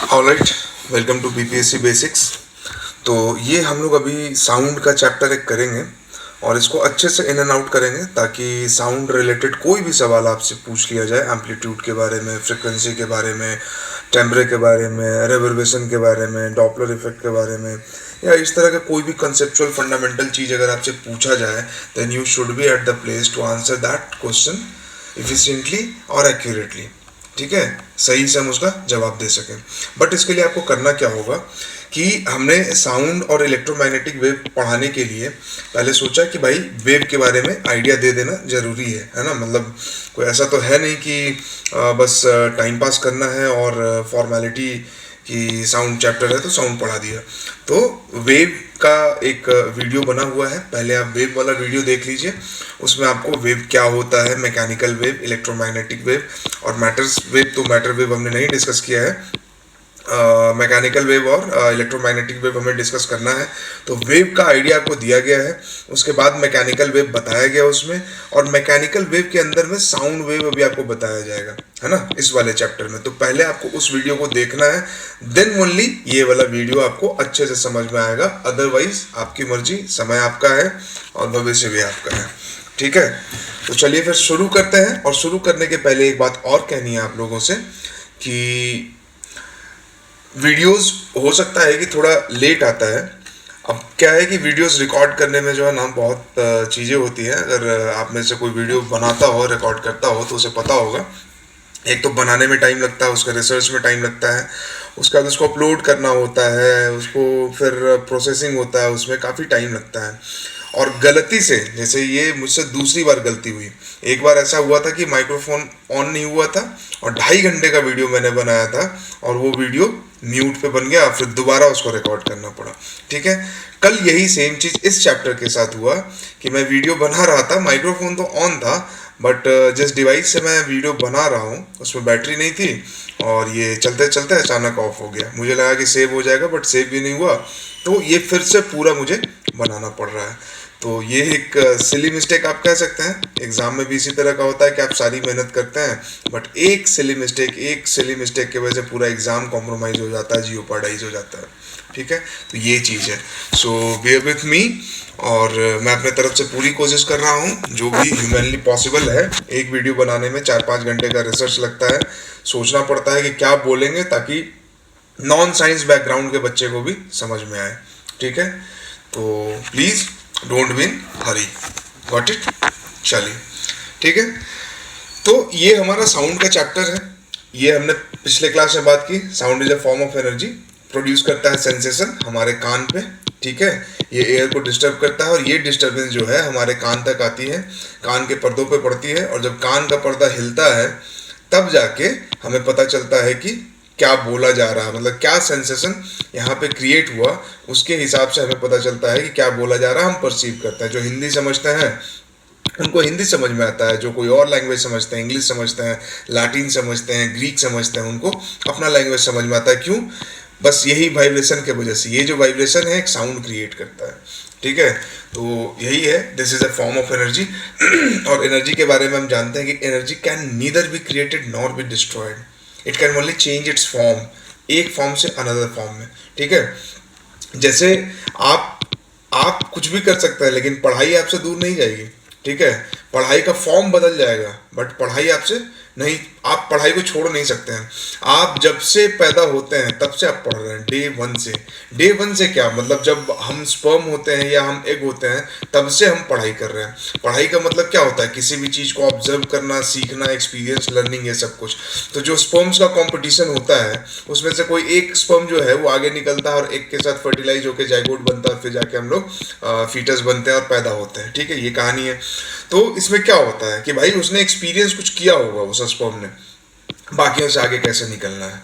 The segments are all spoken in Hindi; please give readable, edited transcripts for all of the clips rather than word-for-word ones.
Alright, welcome to BPSC basics. तो ये हम लोग अभी साउंड का चैप्टर एक करेंगे और इसको अच्छे से इन एंड आउट करेंगे ताकि साउंड रिलेटेड कोई भी सवाल आपसे पूछ लिया जाए, एम्पलीट्यूड के बारे में, फ्रिक्वेंसी के बारे में, टेम्परे के बारे में, रिवर्बेशन के बारे में, डॉपलर इफेक्ट के बारे में, या इस तरह का कोई भी कंसेप्चुअल फंडामेंटल चीज़ अगर आपसे पूछा जाए, then you should be at the place to answer that question efficiently और एक्यूरेटली। ठीक है, सही से हम उसका जवाब दे सकें। बट इसके लिए आपको करना क्या होगा कि हमने साउंड और इलेक्ट्रोमैग्नेटिक वेव पढ़ाने के लिए पहले सोचा कि भाई वेव के बारे में आइडिया दे देना ज़रूरी है ना। मतलब कोई ऐसा तो है नहीं कि बस टाइम पास करना है और फॉर्मेलिटी कि साउंड चैप्टर है तो साउंड पढ़ा दिया। तो वेव का एक वीडियो बना हुआ है, पहले आप वेव वाला वीडियो देख लीजिए। उसमें आपको वेव क्या होता है, मैकेनिकल वेव, इलेक्ट्रोमैग्नेटिक वेव और मैटर्स वेव। तो मैटर वेव हमने नहीं डिस्कस किया है, मैकेनिकल वेव और इलेक्ट्रोमैग्नेटिक वेव हमें डिस्कस करना है। तो वेव का आइडिया आपको दिया गया है, उसके बाद मैकेनिकल वेव बताया गया उसमें, और मैकेनिकल वेव के अंदर में साउंड वेव अभी आपको बताया जाएगा, है ना, इस वाले चैप्टर में। तो पहले आपको उस वीडियो को देखना है, देन ओनली ये वाला वीडियो आपको अच्छे से समझ में आएगा। अदरवाइज आपकी मर्जी, समय आपका है और भविष्य भी आपका है। ठीक है, तो चलिए फिर शुरू करते हैं। और शुरू करने के पहले एक बात और कहनी है आप लोगों से कि वीडियोस हो सकता है कि थोड़ा लेट आता है। अब क्या है कि वीडियोस रिकॉर्ड करने में जो है ना बहुत चीज़ें होती हैं। अगर आप में से कोई वीडियो बनाता हो, रिकॉर्ड करता हो, तो उसे पता होगा एक तो बनाने में टाइम लगता है, उसका रिसर्च में टाइम लगता है, उसके बाद उसको अपलोड करना होता है, उसको फिर प्रोसेसिंग होता है, उसमें काफ़ी टाइम लगता है। और गलती से, जैसे ये मुझसे दूसरी बार गलती हुई, एक बार ऐसा हुआ था कि माइक्रोफोन ऑन नहीं हुआ था और 2.5 घंटे का वीडियो मैंने बनाया था और वो वीडियो म्यूट पे बन गया, फिर दोबारा उसको रिकॉर्ड करना पड़ा। ठीक है, कल यही सेम चीज़ इस चैप्टर के साथ हुआ कि मैं वीडियो बना रहा था, माइक्रोफोन तो ऑन था, बट जिस डिवाइस से मैं वीडियो बना रहा हूँ उसमें बैटरी नहीं थी और ये चलते चलते अचानक ऑफ हो गया। मुझे लगा कि सेव हो जाएगा, बट सेव भी नहीं हुआ, तो ये फिर से पूरा मुझे बनाना पड़ रहा है। तो ये एक सिली मिस्टेक आप कह सकते हैं। एग्जाम में भी इसी तरह का होता है कि आप सारी मेहनत करते हैं, बट एक सिली मिस्टेक की वजह से पूरा एग्जाम कॉम्प्रोमाइज़ हो जाता है, जियोपार्डाइज हो जाता है। ठीक है, तो ये चीज़ है। सो बियर विथ मी, और मैं अपने तरफ से पूरी कोशिश कर रहा हूँ जो भी ह्यूमनली पॉसिबल है। एक वीडियो बनाने में 4-5 घंटे का रिसर्च लगता है, सोचना पड़ता है कि क्या बोलेंगे ताकि नॉन साइंस बैकग्राउंड के बच्चे को भी समझ में आए। ठीक है, तो please don't be in Hari, got it. चलिए, ठीक है, तो ये हमारा साउंड का चैप्टर है। ये हमने पिछले क्लास में बात की, sound is a form of energy, produce करता है सेंसेशन हमारे कान पे। ठीक है, ये एयर को डिस्टर्ब करता है और ये डिस्टर्बेंस जो है हमारे कान तक आती है, कान के पर्दों पे पड़ती है, और जब कान का पर्दा हिलता है तब जाके हमें पता चलता है कि क्या बोला जा रहा है, मतलब क्या सेंसेशन यहाँ पे क्रिएट हुआ, उसके हिसाब से हमें पता चलता है कि क्या बोला जा रहा है। हम परसीव करते हैं, जो हिंदी समझते हैं उनको हिंदी समझ में आता है, जो कोई और लैंग्वेज समझते हैं, इंग्लिश समझते हैं, लैटिन समझते हैं, ग्रीक समझते हैं, उनको अपना लैंग्वेज समझ में आता है। क्यों? बस यही वाइब्रेशन के वजह से। ये जो वाइब्रेशन है एक साउंड क्रिएट करता है। ठीक है, तो यही है, this is a form of energy. और एनर्जी के बारे में हम जानते हैं कि energy can neither be created nor be destroyed, it can only change it's form, एक फॉर्म से अनदर फॉर्म में। ठीक है, जैसे आप कुछ भी कर सकते हैं लेकिन पढ़ाई आपसे दूर नहीं जाएगी। ठीक है, पढ़ाई का फॉर्म बदल जाएगा बट पढ़ाई आपसे नहीं, आप पढ़ाई को छोड़ नहीं सकते हैं। आप जब से पैदा होते हैं तब से आप पढ़ रहे हैं, डे वन से। डे वन से क्या मतलब, जब हम स्पर्म होते हैं या हम एग होते हैं तब से हम पढ़ाई कर रहे हैं। पढ़ाई का मतलब क्या होता है, किसी भी चीज़ को ऑब्जर्व करना, सीखना, एक्सपीरियंस, लर्निंग, ये सब कुछ। तो जो स्पर्म्स का कंपटीशन होता है उसमें से कोई एक स्पर्म जो है वो आगे निकलता है और एक के साथ फर्टिलाइज होकर जाइगोट बनता है, फिर जाके हम लोग फीटस बनते हैं और पैदा होते हैं। ठीक है, ये कहानी है। तो इसमें क्या होता है कि भाई उसने एक्सपीरियंस कुछ किया होगा उस स्पर्म ने, बाकियों से आगे कैसे निकलना है,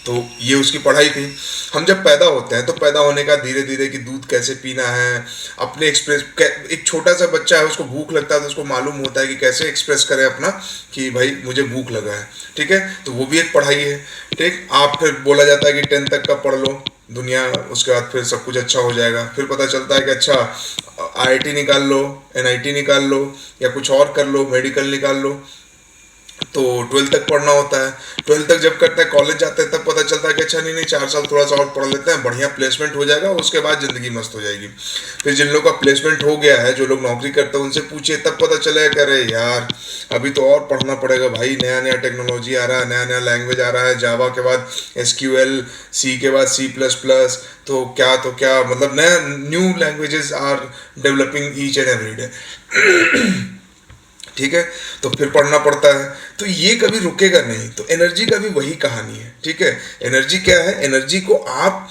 तो ये उसकी पढ़ाई थी। हम जब पैदा होते हैं तो पैदा होने का धीरे धीरे कि दूध कैसे पीना है, अपने एक्सप्रेस, एक छोटा सा बच्चा है उसको भूख लगता है तो उसको मालूम होता है कि कैसे एक्सप्रेस करें अपना कि भाई मुझे भूख लगा है। ठीक है, तो वो भी एक पढ़ाई है। ठीक, आप फिर बोला जाता है कि 10 तक का पढ़ लो दुनिया, उसके बाद फिर सब कुछ अच्छा हो जाएगा। फिर पता चलता है कि अच्छा आईआईटी निकाल लो, एनआईटी निकाल लो, या कुछ और कर लो, मेडिकल निकाल लो। तो 12th तक पढ़ना होता है। 12th तक जब करते हैं, कॉलेज जाते हैं, तब पता चलता है कि अच्छा नहीं नहीं 4 साल थोड़ा सा और पढ़ लेते हैं, बढ़िया प्लेसमेंट हो जाएगा, उसके बाद ज़िंदगी मस्त हो जाएगी। फिर जिन लोगों का प्लेसमेंट हो गया है, जो लोग नौकरी करते हैं, उनसे पूछिए तब पता चलेगा कि अरे यार अभी तो और पढ़ना पड़ेगा भाई, नया नया टेक्नोलॉजी आ रहा है, नया नया लैंग्वेज आ रहा है, जावा के बाद SQL, सी के बाद C++, तो क्या मतलब नया new languages are developing each and every day. ठीक है, तो फिर पढ़ना पड़ता है। तो ये कभी रुकेगा नहीं। तो एनर्जी का भी वही कहानी है। ठीक है, एनर्जी क्या है? एनर्जी को आप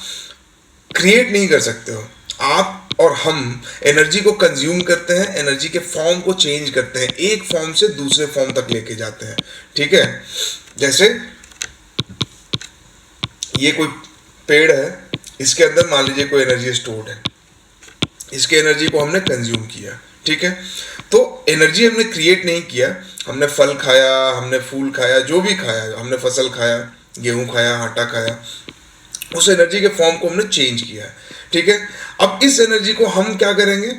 क्रिएट नहीं कर सकते हो। आप और हम एनर्जी को कंज्यूम करते हैं, एनर्जी के फॉर्म को चेंज करते हैं, एक फॉर्म से दूसरे फॉर्म तक लेके जाते हैं। ठीक है, जैसे ये कोई पेड़ है, इसके अंदर मान लीजिए कोई एनर्जी स्टोर्ड है, इसके एनर्जी को हमने कंज्यूम किया। ठीक है, तो एनर्जी हमने क्रिएट नहीं किया। हमने फल खाया, हमने फूल खाया, जो भी खाया, हमने फसल खाया, गेहूं खाया, आटा खाया, उस एनर्जी के फॉर्म को हमने चेंज किया है। ठीक है, अब इस एनर्जी को हम क्या करेंगे?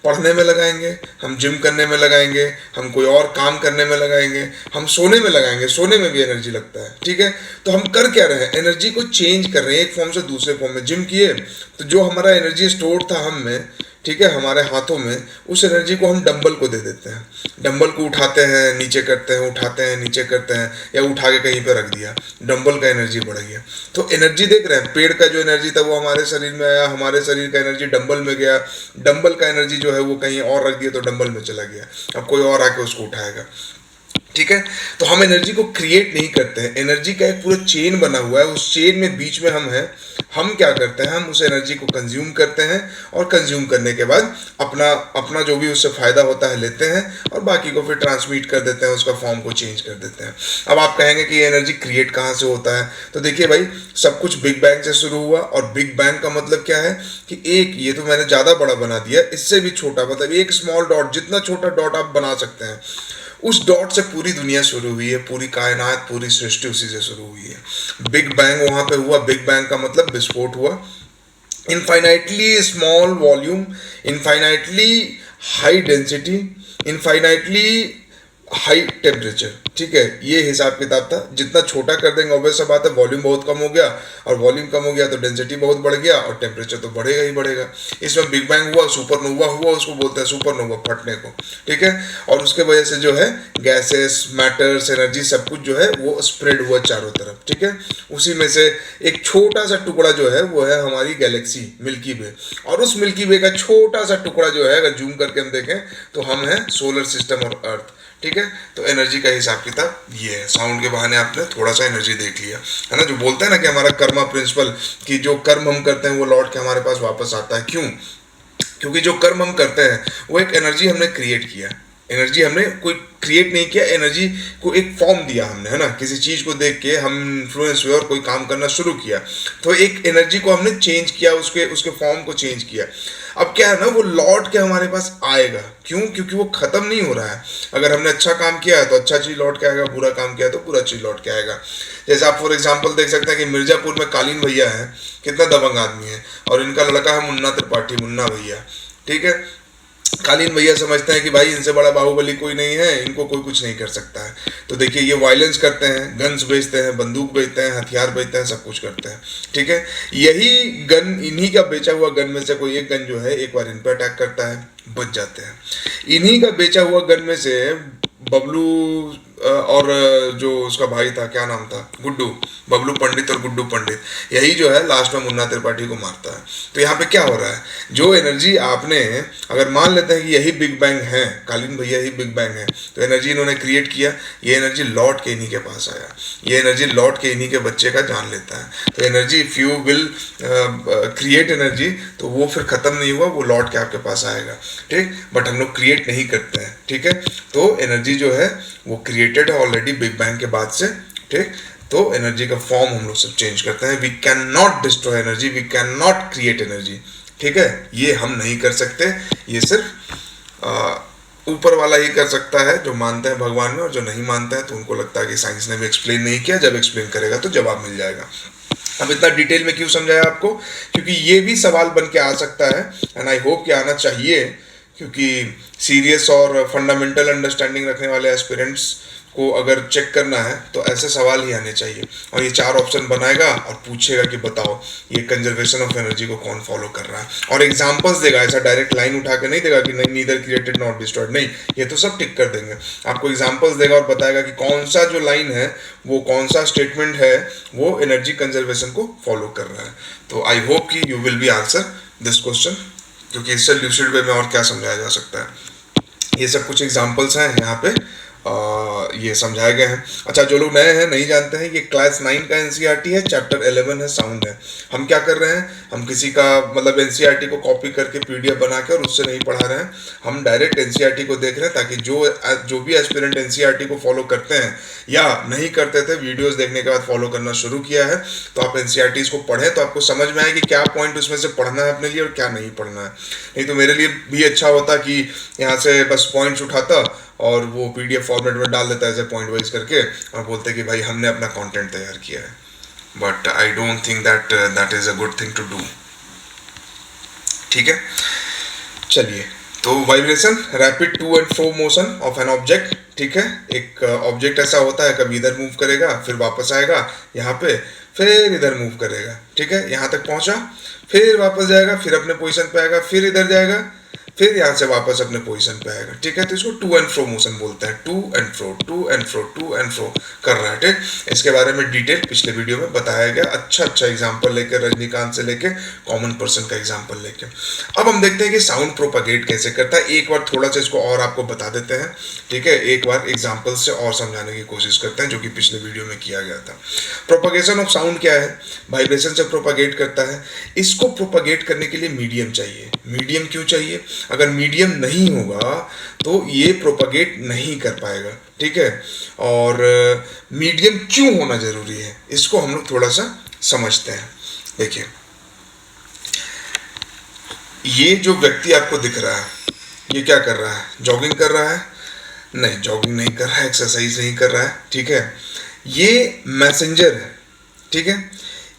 पढ़ने में लगाएंगे, हम जिम करने में लगाएंगे, हम कोई और काम करने में लगाएंगे, हम सोने में लगाएंगे, सोने में भी एनर्जी लगता है। ठीक है, तो हम कर क्या रहे हैं? एनर्जी को चेंज कर रहे हैं, एक फॉर्म से दूसरे फॉर्म में। जिम किए तो जो हमारा एनर्जी स्टोर था हम में, ठीक है, हमारे हाथों में, उस एनर्जी को हम डंबल को दे देते हैं। डंबल को उठाते हैं, नीचे करते हैं, उठाते हैं, नीचे करते हैं, या उठा के कहीं पे रख दिया, डंबल का एनर्जी बढ़ गया। तो एनर्जी देख रहे हैं, पेड़ का जो एनर्जी था वो हमारे शरीर में आया, हमारे शरीर का एनर्जी डंबल में गया, डंबल का एनर्जी जो है वो कहीं और रख दिया तो डंबल में चला गया, अब कोई और आके उसको उठाएगा। ठीक है, तो हम एनर्जी को क्रिएट नहीं करते हैं, एनर्जी का एक पूरा चेन बना हुआ है, उस चेन में बीच में हम हैं। हम क्या करते हैं? हम उस एनर्जी को कंज्यूम करते हैं, और कंज्यूम करने के बाद अपना अपना जो भी उससे फ़ायदा होता है लेते हैं, और बाकी को फिर ट्रांसमिट कर देते हैं, उसका फॉर्म को चेंज कर देते हैं। अब आप कहेंगे कि ये एनर्जी क्रिएट कहाँ से होता है? तो देखिए भाई, सब कुछ बिग बैंग से शुरू हुआ, और बिग बैंग का मतलब क्या है कि एक, ये तो मैंने ज़्यादा बड़ा बना दिया, इससे भी छोटा, मतलब एक स्मॉल डॉट, जितना छोटा डॉट आप बना सकते हैं, उस डॉट से पूरी दुनिया शुरू हुई है, पूरी कायनात, पूरी सृष्टि उसी से शुरू हुई है। बिग बैंग वहां पे हुआ, बिग बैंग का मतलब विस्फोट हुआ। Infinitely small volume, infinitely high density, infinitely high temperature. ठीक है, ये हिसाब किताब था। जितना छोटा कर देंगे, ऑब्वियस सा बात है, वॉल्यूम बहुत कम हो गया, और वॉल्यूम कम हो गया तो डेंसिटी बहुत बढ़ गया, और टेम्परेचर तो बढ़ेगा ही बढ़ेगा। इसमें बिग बैंग हुआ, सुपरनोवा हुआ, उसको बोलते हैं सुपरनोवा, फटने को। ठीक है, और उसके वजह से जो है गैसेस, मैटर्स, एनर्जी, सब कुछ जो है वो स्प्रेड हुआ चारों तरफ। ठीक है, उसी में से एक छोटा सा टुकड़ा जो है वो है हमारी गैलेक्सी मिल्की वे, और उस मिल्की वे का छोटा सा टुकड़ा जो है, अगर जूम करके हम देखें तो हम हैं सोलर सिस्टम और अर्थ। ठीक है, तो एनर्जी का हिसाब किताब ये है। साउंड के बहाने आपने थोड़ा सा एनर्जी देख लिया है ना। जो बोलते हैं ना कि हमारा कर्मा प्रिंसिपल, कि जो कर्म हम करते हैं वो लौट के हमारे पास वापस आता है। क्यों? क्योंकि जो कर्म हम करते हैं वो एक एनर्जी हमने क्रिएट किया। एनर्जी हमने कोई क्रिएट नहीं किया, एनर्जी को एक फॉर्म दिया हमने, है ना। किसी चीज़ को देख के हम इन्फ्लुएंस हुए और कोई काम करना शुरू किया, तो एक एनर्जी को हमने चेंज किया, उसके फॉर्म को चेंज किया। अब क्या है ना, वो लौट के हमारे पास आएगा। क्यों? क्योंकि वो ख़त्म नहीं हो रहा है। अगर हमने अच्छा काम किया है तो अच्छा चीज़ लौट के आएगा, बुरा काम किया है तो बुरा चीज़ लौट के आएगा। जैसे आप फॉर एग्जाम्पल देख सकते हैं कि मिर्ज़ापुर में कालीन भैया है, कितना दबंग आदमी है, और इनका लड़का है मुन्ना त्रिपाठी, मुन्ना भैया। ठीक है, कालीन भैया समझते हैं कि भाई इनसे बड़ा बाहुबली कोई नहीं है, इनको कोई कुछ नहीं कर सकता है। तो देखिए, ये वायलेंस करते हैं, गन्स बेचते हैं, बंदूक बेचते हैं, हथियार बेचते हैं, सब कुछ करते हैं। ठीक है, यही गन, इन्हीं का बेचा हुआ गन में से कोई एक गन जो है एक बार इन पर अटैक करता है, बच जाते हैं। इन्हीं का बेचा हुआ गन में से बबलू और जो उसका भाई था, क्या नाम था, गुड्डू, बबलू पंडित और गुड्डू पंडित, यही जो है लास्ट में मुन्ना त्रिपाठी को मारता है। तो यहाँ पे क्या हो रहा है, जो एनर्जी आपने, अगर मान लेते हैं कि यही बिग बैंग है, कालीन भैया ही बिग बैंग है, तो एनर्जी इन्होंने क्रिएट किया, ये एनर्जी लौट के इन्हीं के पास आया, ये एनर्जी लौट के इन्हीं के बच्चे का जान लेता है। तो energy, if you will create energy, तो वो फिर ख़त्म नहीं हुआ, वो लौट के आपके पास आएगा। ठीक, बट हम लोग क्रिएट नहीं करते हैं। ठीक है, तो एनर्जी जो है वो क्रिएटेड है ऑलरेडी बिग बैंग के बाद से। ठीक, तो एनर्जी का फॉर्म हम लोग सब चेंज करते हैं। We can not destroy energy, we can not create energy. ठीक है, ये हम नहीं कर सकते, ये सिर्फ ऊपर वाला ही कर सकता है, जो मानते हैं भगवान में, और जो नहीं मानता है तो उनको लगता है कि साइंस ने भी एक्सप्लेन नहीं किया, जब एक्सप्लेन करेगा तो जवाब मिल जाएगा। अब इतना डिटेल में क्यों समझाया आपको? क्योंकि ये भी सवाल बन के आ सकता है, एंड आई होप कि आना चाहिए, क्योंकि सीरियस और फंडामेंटल अंडरस्टैंडिंग रखने वाले एस्पिरेंट्स को अगर चेक करना है तो ऐसे सवाल ही आने चाहिए, और ये 4 ऑप्शन बनाएगा और पूछेगा कि बताओ ये कंजर्वेशन ऑफ एनर्जी को कौन फॉलो कर रहा है, और एग्जांपल्स देगा। ऐसा डायरेक्ट लाइन उठा के नहीं देगा कि नहीं नीदर क्रिएटेड नॉट डिस्ट्रॉयड, नहीं, ये तो सब टिक कर देंगे। आपको एग्जांपल्स देगा और बताएगा कि कौन सा जो लाइन है, वो कौन सा स्टेटमेंट है, वो एनर्जी कंजर्वेशन को फॉलो कर रहा है। तो आई होप कि you will be answer this question, क्योंकि इससे ल्यूसिड वे में और क्या समझाया जा सकता है। ये सब कुछ एग्जांपल्स हैं यहाँ पे, ये समझाए गए हैं। अच्छा, जो लोग नए हैं नहीं जानते हैं, ये क्लास 9 का एनसीईआरटी है, चैप्टर 11 है साउंड है। हम क्या कर रहे हैं, हम किसी का मतलब एनसीईआरटी को कॉपी करके पीडीएफ बना के और उससे नहीं पढ़ा रहे हैं, हम डायरेक्ट एनसीईआरटी को देख रहे हैं, ताकि जो भी एस्पिरेंट एनसीईआरटी को फॉलो करते हैं या नहीं करते थे, वीडियोस देखने के बाद फॉलो करना शुरू किया है, तो आप एनसीईआरटी को पढ़ें, तो आपको समझ में आए कि क्या पॉइंट उसमें से पढ़ना है अपने लिए और क्या नहीं पढ़ना है। नहीं तो मेरे लिए भी अच्छा होता कि यहाँ से बस पॉइंट्स उठाता और वो पीडीएफ फॉर्मेट में डाल देता है ऐसे पॉइंट वाइज करके, और बोलते कि भाई हमने अपना कंटेंट तैयार किया है। But I don't think that is a good thing to do. ठीक है, चलिए, तो vibration, rapid to and fro motion of an object. ठीक है, एक ऑब्जेक्ट ऐसा होता है, कभी इधर मूव करेगा, फिर वापस आएगा यहाँ पे, फिर इधर मूव करेगा। ठीक है, यहाँ तक पहुँचा, फिर वापस जाएगा, फिर अपने पोजीशन पे आएगा, फिर इधर जाएगा, फिर यहाँ से वापस अपने पोजीशन पे आएगा। ठीक है, तो इसको टू एंड फ्रो मोशन बोलते हैं, to and fro, to and fro, to and fro कर रहा है। ठीक, इसके बारे में डिटेल पिछले वीडियो में बताया गया, अच्छा एग्जांपल लेके, रजनीकांत से लेके कॉमन पर्सन का एग्जांपल लेके। अब हम देखते हैं कि साउंड प्रोपागेट कैसे करता है। एक बार थोड़ा सा इसको और आपको बता देते हैं। ठीक है, एक बार एग्जाम्पल से और समझाने की कोशिश करते हैं, जो कि पिछले वीडियो में किया गया था। प्रोपागेशन ऑफ साउंड क्या है, वाइब्रेशन से प्रोपागेट करता है। इसको प्रोपागेट करने के लिए मीडियम चाहिए। मीडियम क्यों चाहिए, अगर मीडियम नहीं होगा तो ये प्रोपागेट नहीं कर पाएगा। ठीक है, और मीडियम क्यों होना जरूरी है, इसको हम लोग थोड़ा सा समझते हैं। देखिए, ये जो व्यक्ति आपको दिख रहा है, ये क्या कर रहा है, जॉगिंग कर रहा है? नहीं, जॉगिंग नहीं कर रहा है, एक्सरसाइज नहीं कर रहा है। ठीक है, ये मैसेंजर है। ठीक है,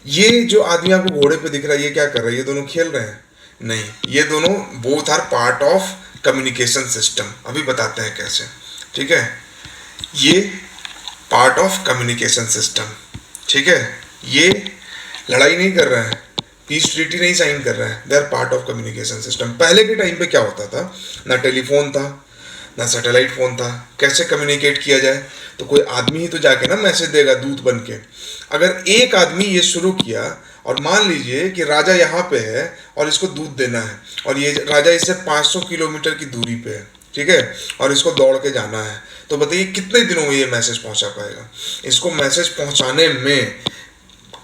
ये जो आदमी आपको घोड़े पे दिख रहा है, ये क्या कर रहा है, ये दोनों खेल रहे हैं? नहीं, ये दोनों both are part of communication system. अभी बताते हैं कैसे। ठीक है, ये पार्ट ऑफ कम्युनिकेशन सिस्टम। ठीक है, ये लड़ाई नहीं कर रहे हैं, पीस ट्रीटी नहीं साइन कर रहे हैं, they are part of communication system. पहले के टाइम पे क्या होता था, ना टेलीफोन था, ना सैटेलाइट फोन था, कैसे कम्युनिकेट किया जाए, तो कोई आदमी ही तो जाके ना मैसेज देगा दूत बन के। अगर एक आदमी ये शुरू किया, और मान लीजिए कि राजा यहाँ पे है और इसको दूध देना है, और ये राजा इससे 500 किलोमीटर की दूरी पे है। ठीक है, और इसको दौड़ के जाना है, तो बताइए कितने दिनों में ये मैसेज पहुंचा पाएगा। इसको मैसेज पहुंचाने में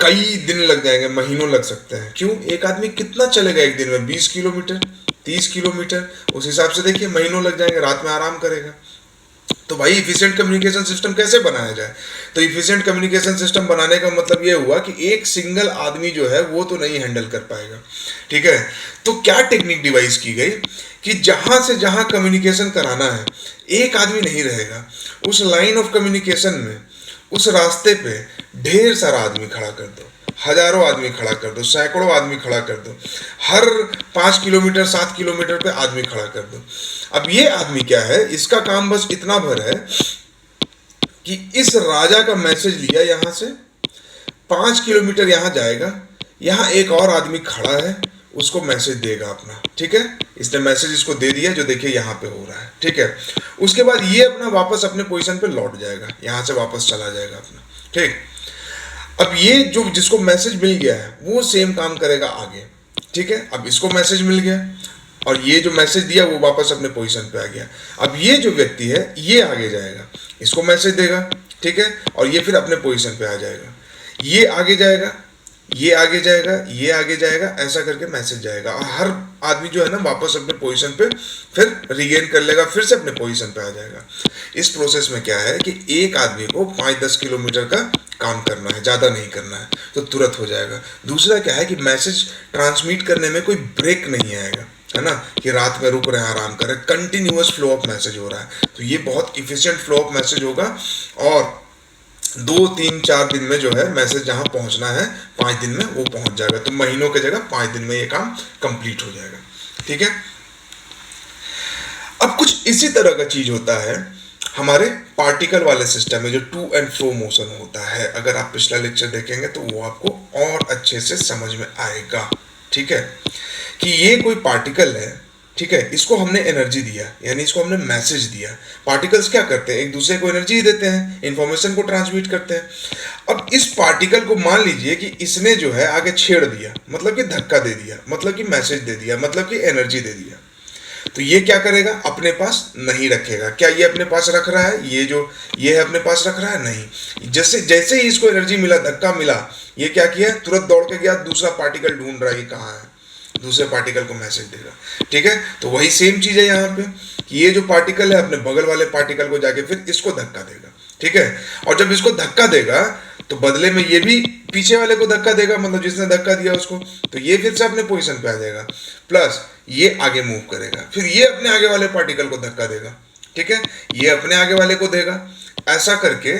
कई दिन लग जाएंगे, महीनों लग सकते हैं। क्यों, एक आदमी कितना चलेगा एक दिन में, 20 किलोमीटर, 30 किलोमीटर, उस हिसाब से देखिए महीनों लग जाएंगे, रात में आराम करेगा। तो भाई इफिशिएंट कम्युनिकेशन सिस्टम कैसे बनाया जाए, तो इफिशिएंट कम्युनिकेशन सिस्टम बनाने का मतलब ये हुआ कि एक सिंगल आदमी जो है वो तो नहीं हैंडल कर पाएगा। ठीक है, तो क्या टेक्निक डिवाइस की गई कि जहां से जहां कम्युनिकेशन कराना है, एक आदमी नहीं रहेगा, उस लाइन ऑफ कम्युनिकेशन में, उस रास्ते पे ढेर सारा आदमी खड़ा कर दो, हजारों आदमी खड़ा कर दो, सैकड़ों आदमी खड़ा कर दो, हर 5 किलोमीटर 7 किलोमीटर पे आदमी खड़ा कर दो। अब ये आदमी क्या है, इसका काम बस इतना भर है कि इस राजा का मैसेज लिया, यहां से 5 किलोमीटर यहां जाएगा, यहां एक और आदमी खड़ा है, उसको मैसेज देगा अपना। ठीक है, इसने मैसेज इसको दे दिया, जो देखिए यहाँ पे हो रहा है। ठीक है, उसके बाद ये अपना वापस अपने पोजीशन पे लौट जाएगा, यहां से वापस चला जाएगा अपना। ठीक, अब ये जो जिसको मैसेज मिल गया है वो सेम काम करेगा आगे। ठीक है, अब इसको मैसेज मिल गया और ये जो मैसेज दिया वो वापस अपने पोजीशन पे आ गया। अब ये जो व्यक्ति है ये आगे जाएगा, इसको मैसेज देगा। ठीक है, और ये फिर अपने पोजीशन पे आ जाएगा, ये आगे जाएगा, ये आगे जाएगा, ये आगे जाएगा, ऐसा करके मैसेज जाएगा, और हर आदमी जो है ना वापस अपने पोजीशन पे फिर रिगेन कर लेगा, फिर से अपने पोजीशन पे आ जाएगा। इस प्रोसेस में क्या है कि एक आदमी को 5-10 किलोमीटर का काम करना है, ज़्यादा नहीं करना है, तो तुरंत हो जाएगा। दूसरा क्या है कि मैसेज ट्रांसमिट करने में कोई ब्रेक नहीं आएगा, है ना, कि रात में रुक रहे हैं, आराम कर रहे हैं, कंटिन्यूअस फ्लो ऑफ मैसेज हो रहा है, तो ये बहुत इफिशिएंट फ्लो ऑफ मैसेज होगा। और 2-3-4 दिन में जो है मैसेज जहां पहुंचना है 5 दिन में वो पहुंच जाएगा, तो महीनों की जगह 5 दिन में ये काम कंप्लीट हो जाएगा। ठीक है, अब कुछ इसी तरह का चीज होता है हमारे पार्टिकल वाले सिस्टम में जो टू एंड फ्रो मोशन होता है, अगर आप पिछला लेक्चर देखेंगे तो वो आपको और अच्छे से समझ में आएगा। ठीक है, कि ये कोई पार्टिकल है, ठीक है, इसको हमने एनर्जी दिया, यानी इसको हमने मैसेज दिया। पार्टिकल्स क्या करते हैं, एक दूसरे को एनर्जी देते हैं, इंफॉर्मेशन को ट्रांसमिट करते हैं। अब इस पार्टिकल को मान लीजिए कि इसने जो है आगे छेड़ दिया, मतलब कि धक्का दे दिया, मतलब कि मैसेज दे दिया, मतलब कि एनर्जी दे दिया, तो ये क्या करेगा, अपने पास नहीं रखेगा। क्या ये अपने पास रख रहा है, ये है अपने पास रख रहा है, नहीं। जैसे जैसे ही इसको एनर्जी मिला, धक्का मिला, ये क्या किया, तुरंत दौड़ के गया, दूसरा पार्टिकल ढूंढ रहा है कि कहाँ है, दूसरे पार्टिकल को मैसेज देगा। ठीक है, तो वही सेम चीज है यहाँ पे, कि ये जो पार्टिकल है अपने बगल वाले पार्टिकल को जाके फिर इसको धक्का देगा। ठीक है, और जब इसको धक्का देगा तो बदले में ये भी पीछे वाले को धक्का देगा, मतलब जिसने धक्का दिया उसको, तो ये फिर से अपने पोजीशन पे आ जाएगा, प्लस ये आगे मूव करेगा, फिर ये अपने आगे वाले पार्टिकल को धक्का देगा। ठीक है, ये अपने आगे वाले को देगा, ऐसा करके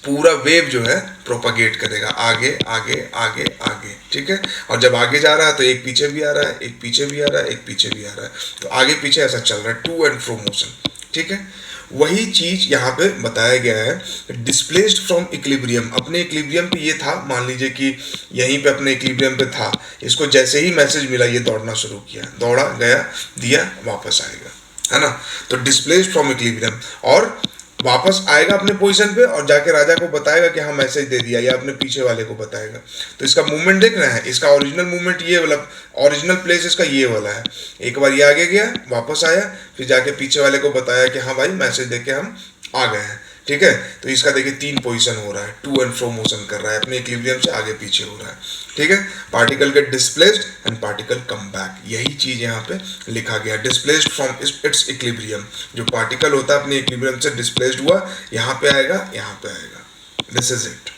पूरा वेव जो है प्रोपागेट करेगा, आगे आगे आगे आगे। ठीक है, और जब आगे जा रहा है तो एक पीछे भी आ रहा है, एक पीछे भी आ रहा है, एक पीछे भी आ रहा है, तो आगे पीछे ऐसा चल रहा है, टू एंड फ्रो मोशन। ठीक है, वही चीज यहाँ पे बताया गया है, डिस्प्लेस्ड फ्रॉम इक्विलिब्रियम। अपने इक्विलिब्रियम पे ये था, मान लीजिए कि यहीं पे अपने इक्विलिब्रियम पे था, इसको जैसे ही मैसेज मिला ये दौड़ना शुरू किया, दौड़ा गया, दिया, वापस आएगा, है ना। तो डिस्प्लेस्ड फ्रॉम इक्विलिब्रियम, और वापस आएगा अपने पोजीशन पे और जाके राजा को बताएगा कि हाँ मैसेज दे दिया, या अपने पीछे वाले को बताएगा। तो इसका मूवमेंट देख रहे हैं, इसका ओरिजिनल मूवमेंट ये वाला, ओरिजिनल प्लेस इसका ये वाला है। एक बार ये आगे गया, वापस आया, फिर जाके पीछे वाले को बताया कि हाँ भाई मैसेज दे के हम आ गए हैं। ठीक है, तो इसका देखिए 3 पोजीशन हो रहा है, टू एंड फ्रो मोशन कर रहा है, अपने इक्विलिब्रियम से आगे पीछे हो रहा है। ठीक है, particle gate displaced and particle come back, यही चीज यहाँ पे लिखा गया, डिस्प्लेस्ड फ्रॉम इट्स इक्विलिब्रियम। जो पार्टिकल होता है अपने इक्विलिब्रियम से डिस्प्लेस्ड हुआ, यहाँ पे आएगा, यहाँ पे आएगा, दिस इज इट।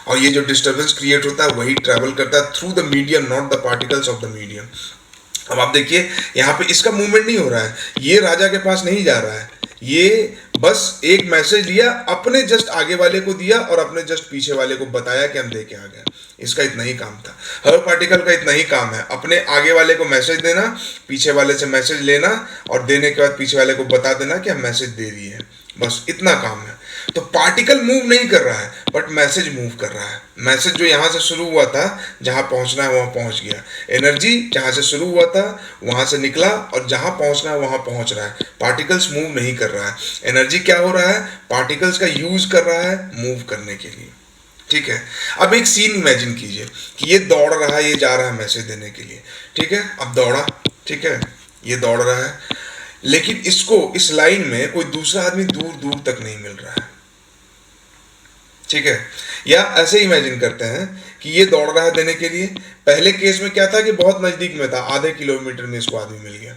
और ये जो डिस्टर्बेंस क्रिएट होता है वही ट्रैवल करता है through the medium, not the particles of the medium. अब आप देखिए यहाँ पे इसका मूवमेंट नहीं हो रहा है, ये राजा के पास नहीं जा रहा है, ये बस एक मैसेज लिया, अपने जस्ट आगे वाले को दिया और अपने जस्ट पीछे वाले को बताया कि हम दे के आ गए। इसका इतना ही काम था, हर पार्टिकल का इतना ही काम है, अपने आगे वाले को मैसेज देना, पीछे वाले से मैसेज लेना, और देने के बाद पीछे वाले को बता देना कि हम मैसेज दे दिए, बस इतना काम है। तो पार्टिकल मूव नहीं कर रहा है, बट मैसेज मूव कर रहा है। मैसेज जो यहाँ से शुरू हुआ था, जहाँ पहुँचना है वहाँ पहुँच गया, एनर्जी जहाँ से शुरू हुआ था वहाँ से निकला और जहाँ पहुँचना है वहाँ पहुँच रहा है। पार्टिकल्स मूव नहीं कर रहा है, एनर्जी क्या हो रहा है, पार्टिकल्स का यूज कर रहा है मूव करने के लिए। ठीक है, अब एक सीन इमेजिन कीजिए कि ये दौड़ रहा है, ये जा रहा है मैसेज देने के लिए। ठीक है, अब दौड़ा, ठीक है, ये दौड़ रहा है, लेकिन इसको इस लाइन में कोई दूसरा आदमी दूर दूर तक नहीं मिल रहा है। ठीक है, या ऐसे इमेजिन करते हैं कि ये दौड़ रहा है देने के लिए, पहले केस में क्या था कि बहुत नजदीक में था, आधे किलोमीटर में इसको आदमी मिल गया,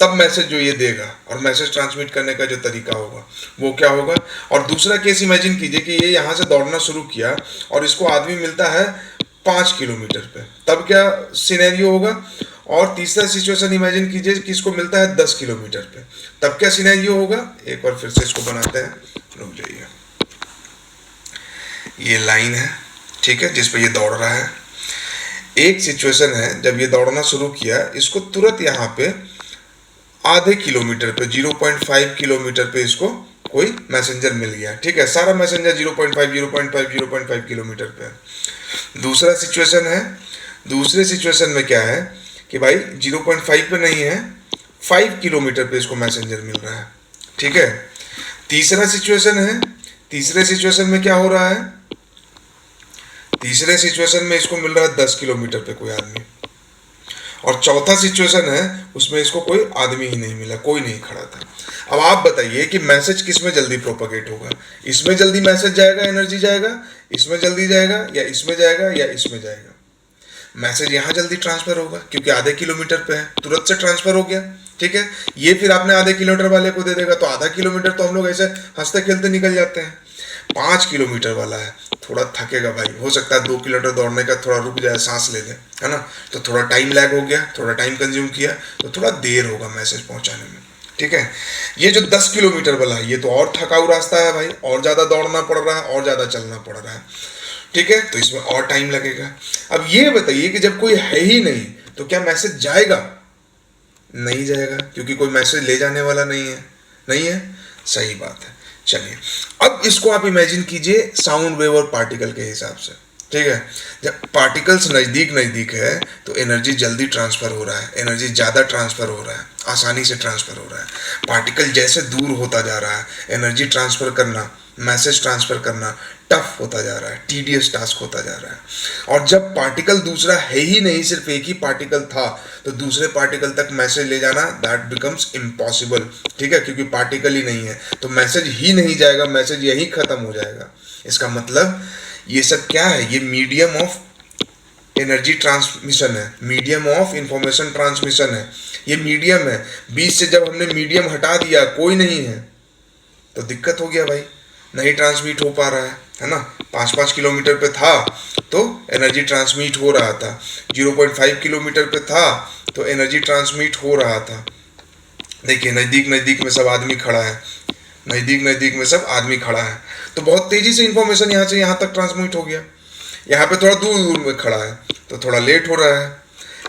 तब मैसेज जो ये देगा और मैसेज ट्रांसमिट करने का जो तरीका होगा वो क्या होगा। और दूसरा केस इमेजिन कीजिए कि ये यहाँ से दौड़ना शुरू किया और इसको आदमी मिलता है 5 किलोमीटर पे, तब क्या सिनेरियो होगा। और तीसरा सिचुएशन इमेजिन कीजिए कि इसको मिलता है 10 किलोमीटर पे, तब क्या सिनेरियो होगा। एक बार फिर से इसको बनाते हैं, रुक जाइए, ये लाइन है, ठीक है, जिस पे ये दौड़ रहा है। एक सिचुएशन है जब ये दौड़ना शुरू किया, इसको तुरंत यहाँ पे आधे किलोमीटर पे 0.5 किलोमीटर पे इसको कोई मैसेंजर मिल गया। ठीक है, सारा मैसेंजर 0.5 किलोमीटर पे। दूसरा सिचुएशन है, दूसरे सिचुएशन में क्या है कि भाई 0.5 पे नहीं है, 5 किलोमीटर पे इसको मैसेंजर मिल रहा है। ठीक है, तीसरा सिचुएशन है, तीसरे सिचुएशन में क्या हो रहा है, तीसरे सिचुएशन में इसको मिल रहा है 10 किलोमीटर पे कोई आदमी। और चौथा सिचुएशन है, उसमें इसको कोई आदमी ही नहीं मिला, कोई नहीं खड़ा था। अब आप बताइए कि मैसेज किस में जल्दी प्रोपगेट होगा, इसमें जल्दी मैसेज जाएगा, एनर्जी जाएगा, इसमें जल्दी जाएगा, या इसमें जाएगा, या इसमें जाएगा। मैसेज यहाँ जल्दी ट्रांसफर होगा क्योंकि आधे किलोमीटर पे है, तुरंत से ट्रांसफर हो गया। ठीक है, ये फिर आपने आधे किलोमीटर वाले को दे देगा, तो आधा किलोमीटर तो हम लोग ऐसे हंसते खेलते निकल जाते हैं। 5 किलोमीटर वाला है, थोड़ा थकेगा भाई, हो सकता है 2 किलोमीटर दौड़ने का थोड़ा रुक जाए, सांस ले ले, है ना, तो थोड़ा टाइम लैग हो गया, थोड़ा टाइम कंज्यूम किया, तो थोड़ा देर होगा मैसेज पहुंचाने में। ठीक है, ये जो 10 किलोमीटर वाला है, ये तो और थकाऊ रास्ता है भाई, और ज़्यादा दौड़ना पड़ रहा है, और ज़्यादा चलना पड़ रहा है। ठीक है, तो इसमें और टाइम लगेगा। अब ये बताइए कि जब कोई है ही नहीं तो क्या मैसेज जाएगा? नहीं जाएगा, क्योंकि कोई मैसेज ले जाने वाला नहीं है, नहीं है। सही बात है। चलिए, अब इसको आप इमेजिन कीजिए साउंड वेव और पार्टिकल के हिसाब से। ठीक है, जब पार्टिकल्स नज़दीक नज़दीक है तो एनर्जी जल्दी ट्रांसफ़र हो रहा है, एनर्जी ज़्यादा ट्रांसफ़र हो रहा है, आसानी से ट्रांसफ़र हो रहा है। पार्टिकल जैसे दूर होता जा रहा है, एनर्जी ट्रांसफ़र करना, मैसेज ट्रांसफ़र करना टफ होता जा रहा है, टीडियस टास्क होता जा रहा है। और जब पार्टिकल दूसरा है ही नहीं, सिर्फ एक ही पार्टिकल था, तो दूसरे पार्टिकल तक मैसेज ले जाना दैट बिकम्स इम्पॉसिबल। ठीक है, क्योंकि पार्टिकल ही नहीं है तो मैसेज ही नहीं जाएगा, मैसेज यही खत्म हो जाएगा। इसका मतलब ये सब क्या है, ये मीडियम ऑफ एनर्जी ट्रांसमिशन है, मीडियम ऑफ इंफॉर्मेशन ट्रांसमिशन है, ये मीडियम है। बीच से जब हमने मीडियम हटा दिया, कोई नहीं है, तो दिक्कत हो गया भाई, नहीं ट्रांसमिट हो पा रहा है ना। 5-5 किलोमीटर पे था तो एनर्जी ट्रांसमिट हो रहा था, 0.5 किलोमीटर पे था तो एनर्जी ट्रांसमिट हो रहा था। देखिए, नज़दीक नज़दीक में सब आदमी खड़ा है, नज़दीक नज़दीक में सब आदमी खड़ा है, तो बहुत तेज़ी से इंफॉर्मेशन यहाँ से यहाँ तक ट्रांसमिट हो गया। यहाँ पे थोड़ा दूर दूर में खड़ा है तो थोड़ा लेट हो रहा है,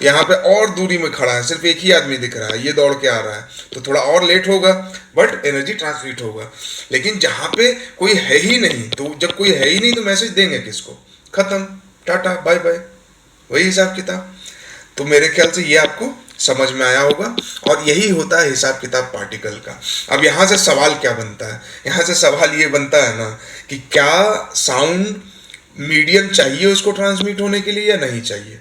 यहाँ पे और दूरी में खड़ा है, सिर्फ एक ही आदमी दिख रहा है, ये दौड़ के आ रहा है तो थोड़ा और लेट होगा, बट एनर्जी ट्रांसमिट होगा। लेकिन जहाँ पे कोई है ही नहीं, तो जब कोई है ही नहीं तो मैसेज देंगे किसको, खत्म, टाटा बाय बाय, वही हिसाब किताब। तो मेरे ख्याल से ये आपको समझ में आया होगा, और यही होता है हिसाब किताब पार्टिकल का। अब यहाँ से सवाल क्या बनता है, यहाँ से सवाल ये बनता है ना कि क्या साउंड मीडियम चाहिए उसको ट्रांसमिट होने के लिए या नहीं चाहिए।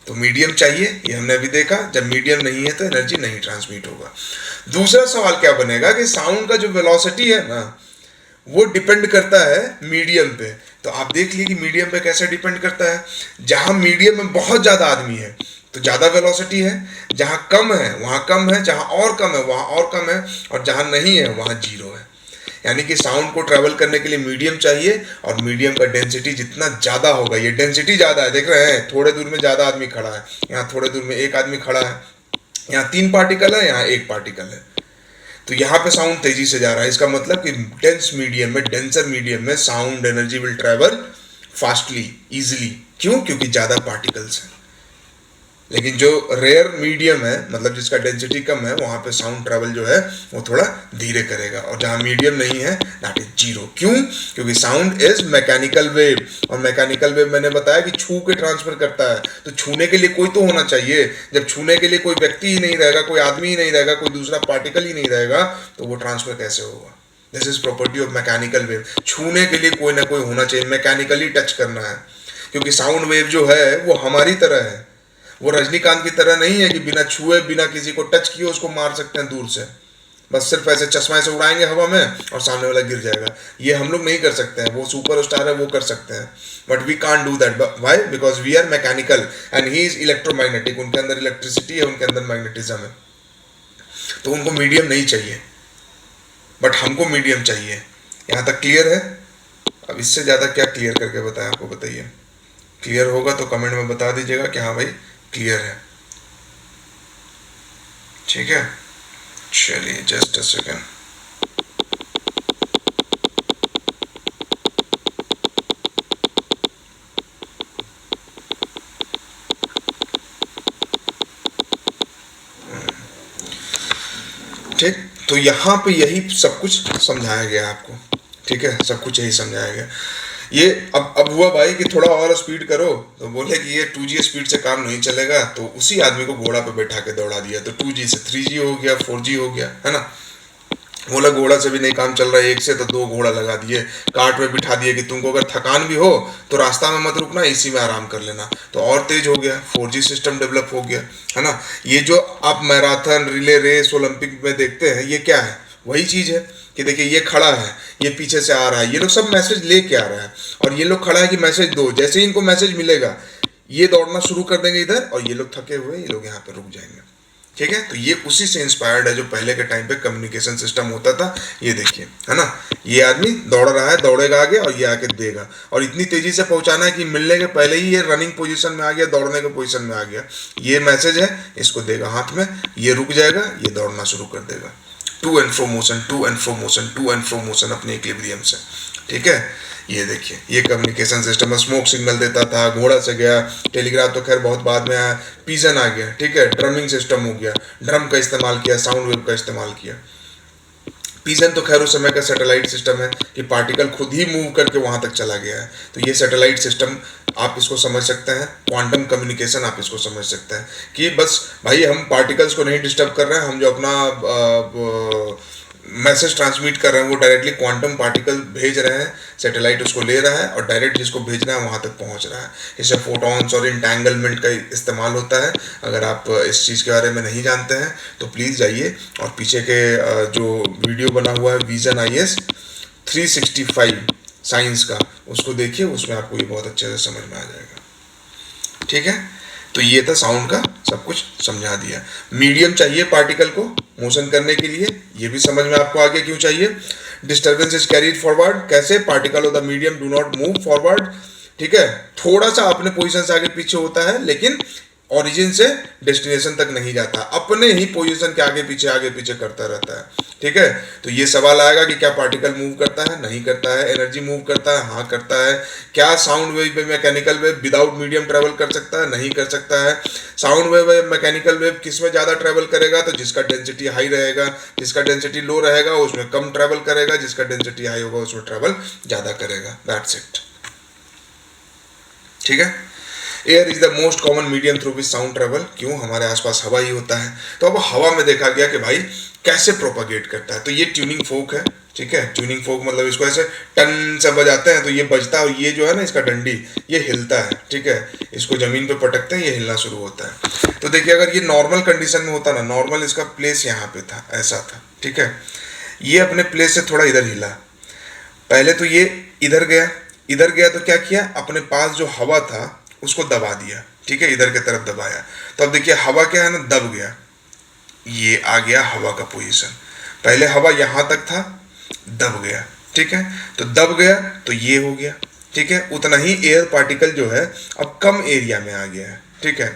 तो मीडियम चाहिए, ये हमने अभी देखा, जब मीडियम नहीं है तो एनर्जी नहीं ट्रांसमिट होगा। दूसरा सवाल क्या बनेगा कि साउंड का जो वेलोसिटी है ना, वो डिपेंड करता है मीडियम पे। तो आप देख लीजिए कि मीडियम पे कैसे डिपेंड करता है। जहाँ मीडियम में बहुत ज़्यादा आदमी है तो ज़्यादा वेलोसिटी है, जहाँ कम है वहाँ कम है, जहाँ और कम है वहाँ और कम है, और जहाँ नहीं है वहाँ जीरो है। यानी कि साउंड को ट्रैवल करने के लिए मीडियम चाहिए, और मीडियम का डेंसिटी जितना ज़्यादा होगा, ये डेंसिटी ज़्यादा है, देख रहे हैं थोड़े दूर में ज़्यादा आदमी खड़ा है, यहाँ थोड़े दूर में एक आदमी खड़ा है, यहाँ 3 पार्टिकल है, यहाँ 1 पार्टिकल है, तो यहाँ पे साउंड तेजी से जा रहा है। इसका मतलब कि डेंस मीडियम में, डेंसर मीडियम में sound energy will travel fastly, easily. क्यों? क्योंकि ज़्यादा पार्टिकल्स हैं। लेकिन जो रेयर मीडियम है, मतलब जिसका डेंसिटी कम है, वहाँ पे साउंड ट्रैवल जो है वो थोड़ा धीरे करेगा, और जहाँ मीडियम नहीं है दैट इज जीरो। क्यों? क्योंकि साउंड इज मैकेनिकल वेव, और मैकेनिकल वेव मैंने बताया कि छू के ट्रांसफर करता है, तो छूने के लिए कोई तो होना चाहिए। जब छूने के लिए कोई व्यक्ति ही नहीं रहेगा, कोई आदमी ही नहीं रहेगा, कोई दूसरा पार्टिकल ही नहीं रहेगा, तो वो ट्रांसफर कैसे होगा। This is property of mechanical wave. छूने के लिए कोई ना कोई होना चाहिए, मैकेनिकली टच करना है, क्योंकि साउंड वेव जो है वो हमारी तरह है, वो रजनीकांत की तरह नहीं है कि बिना छुए, बिना किसी को टच किए उसको मार सकते हैं दूर से। बस सिर्फ ऐसे चश्मा से उड़ाएंगे हवा में और सामने वाला गिर जाएगा। ये हम लोग नहीं कर सकते हैं, वो सुपर स्टार है वो कर सकते हैं, but we can't do that. Why? Because we are mechanical and he is electromagnetic. उनके अंदर इलेक्ट्रिसिटी है, उनके अंदर मैग्नेटिज्म है, तो उनको मीडियम नहीं चाहिए, बट हमको मीडियम चाहिए। यहाँ तक क्लियर है? अब इससे ज़्यादा क्या क्लियर करके बताएं आपको, बताइए। क्लियर होगा तो कमेंट में बता दीजिएगा कि हाँ भाई क्लियर है। ठीक है, चलिए जस्ट अ सेकेंड। ठीक, तो यहाँ पे यही सब कुछ समझाया गया आपको। ठीक है, सब कुछ यही समझाया गया। ये अब हुआ भाई कि थोड़ा और स्पीड करो, तो बोले कि ये 2G स्पीड से काम नहीं चलेगा, तो उसी आदमी को घोड़ा पे बैठा के दौड़ा दिया, तो 2G से 3G हो गया, 4G हो गया, है ना। बोला घोड़ा से भी नहीं काम चल रहा है, एक से तो 2 घोड़ा लगा दिए, कार्ट में बिठा दिए कि तुमको अगर थकान भी हो तो रास्ता में मत रुकना, इसी में आराम कर लेना, तो और तेज हो गया, 4G सिस्टम डेवलप हो गया, है ना। ये जो आप मैराथन, रिले रेस, ओलंपिक में देखते हैं, ये क्या है? वही चीज़ है कि देखिए ये खड़ा है, ये पीछे से आ रहा है, ये लोग सब मैसेज लेके आ रहा है, और ये लोग खड़ा है कि मैसेज दो। जैसे ही इनको मैसेज मिलेगा ये दौड़ना शुरू कर देंगे इधर, और ये लोग थके हुए ये लोग यहाँ पे रुक जाएंगे। ठीक है, तो ये उसी से इंस्पायर्ड है जो पहले के टाइम पे कम्युनिकेशन सिस्टम होता था। ये देखिए, है ना, ये आदमी दौड़ रहा है, दौड़ेगा आगे और ये आके देगा, और इतनी तेजी से पहुंचाना है कि मिलने के पहले ही ये रनिंग पोजीशन में आ गया, दौड़ने के पोजीशन में आ गया। ये मैसेज है, इसको देगा हाथ में, ये रुक जाएगा, ये दौड़ना शुरू कर देगा। To and fro motion, to and fro motion, to and fro motion अपने इक्विलिब्रियम से। ठीक है, ये देखिए ये कम्युनिकेशन सिस्टम में स्मोक सिग्नल देता था, घोड़ा से गया, टेलीग्राफ तो खैर बहुत बाद में आया, पिजन आ गया। ठीक है, ड्रमिंग सिस्टम हो गया, ड्रम का इस्तेमाल किया, साउंड वेव का इस्तेमाल किया। पिजन तो खैर उस समय का सैटेलाइट सिस्टम है कि पार्टिकल खुद ही मूव करके वहां तक चला गया है। तो ये सैटेलाइट सिस्टम आप इसको समझ सकते हैं, क्वांटम कम्युनिकेशन आप इसको समझ सकते हैं कि बस भाई हम पार्टिकल्स को नहीं डिस्टर्ब कर रहे हैं, हम जो अपना मैसेज ट्रांसमिट कर रहे हैं वो डायरेक्टली क्वांटम पार्टिकल भेज रहे हैं, सैटेलाइट उसको ले रहा है और डायरेक्ट जिसको भेजना है वहाँ तक पहुँच रहा है। इससे फोटॉन्स और इंटैंगलमेंट का इस्तेमाल होता है। अगर आप इस चीज़ के बारे में नहीं जानते हैं तो प्लीज़ जाइए और पीछे के जो वीडियो बना हुआ है विजन IS 365 साइंस का, उसको देखिए, उसमें आपको ये बहुत अच्छे से समझ में आ जाएगा। ठीक है, तो ये था साउंड का, सब कुछ समझा दिया। मीडियम चाहिए पार्टिकल को मोशन करने के लिए, ये भी समझ में आपको आगे क्यों चाहिए। डिस्टर्बेंस इज कैरीड फॉरवर्ड, कैसे particle of the medium do not move forward. ठीक है, थोड़ा सा अपने पोजीशन से आगे पीछे होता है लेकिन ओरिजिन से डेस्टिनेशन तक नहीं जाता, अपने ही पोजीशन के आगे पीछे करता रहता है। ठीक है, तो ये सवाल आएगा कि क्या पार्टिकल मूव करता है, नहीं करता है। एनर्जी मूव करता है, हाँ करता है। क्या साउंड वेव में mechanical wave without medium travel कर सकता है, नहीं कर सकता है। साउंड वेव मैकेनिकल वेव किस में ज़्यादा ट्रेवल करेगा, तो जिसका डेंसिटी हाई रहेगा, जिसका डेंसिटी लो रहेगा उसमें कम ट्रेवल करेगा, जिसका डेंसिटी हाई होगा उसमें ट्रेवल ज़्यादा करेगा। That's it. ठीक है, air is the most common medium through which sound travel. क्यों, हमारे आसपास हवा ही होता है। तो अब हवा में देखा गया कि भाई कैसे प्रोपागेट करता है। तो ये ट्यूनिंग फोक है। ठीक है, ट्यूनिंग फोक मतलब इसको ऐसे टन से बजाते हैं तो ये बजता है, और ये जो है ना इसका डंडी ये हिलता है। ठीक है, इसको जमीन पे पटकते हैं, ये हिलना शुरू होता है। तो देखिए अगर ये नॉर्मल कंडीशन में होता ना, नॉर्मल इसका प्लेस यहाँ पे था, ऐसा था। ठीक है, ये अपने प्लेस से थोड़ा इधर हिला, पहले तो ये इधर गया तो क्या किया, अपने पास जो हवा था उसको दबा दिया। ठीक है, इधर की तरफ दबाया, तो अब देखिए हवा क्या है ना, दब गया, ये आ गया हवा का पोजीशन। पहले हवा यहां तक था, दब गया। ठीक है, तो दब गया तो ये हो गया। ठीक है, उतना ही एयर पार्टिकल जो है अब कम एरिया में आ गया है। ठीक है,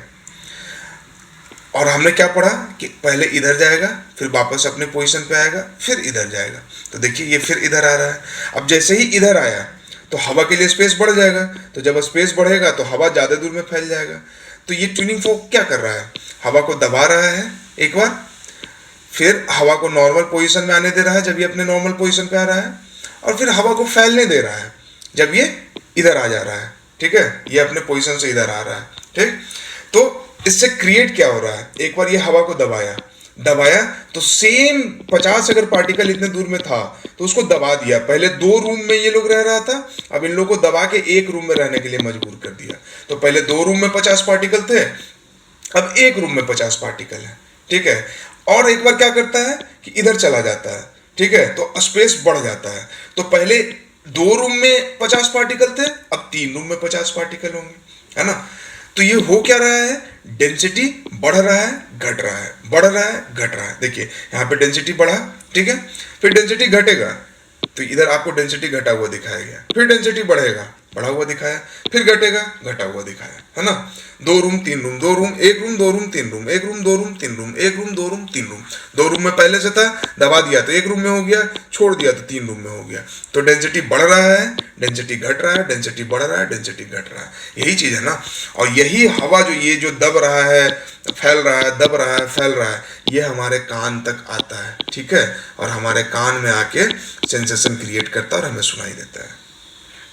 और हमने क्या पढ़ा कि पहले इधर जाएगा, फिर वापस अपने पोजीशन पे आएगा, फिर इधर जाएगा। तो देखिए ये फिर इधर आ रहा है। अब जैसे ही इधर आया तो हवा के लिए स्पेस बढ़ जाएगा, तो जब स्पेस बढ़ेगा तो हवा ज़्यादा दूर में फैल जाएगा। तो ये ट्यूनिंग फोक क्या कर रहा है, हवा को दबा रहा है एक बार, फिर हवा को नॉर्मल पोजीशन में आने दे रहा है जब ये अपने नॉर्मल पोजीशन पे आ रहा है, और फिर हवा को फैलने दे रहा है जब ये इधर आ जा रहा है। ठीक है, ये अपने पोजीशन से इधर आ रहा है। ठीक, तो इससे क्रिएट क्या हो रहा है, एक बार ये हवा को दबाया तो सेम 50 अगर पार्टिकल इतने दूर में था तो उसको दबा दिया। पहले 2 रूम में ये लोग रह रहा था, अब इन लोगों को दबा के 1 रूम में रहने के लिए मजबूर कर दिया। तो पहले 2 रूम में 50 पार्टिकल थे, अब 1 रूम में 50 पार्टिकल है। ठीक है, और एक बार क्या करता है कि इधर चला जाता है। ठीक है, तो स्पेस बढ़ जाता है। तो पहले 2 रूम में 50 पार्टिकल थे, अब 3 रूम में 50 पार्टिकल होंगे, है ना। तो ये हो क्या रहा है, डेंसिटी बढ़ रहा है, घट रहा है, बढ़ रहा है, घट रहा है। देखिए यहाँ पे डेंसिटी बढ़ा, ठीक है, फिर डेंसिटी घटेगा तो इधर आपको डेंसिटी घटा हुआ दिखाया गया, फिर डेंसिटी बढ़ेगा, बढ़ा हुआ दिखाया, फिर घटेगा, घटा हुआ दिखाया, है ना। 2 room 3 room, 2 room 1 room 2 room 3 room, 1 room 2 room 3 room, 1 room 2 room 3 room. 2 room में पहले से था, दबा दिया तो 1 रूम में हो गया, छोड़ दिया तो 3 रूम में हो गया। तो डेंसिटी बढ़ रहा है, डेंसिटी घट रहा है, डेंसिटी बढ़ रहा है, डेंसिटी घट रहा है, यही चीज़ है ना। और यही हवा जो ये जो दब रहा है, फैल रहा है, दब रहा है, फैल रहा है, ये हमारे कान तक आता है। ठीक है, और हमारे कान में आके सेंसेशन क्रिएट करता है और हमें सुनाई देता है।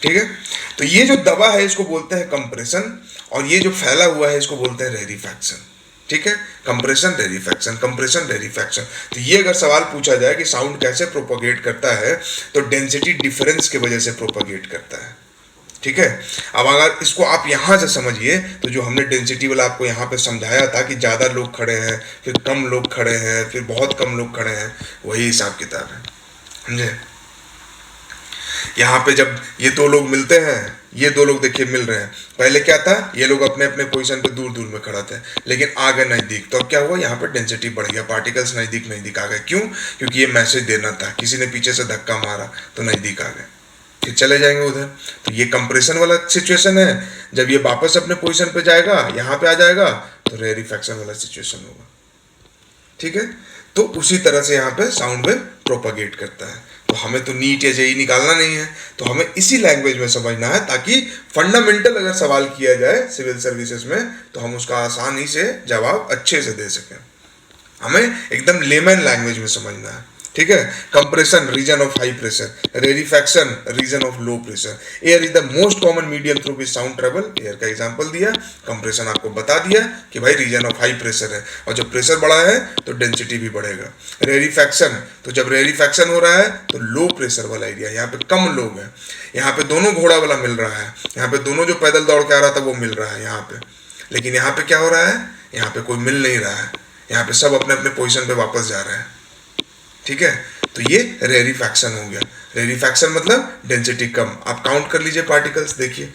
ठीक है, तो ये जो दबा है इसको बोलते हैं कंप्रेशन, और ये जो फैला हुआ है इसको बोलते हैं रेरिफैक्शन। ठीक है, कंप्रेशन रेरिफैक्शन, कंप्रेशन रेरिफैक्शन। तो ये अगर सवाल पूछा जाए कि साउंड कैसे प्रोपोगेट करता है, तो डेंसिटी डिफरेंस की वजह से प्रोपोगेट करता है। ठीक है, अब अगर इसको आप यहाँ से समझिए तो जो हमने डेंसिटी वाला आपको यहाँ पे समझाया था कि ज़्यादा लोग खड़े हैं, फिर कम लोग खड़े हैं, फिर बहुत कम लोग खड़े हैं, वही हिसाब किताब है, समझे। यहाँ पे जब ये 2 लोग मिलते हैं, ये 2 लोग देखिए मिल रहे हैं, पहले क्या था, ये लोग अपने अपने पोजीशन पे दूर दूर में खड़ा थे, लेकिन आ गए नज़दीक, तो अब क्या हुआ, यहाँ पे डेंसिटी बढ़ गया, पार्टिकल्स नज़दीक नज़दीक आ गए। क्यों, क्योंकि ये मैसेज देना था, किसी ने पीछे से धक्का मारा तो नज़दीक आ गए, फिर चले जाएंगे उधर। तो ये कंप्रेशन वाला सिचुएशन है। जब ये वापस अपने पोजीशन पे जाएगा, यहाँ पे आ जाएगा, तो रेरिफैक्शन वाला सिचुएशन होगा। ठीक है, तो उसी तरह से यहाँ पे साउंड वेव प्रोपागेट करता है। तो हमें तो नीट या जेई निकालना नहीं है, तो हमें इसी लैंग्वेज में समझना है, ताकि फंडामेंटल अगर सवाल किया जाए सिविल सर्विसेज में तो हम उसका आसानी से जवाब अच्छे से दे सकें। हमें एकदम लेमन लैंग्वेज में समझना है। ठीक है। Compression region of high pressure, rarefaction region of low pressure. Air is the most common medium through which sound travel. Air का एग्जांपल दिया, कंप्रेशन आपको बता दिया कि भाई रीजन ऑफ हाई प्रेशर है, और जब प्रेशर बढ़ा है तो डेंसिटी भी बढ़ेगा। रेरिफैक्शन, तो जब रेरिफैक्शन हो रहा है तो लो प्रेशर वाला एरिया, यहाँ पे कम लोग हैं, यहाँ पे दोनों घोड़ा वाला मिल रहा है, यहाँ पे दोनों जो पैदल दौड़ के आ रहा था वो मिल रहा है यहाँ पे, लेकिन यहाँ पे क्या हो रहा है, यहाँ पे कोई मिल नहीं रहा है, यहाँ पे सब अपने अपने पोजीशन पे वापस जा रहे हैं। ठीक है, तो ये रेरिफैक्शन हो गया। रेरिफैक्शन मतलब डेंसिटी कम। आप काउंट कर लीजिए पार्टिकल्स, देखिए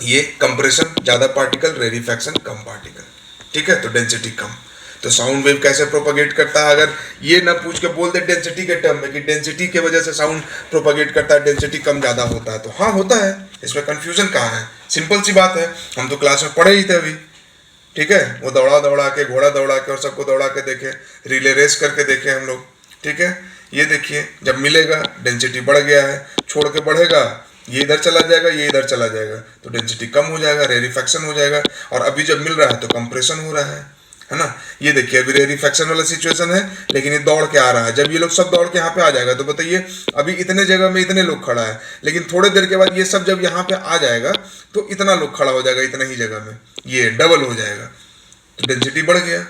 ये कंप्रेशन ज्यादा पार्टिकल, रेरिफैक्शन कम पार्टिकल। ठीक है, तो डेंसिटी कम। तो साउंड वेव कैसे प्रोपगेट करता है, अगर ये ना पूछ के बोल दे डेंसिटी के टर्म में कि डेंसिटी की वजह से साउंड प्रोपगेट करता है, डेंसिटी कम ज्यादा होता है, तो हाँ होता है, इसमें कंफ्यूजन कहाँ है, सिंपल सी बात है, हम तो क्लास में पढ़े ही थे अभी। ठीक है, वो दौड़ा दौड़ा के, घोड़ा दौड़ा के और सबको दौड़ा के देखे, रिले रेस करके देखे हम लोग। ठीक है, ये देखिए जब मिलेगा डेंसिटी बढ़ गया है, छोड़ के बढ़ेगा, ये इधर चला जाएगा, ये इधर चला जाएगा, तो डेंसिटी कम हो जाएगा, रेरिफैक्शन हो जाएगा। और अभी जब मिल रहा है तो कंप्रेशन हो रहा है ना। ये देखिए अभी रेरिफैक्शन वाला सिचुएशन है, लेकिन ये दौड़ के आ रहा है। जब ये लोग सब दौड़ के यहाँ पे आ जाएगा तो बताइए, अभी इतने जगह में इतने लोग खड़ा है, लेकिन थोड़ी देर के बाद ये सब जब यहाँ पे आ जाएगा तो इतना लोग खड़ा हो जाएगा, इतना ही जगह में ये डबल हो जाएगा, तो डेंसिटी बढ़ गया,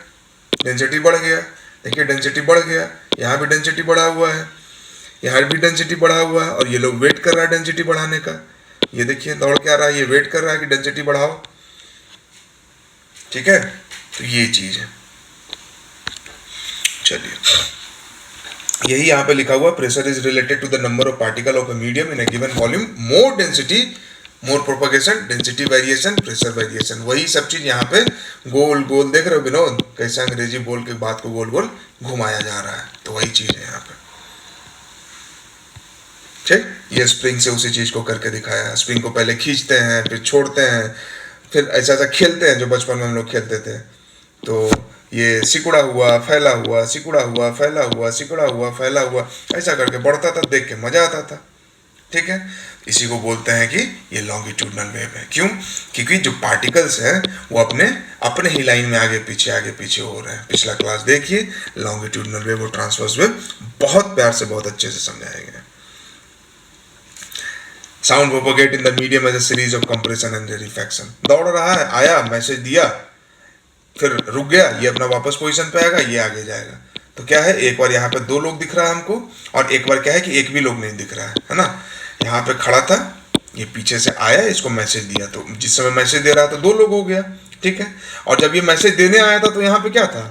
डेंसिटी बढ़ गया। देखिए डेंसिटी बढ़ गया, यहाँ भी डेंसिटी बढ़ा हुआ है, यहाँ भी डेंसिटी बढ़ा हुआ है, और ये लोग वेट कर रहा है डेंसिटी बढ़ाने का। ये देखिए दौड़ के आ रहा है, ये वेट कर रहा है कि डेंसिटी बढ़ाओ। ठीक है, तो ये चीज है। चलिए, यही यहाँ पे लिखा हुआ, pressure is related to the number of particle of a medium in a given volume, more density more propagation, density variation, pressure variation. वही सब चीज यहाँ पे गोल गोल देख रहे हो विनोद, कैसे अंग्रेजी बोल के बात को गोल गोल घुमाया जा रहा है, तो वही चीज है यहाँ पे। ठीक, ये स्प्रिंग से उसी चीज को करके दिखाया है। स्प्रिंग को पहले खींचते हैं, फिर छोड़ते हैं, फिर ऐसा ऐसा खेलते हैं जो बचपन में हम लोग खेलते थे। तो ये सिकुड़ा हुआ फैला हुआ, सिकुड़ा हुआ फैला हुआ, सिकुड़ा हुआ फैला हुआ, ऐसा करके बढ़ता था, देख के मजा आता था। ठीक है, इसी को बोलते हैं कि ये लॉन्गिट्यूडनल वेव है। क्यों? क्योंकि जो पार्टिकल्स हैं वो अपने अपने ही लाइन में आगे पीछे हो रहे हैं। पिछला क्लास देखिए, लॉन्गिट्यूडनल वेव और ट्रांसवर्स वेव बहुत प्यार से बहुत अच्छे से समझाए गए। Sound propagate in the medium as a series of compression and rarefaction. दौड़ रहा है, आया, मैसेज दिया, फिर रुक गया, ये अपना वापस पोजीशन पे आएगा, ये आगे जाएगा। तो क्या है, एक बार यहाँ पे दो लोग दिख रहा है हमको, और एक बार क्या है कि एक भी लोग नहीं दिख रहा है ना। यहाँ पे खड़ा था, ये पीछे से आया, इसको मैसेज दिया, तो जिस समय मैसेज दे रहा था दो लोग हो गया। ठीक है, और जब ये मैसेज देने आया था तो यहाँ पे क्या था,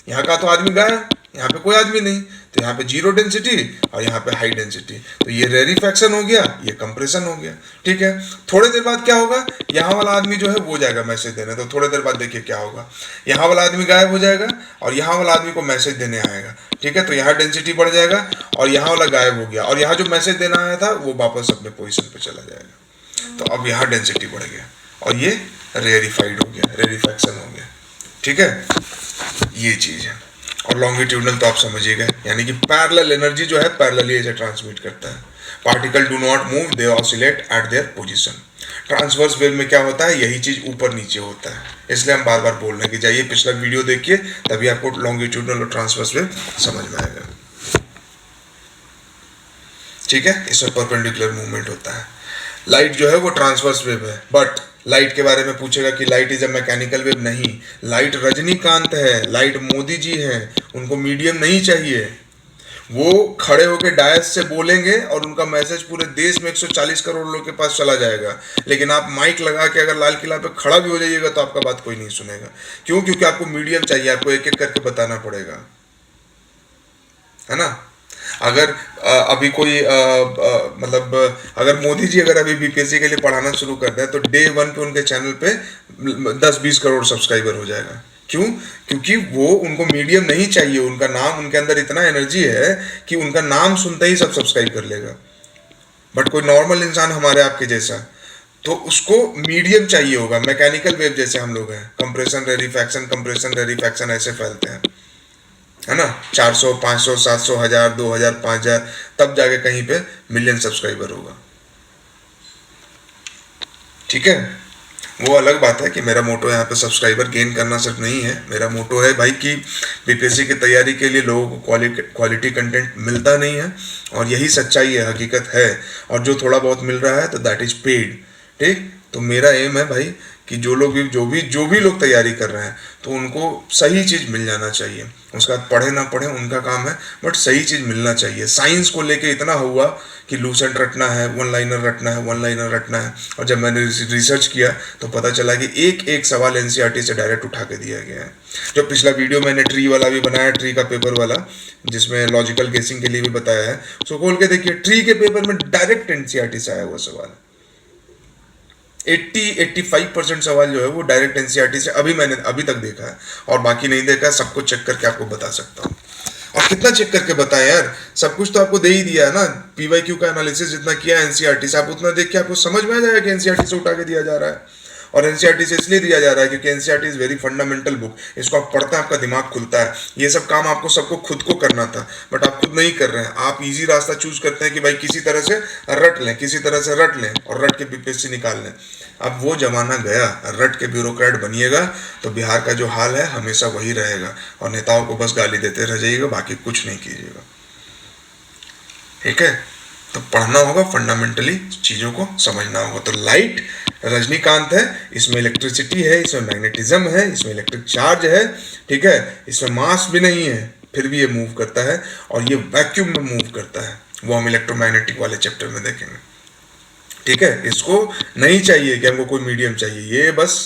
यहाँ का तो आदमी गायब, यहाँ पे कोई आदमी नहीं, तो यहाँ पे जीरो डेंसिटी और यहाँ पे हाई डेंसिटी, तो ये रेरिफैक्शन हो गया, ये कंप्रेशन हो गया। ठीक है, थोड़ी देर बाद क्या होगा, यहाँ वाला आदमी जो है वो जाएगा मैसेज देने, तो थोड़ी देर बाद देखिए क्या होगा, यहाँ वाला आदमी गायब हो जाएगा और यहाँ वाला आदमी को मैसेज देने आएगा। ठीक है, तो यहाँ डेंसिटी बढ़ जाएगा और यहाँ वाला गायब हो गया, और यहाँ जो मैसेज देना आया था वो वापस अपने पोजिशन पे चला जाएगा। तो अब यहाँ डेंसिटी बढ़ गया और ये रेरिफाइड हो गया, रेरिफैक्शन हो गया। ठीक है, ये चीज है। और लॉन्गिट्यूडनल तो आप समझिएगा, यानी कि पैरेलल एनर्जी जो है पैरेलली ऐसे ट्रांसमिट करता है। Particle do not move, they oscillate eight their position. Transverse wave में क्या होता है, यही चीज ऊपर नीचे होता है, इसलिए हम बार बार बोल रहे हैं कि जाइए पिछला वीडियो देखिए, तभी आपको लॉन्गिट्यूडनल और ट्रांसवर्स वेव समझ में आएगा। ठीक है, इसमें परपेंडिकुलर मूवमेंट होता है। लाइट जो है वो ट्रांसवर्स वेव है, बट लाइट के बारे में पूछेगा कि light is a mechanical wave, नहीं, लाइट रजनीकांत है, लाइट मोदी जी हैं, उनको मीडियम नहीं चाहिए। वो खड़े होकर डायस से बोलेंगे और उनका मैसेज पूरे देश में 140 करोड़ लोग के पास चला जाएगा, लेकिन आप माइक लगा के अगर लाल किला पे खड़ा भी हो जाइएगा तो आपका बात कोई नहीं सुनेगा। क्यों? क्योंकि आपको मीडियम चाहिए, आपको एक एक करके बताना पड़ेगा, है ना। अगर अभी कोई मतलब अगर मोदी जी अगर अभी बीपीएससी के लिए पढ़ाना शुरू कर दें तो डे 1 पे उनके चैनल पे 10-20 करोड़ सब्सक्राइबर हो जाएगा। क्यों? क्योंकि वो उनको मीडियम नहीं चाहिए, उनका नाम, उनके अंदर इतना एनर्जी है कि उनका नाम सुनते ही सब सब्सक्राइब कर लेगा। बट कोई नॉर्मल इंसान हमारे आपके जैसा, तो उसको मीडियम चाहिए होगा, मैकेनिकल वेव जैसे हम लोग हैं, कंप्रेशन रेरिफैक्शन ऐसे फैलते हैं, है ना। 400, 500, 700, 1000, 2000, 5000, तब जाके कहीं पे मिलियन सब्सक्राइबर होगा। ठीक है, वो अलग बात है कि मेरा मोटो यहाँ पे सब्सक्राइबर गेन करना सिर्फ नहीं है, मेरा मोटो है भाई कि बीपीएससी की तैयारी के लिए लोगों को क्वालिटी कंटेंट मिलता नहीं है, और यही सच्चाई है, हकीकत है। और जो थोड़ा बहुत मिल रहा है तो दैट इज पेड। ठीक, तो मेरा एम है भाई कि जो भी लोग तैयारी कर रहे हैं तो उनको सही चीज़ मिल जाना चाहिए। उसके बाद पढ़े ना पढ़े उनका काम है, बट सही चीज़ मिलना चाहिए। साइंस को लेके इतना हुआ कि लूसेंट रटना है, वन लाइनर रटना है, वन लाइनर रटना है, और जब मैंने रिसर्च किया तो पता चला कि एक एक सवाल एनसीईआरटी से डायरेक्ट उठा के दिया गया है। जो पिछला वीडियो मैंने ट्री वाला भी बनाया, ट्री का पेपर वाला, जिसमें लॉजिकल गेसिंग के लिए भी बताया है, उसको खोल के देखिए, ट्री के पेपर में डायरेक्ट एनसीईआरटी से आया हुआ सवाल। 80-85% सवाल जो है वो डायरेक्ट एनसीईआरटी से मैंने अभी तक देखा है, और बाकी नहीं देखा। सबको चेक करके आपको बता सकता हूँ। और कितना चेक करके बताएं यार, सब कुछ तो आपको दे ही दिया है ना। पीवाईक्यू का एनालिसिस जितना किया है एनसीईआरटी से, आप उतना देख के आपको समझ में आ जाएगा कि एनसीईआरटी से उठा के दिया जा रहा है। और एनसीईआरटी से इसलिए दिया जा रहा है क्योंकि NCERT is very fundamental book. इसको आप पढ़ते हैं, आपका दिमाग खुलता है। ये सब काम आपको सबको खुद को करना था, बट आप खुद नहीं कर रहे हैं। आप इजी रास्ता चूज करते हैं कि भाई किसी तरह से रट लें, किसी तरह से रट लें और रट के बीपीएससी निकाल लें। अब वो जमाना गया, रट के ब्यूरोक्रेट बनिएगा तो बिहार का जो हाल है हमेशा वही रहेगा, और नेताओं को बस गाली देते रह जाइएगा, बाकी कुछ नहीं कीजिएगा। ठीक है, तो पढ़ना होगा, फंडामेंटली चीज़ों को समझना होगा। तो लाइट रजनीकांत है, इसमें इलेक्ट्रिसिटी है, इसमें मैग्नेटिज्म है, इसमें इलेक्ट्रिक चार्ज है। ठीक है, इसमें मास भी नहीं है, फिर भी ये मूव करता है, और ये वैक्यूम में मूव करता है। वो हम इलेक्ट्रोमैग्नेटिक वाले चैप्टर में देखेंगे। ठीक है, इसको नहीं चाहिए कि हमको कोई मीडियम चाहिए, ये बस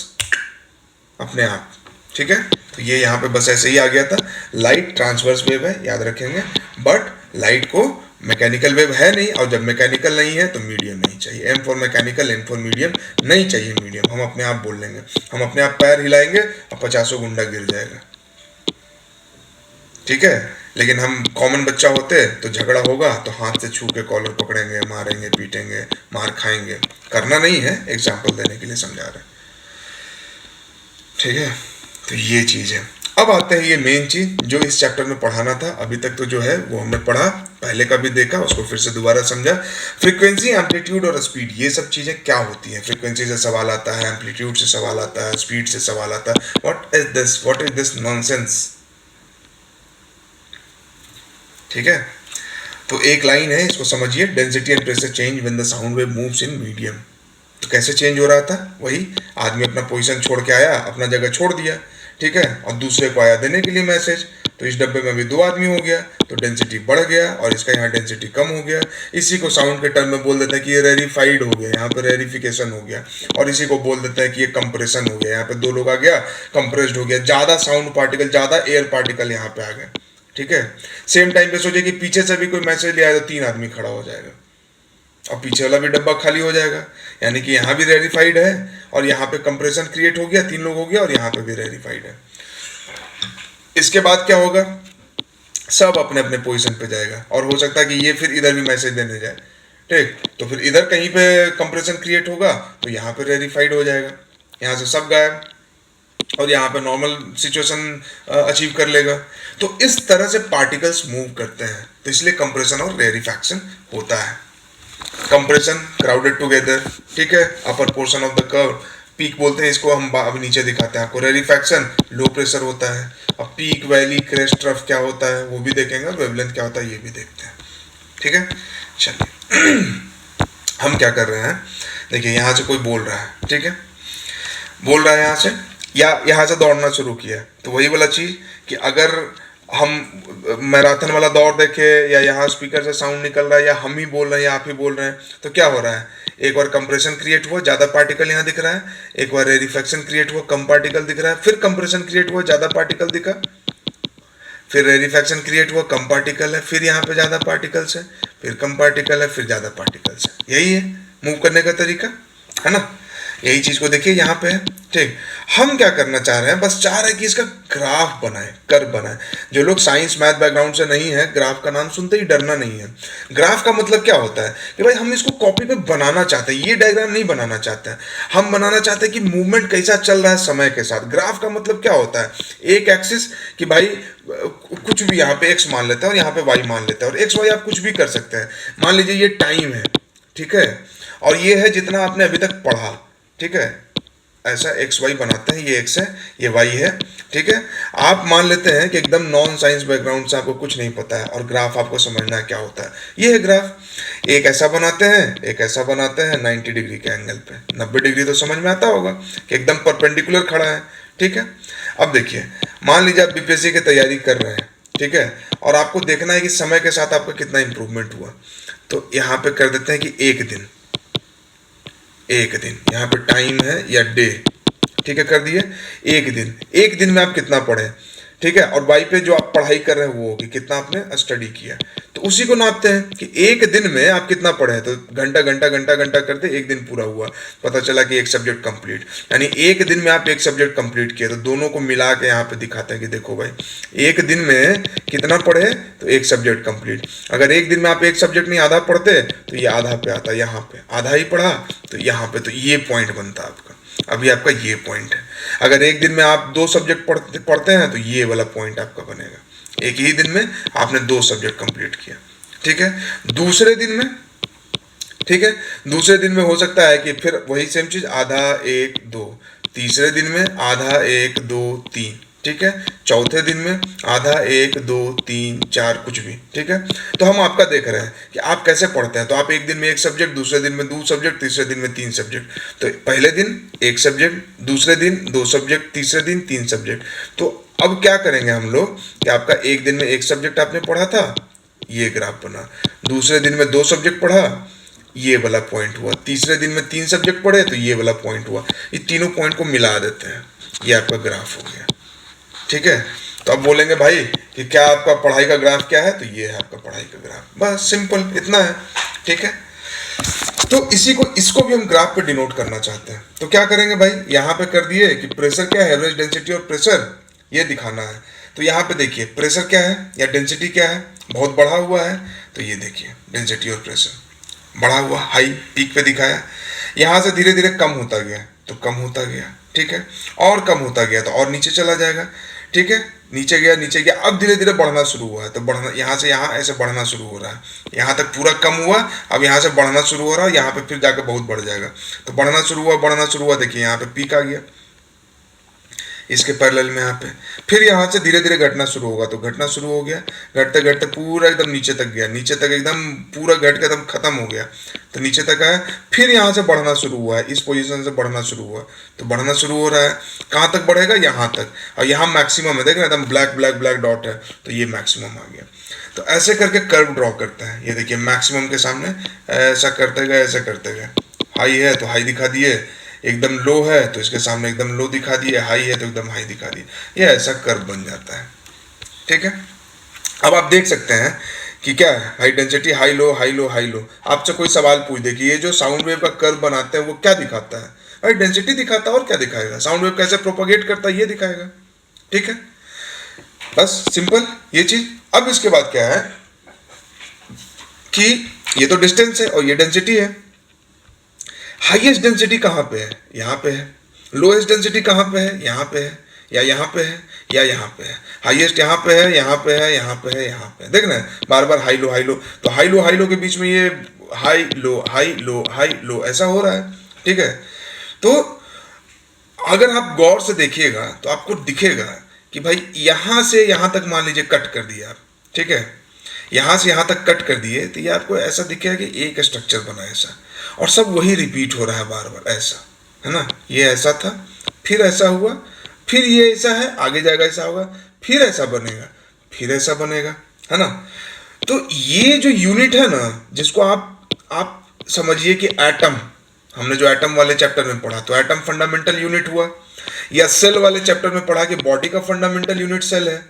अपने आप। ठीक है, तो ये यहाँ पे बस ऐसे ही आ गया था। लाइट ट्रांसवर्स वेव है, याद रखेंगे, बट लाइट को मैकेनिकल वेव है नहीं, और जब मैकेनिकल नहीं है तो मीडियम नहीं चाहिए। M for mechanical, N for medium, नहीं चाहिए मीडियम। हम अपने आप बोल लेंगे, हम अपने आप पैर हिलाएंगे और 50 गुंडा गिर जाएगा। ठीक है, लेकिन हम कॉमन बच्चा होते तो झगड़ा होगा तो हाथ से छू के कॉलर पकड़ेंगे, मारेंगे, पीटेंगे, मार खाएंगे। करना नहीं है, एग्जाम्पल देने के लिए समझा रहे। ठीक है, तो ये चीज़ है। अब आते हैं ये मेन चीज जो इस चैप्टर में पढ़ाना था। अभी तक तो जो है वो हमने पढ़ा, पहले का भी देखा, उसको फिर से दोबारा समझा। फ्रीक्वेंसी, एम्पलीट्यूड और स्पीड, ये सब चीजें क्या होती हैं। फ्रीक्वेंसी से सवाल आता है, एम्पलीट्यूड से सवाल आता है, स्पीड से सवाल आता है। What is this nonsense. ठीक है, तो एक लाइन है, इसको समझिए। Density and pressure change when the sound wave moves in medium. तो कैसे चेंज हो रहा था, वही आदमी अपना पोजीशन छोड़ के आया, अपना जगह छोड़ दिया। ठीक है, और दूसरे को आया देने के लिए मैसेज, तो इस डब्बे में भी 2 आदमी हो गया, तो डेंसिटी बढ़ गया, और इसका यहाँ डेंसिटी कम हो गया। इसी को साउंड के टर्म में बोल देते हैं कि ये रेरिफाइड हो गया, यहाँ पे रेरिफिकेशन हो गया। और इसी को बोल देते हैं कि ये कंप्रेशन हो गया, यहाँ पे 2 लोग आ गया, कंप्रेस्ड हो गया, ज़्यादा साउंड पार्टिकल, ज़्यादा एयर पार्टिकल यहाँ पे आ गए। ठीक है, सेम टाइम पे सोचिए कि पीछे से भी कोई मैसेज ले आया तो 3 आदमी खड़ा हो जाएगा, और पीछे वाला भी डब्बा खाली हो जाएगा। यानी कि यहाँ भी रेरिफाइड है, और यहाँ पे कंप्रेशन क्रिएट हो गया, 3 लोग हो गया, और यहाँ पे भी रेरिफाइड है। इसके बाद क्या होगा, सब अपने अपने पोजीशन पे जाएगा, और हो सकता है कि ये फिर इधर भी मैसेज देने जाए। ठीक, तो फिर इधर कहीं पे कंप्रेशन क्रिएट होगा तो यहाँ पे रेरिफाइड हो जाएगा, यहाँ से सब गायब, और यहाँ पे नॉर्मल सिचुएशन अचीव कर लेगा। तो इस तरह से पार्टिकल्स मूव करते हैं, तो इसलिए कंप्रेशन और रेरिफैक्शन होता है। Compression, crowded together. ठीक है, upper portion of the curve, peak बोलते हैं इसको, हम अभी नीचे दिखाते हैं आपको। रेरिफैक्शन, लो प्रेशर होता है। अब पीक, वैली, क्रेस्ट, ट्रफ क्या होता है वो भी देखेंगे, और वेवलेंथ क्या होता है ये भी देखते हैं। ठीक है, चलिए हम क्या कर रहे हैं, देखिए यहाँ से कोई बोल रहा है, ठीक है, बोल रहा है यहाँ से, या यहाँ से दौड़ना शुरू किया, तो वही वाला चीज़ कि अगर हम मैराथन वाला दौड़ देखे, या यहाँ स्पीकर से साउंड निकल रहा है, या हम ही बोल रहे हैं या आप ही बोल रहे हैं, तो क्या हो रहा है, एक बार कंप्रेशन क्रिएट हुआ, ज़्यादा पार्टिकल यहाँ दिख रहा है, एक बार रेरिफैक्शन क्रिएट हुआ, कम पार्टिकल दिख रहा है, फिर कंप्रेशन क्रिएट हुआ, ज़्यादा पार्टिकल दिखा, फिर रेरिफैक्शन क्रिएट हुआ, कम पार्टिकल है, फिर यहाँ पे ज़्यादा पार्टिकल्स है, फिर कम पार्टिकल है, फिर ज़्यादा पार्टिकल्स है। यही है मूव करने का तरीका, है ना। यही चीज़ को देखिए यहाँ पे है। ठीक, हम क्या करना चाह रहे हैं, बस चाह रहे हैं कि इसका ग्राफ बनाए, कर्व बनाए। जो लोग साइंस मैथ बैकग्राउंड से नहीं है, ग्राफ का नाम सुनते ही डरना नहीं है। ग्राफ का मतलब क्या होता है कि भाई हम इसको कॉपी पे बनाना चाहते हैं, ये डायग्राम नहीं बनाना चाहते हैं। हम बनाना चाहते हैं कि मूवमेंट कैसा चल रहा है समय के साथ। ग्राफ का मतलब क्या होता है, एक एक्सिस कि भाई कुछ भी, यहाँ पे एक्स मान लेता है और यहाँ पे वाई मान लेता है, और एक्स वाई आप कुछ भी कर सकते हैं। मान लीजिए ये टाइम है, ठीक है, और ये है जितना आपने अभी तक पढ़ा, ठीक है, ऐसा एक्स वाई बनाते हैं, ये एक्स है ये वाई है, ठीक है। आप मान लेते हैं कि एकदम नॉन साइंस बैकग्राउंड से आपको कुछ नहीं पता है और ग्राफ आपको समझना है क्या होता है। ये है ग्राफ, एक ऐसा बनाते हैं एक ऐसा बनाते हैं 90 डिग्री के एंगल पे। 90 डिग्री तो समझ में आता होगा कि एकदम परपेंडिकुलर खड़ा है, ठीक है। अब देखिए, मान लीजिए आप बीपीएससी की तैयारी कर रहे हैं, ठीक है, और आपको देखना है कि समय के साथ आपका कितना इंप्रूवमेंट हुआ। तो यहाँ पे कर देते हैं कि एक दिन, यहाँ पे टाइम है या डे, ठीक है, कर दिए। एक दिन में आप कितना पढ़े, ठीक है, और वाई पे जो आप पढ़ाई कर रहे हैं वो कि कितना आपने स्टडी किया, तो उसी को नापते हैं कि एक दिन में आप कितना पढ़े। तो घंटा घंटा घंटा घंटा करते एक दिन पूरा हुआ, पता चला कि एक सब्जेक्ट कंप्लीट, यानी एक दिन में आप एक सब्जेक्ट कंप्लीट किया। तो दोनों को मिला के यहाँ पे दिखाते हैं कि देखो भाई, एक दिन में कितना पढ़े तो एक सब्जेक्ट कंप्लीट। अगर एक दिन में आप एक सब्जेक्ट नहीं आधा पढ़ते तो ये आधा पे आता, यहाँ पे आधा ही पढ़ा तो यहाँ पे, तो ये पॉइंट बनता आपका। अभी आपका ये पॉइंट है। अगर एक दिन में आप 2 सब्जेक्ट पढ़ते हैं तो ये वाला पॉइंट आपका बनेगा। एक ही दिन में आपने 2 सब्जेक्ट कंप्लीट किया, ठीक है। दूसरे दिन में, ठीक है, दूसरे दिन में हो सकता है कि फिर वही सेम चीज, आधा 1 2। तीसरे दिन में आधा 1 2 3, ठीक है। चौथे दिन में आधा 1 2 3 4 कुछ भी, ठीक है। तो हम आपका देख रहे हैं कि आप कैसे पढ़ते हैं। तो आप एक दिन में एक सब्जेक्ट, दूसरे दिन में 2 सब्जेक्ट, तीसरे दिन में 3 सब्जेक्ट। तो पहले दिन 1 सब्जेक्ट, दूसरे दिन 2 सब्जेक्ट, तीसरे दिन 3 सब्जेक्ट। तो अब क्या करेंगे हम लोग कि आपका एक दिन में 1 सब्जेक्ट आपने पढ़ा था, ये ग्राफ बना। दूसरे दिन में 2 सब्जेक्ट पढ़ा, ये वाला पॉइंट हुआ। तीसरे दिन में 3 सब्जेक्ट पढ़े तो ये वाला पॉइंट हुआ। ये तीनों पॉइंट को मिला देते हैं, ये आपका ग्राफ हो गया, ठीक है। तो अब बोलेंगे भाई कि क्या आपका पढ़ाई का ग्राफ क्या है, तो ये है आपका पढ़ाई का ग्राफ, बस सिंपल इतना है, ठीक है। तो इसको भी हम ग्राफ पे डिनोट करना चाहते हैं। तो क्या करेंगे भाई, यहाँ पे कर दिए कि प्रेशर क्या है, एवरेज डेंसिटी और प्रेशर ये दिखाना है। तो यहाँ पे देखिए प्रेशर क्या है या डेंसिटी क्या है, बहुत बढ़ा हुआ है। तो ये देखिए डेंसिटी और प्रेशर बढ़ा हुआ, हाई पीक पे दिखाया। यहाँ से धीरे धीरे कम होता गया तो कम होता गया, ठीक है, और कम होता गया तो और नीचे चला जाएगा, ठीक है। नीचे गया, अब धीरे धीरे बढ़ना शुरू हुआ है। तो बढ़ना, यहाँ से यहाँ ऐसे बढ़ना शुरू हो रहा है, यहाँ तक पूरा कम हुआ, अब यहाँ से बढ़ना शुरू हो रहा है, यहाँ पे फिर जाकर बहुत बढ़ जाएगा। तो बढ़ना शुरू हुआ, देखिए यहाँ पे पीक आ गया इसके पैरेलल में यहाँ पे। फिर यहाँ से धीरे धीरे घटना शुरू होगा, तो घटना शुरू हो गया, घटते घटते पूरा एकदम नीचे तक गया, नीचे तक एकदम पूरा घट के एकदम खत्म हो गया। तो नीचे तक आया, फिर यहाँ से बढ़ना शुरू हुआ है, इस पोजीशन से बढ़ना शुरू हुआ, तो बढ़ना शुरू हो रहा है। कहाँ तक बढ़ेगा, यहाँ तक, और यहाँ मैक्सिमम है, देख रहे हैं एकदम ब्लैक ब्लैक ब्लैक डॉट है, तो ये मैक्सिमम आ गया। तो ऐसे करके कर्व ड्रॉ करते हैं। ये देखिए मैक्सिमम के सामने ऐसा करते गए, ऐसा करते गए। हाई है तो हाई दिखा दिए, एकदम लो है तो इसके सामने एकदम लो दिखा दिए, हाई है तो एकदम हाई दिखा दिए। ये ऐसा कर्व बन जाता है, ठीक है। अब आप देख सकते हैं कि क्या है, high density, high low, high low, high low. आपसे कोई सवाल पूछ दे कि ये जो साउंड वेव का कर्व बनाते हैं वो क्या दिखाता है, भाई डेंसिटी दिखाता है, और क्या दिखाएगा, साउंड वेव कैसे प्रोपोगेट करता है ये दिखाएगा, ठीक है। बस सिंपल ये चीज। अब इसके बाद क्या है कि ये तो डिस्टेंस है और ये डेंसिटी है। हाईएस्ट डेंसिटी कहाँ पे है, यहाँ पे है। लोएस्ट डेंसिटी कहाँ पे है, यहाँ पे है, या यहाँ पे है, या यहाँ पे है। हाईएस्ट यहाँ पे है, यहाँ पे है, यहाँ पे है, यहाँ पे है। देख रहे हैं बार बार हाई लो हाई लो, तो हाई लो के बीच में ये high low high low high low ऐसा हो रहा है, ठीक है। तो अगर आप गौर से देखिएगा तो आपको दिखेगा कि भाई यहाँ से यहाँ तक मान लीजिए कट कर दिया आप, ठीक है, यहाँ से यहाँ तक कट कर दिए, तो ये आपको ऐसा दिखेगा कि एक स्ट्रक्चर बना ऐसा, और सब वही रिपीट हो रहा है बार बार ऐसा, है ना। ये ऐसा था, फिर ऐसा हुआ, फिर ये ऐसा है, आगे जाएगा ऐसा होगा, फिर ऐसा बनेगा, फिर ऐसा बनेगा, है ना। तो ये जो यूनिट है ना, जिसको आप समझिए कि एटम, हमने जो एटम वाले चैप्टर में पढ़ा तो एटम फंडामेंटल यूनिट हुआ, या सेल वाले चैप्टर में पढ़ा कि बॉडी का फंडामेंटल यूनिट सेल है।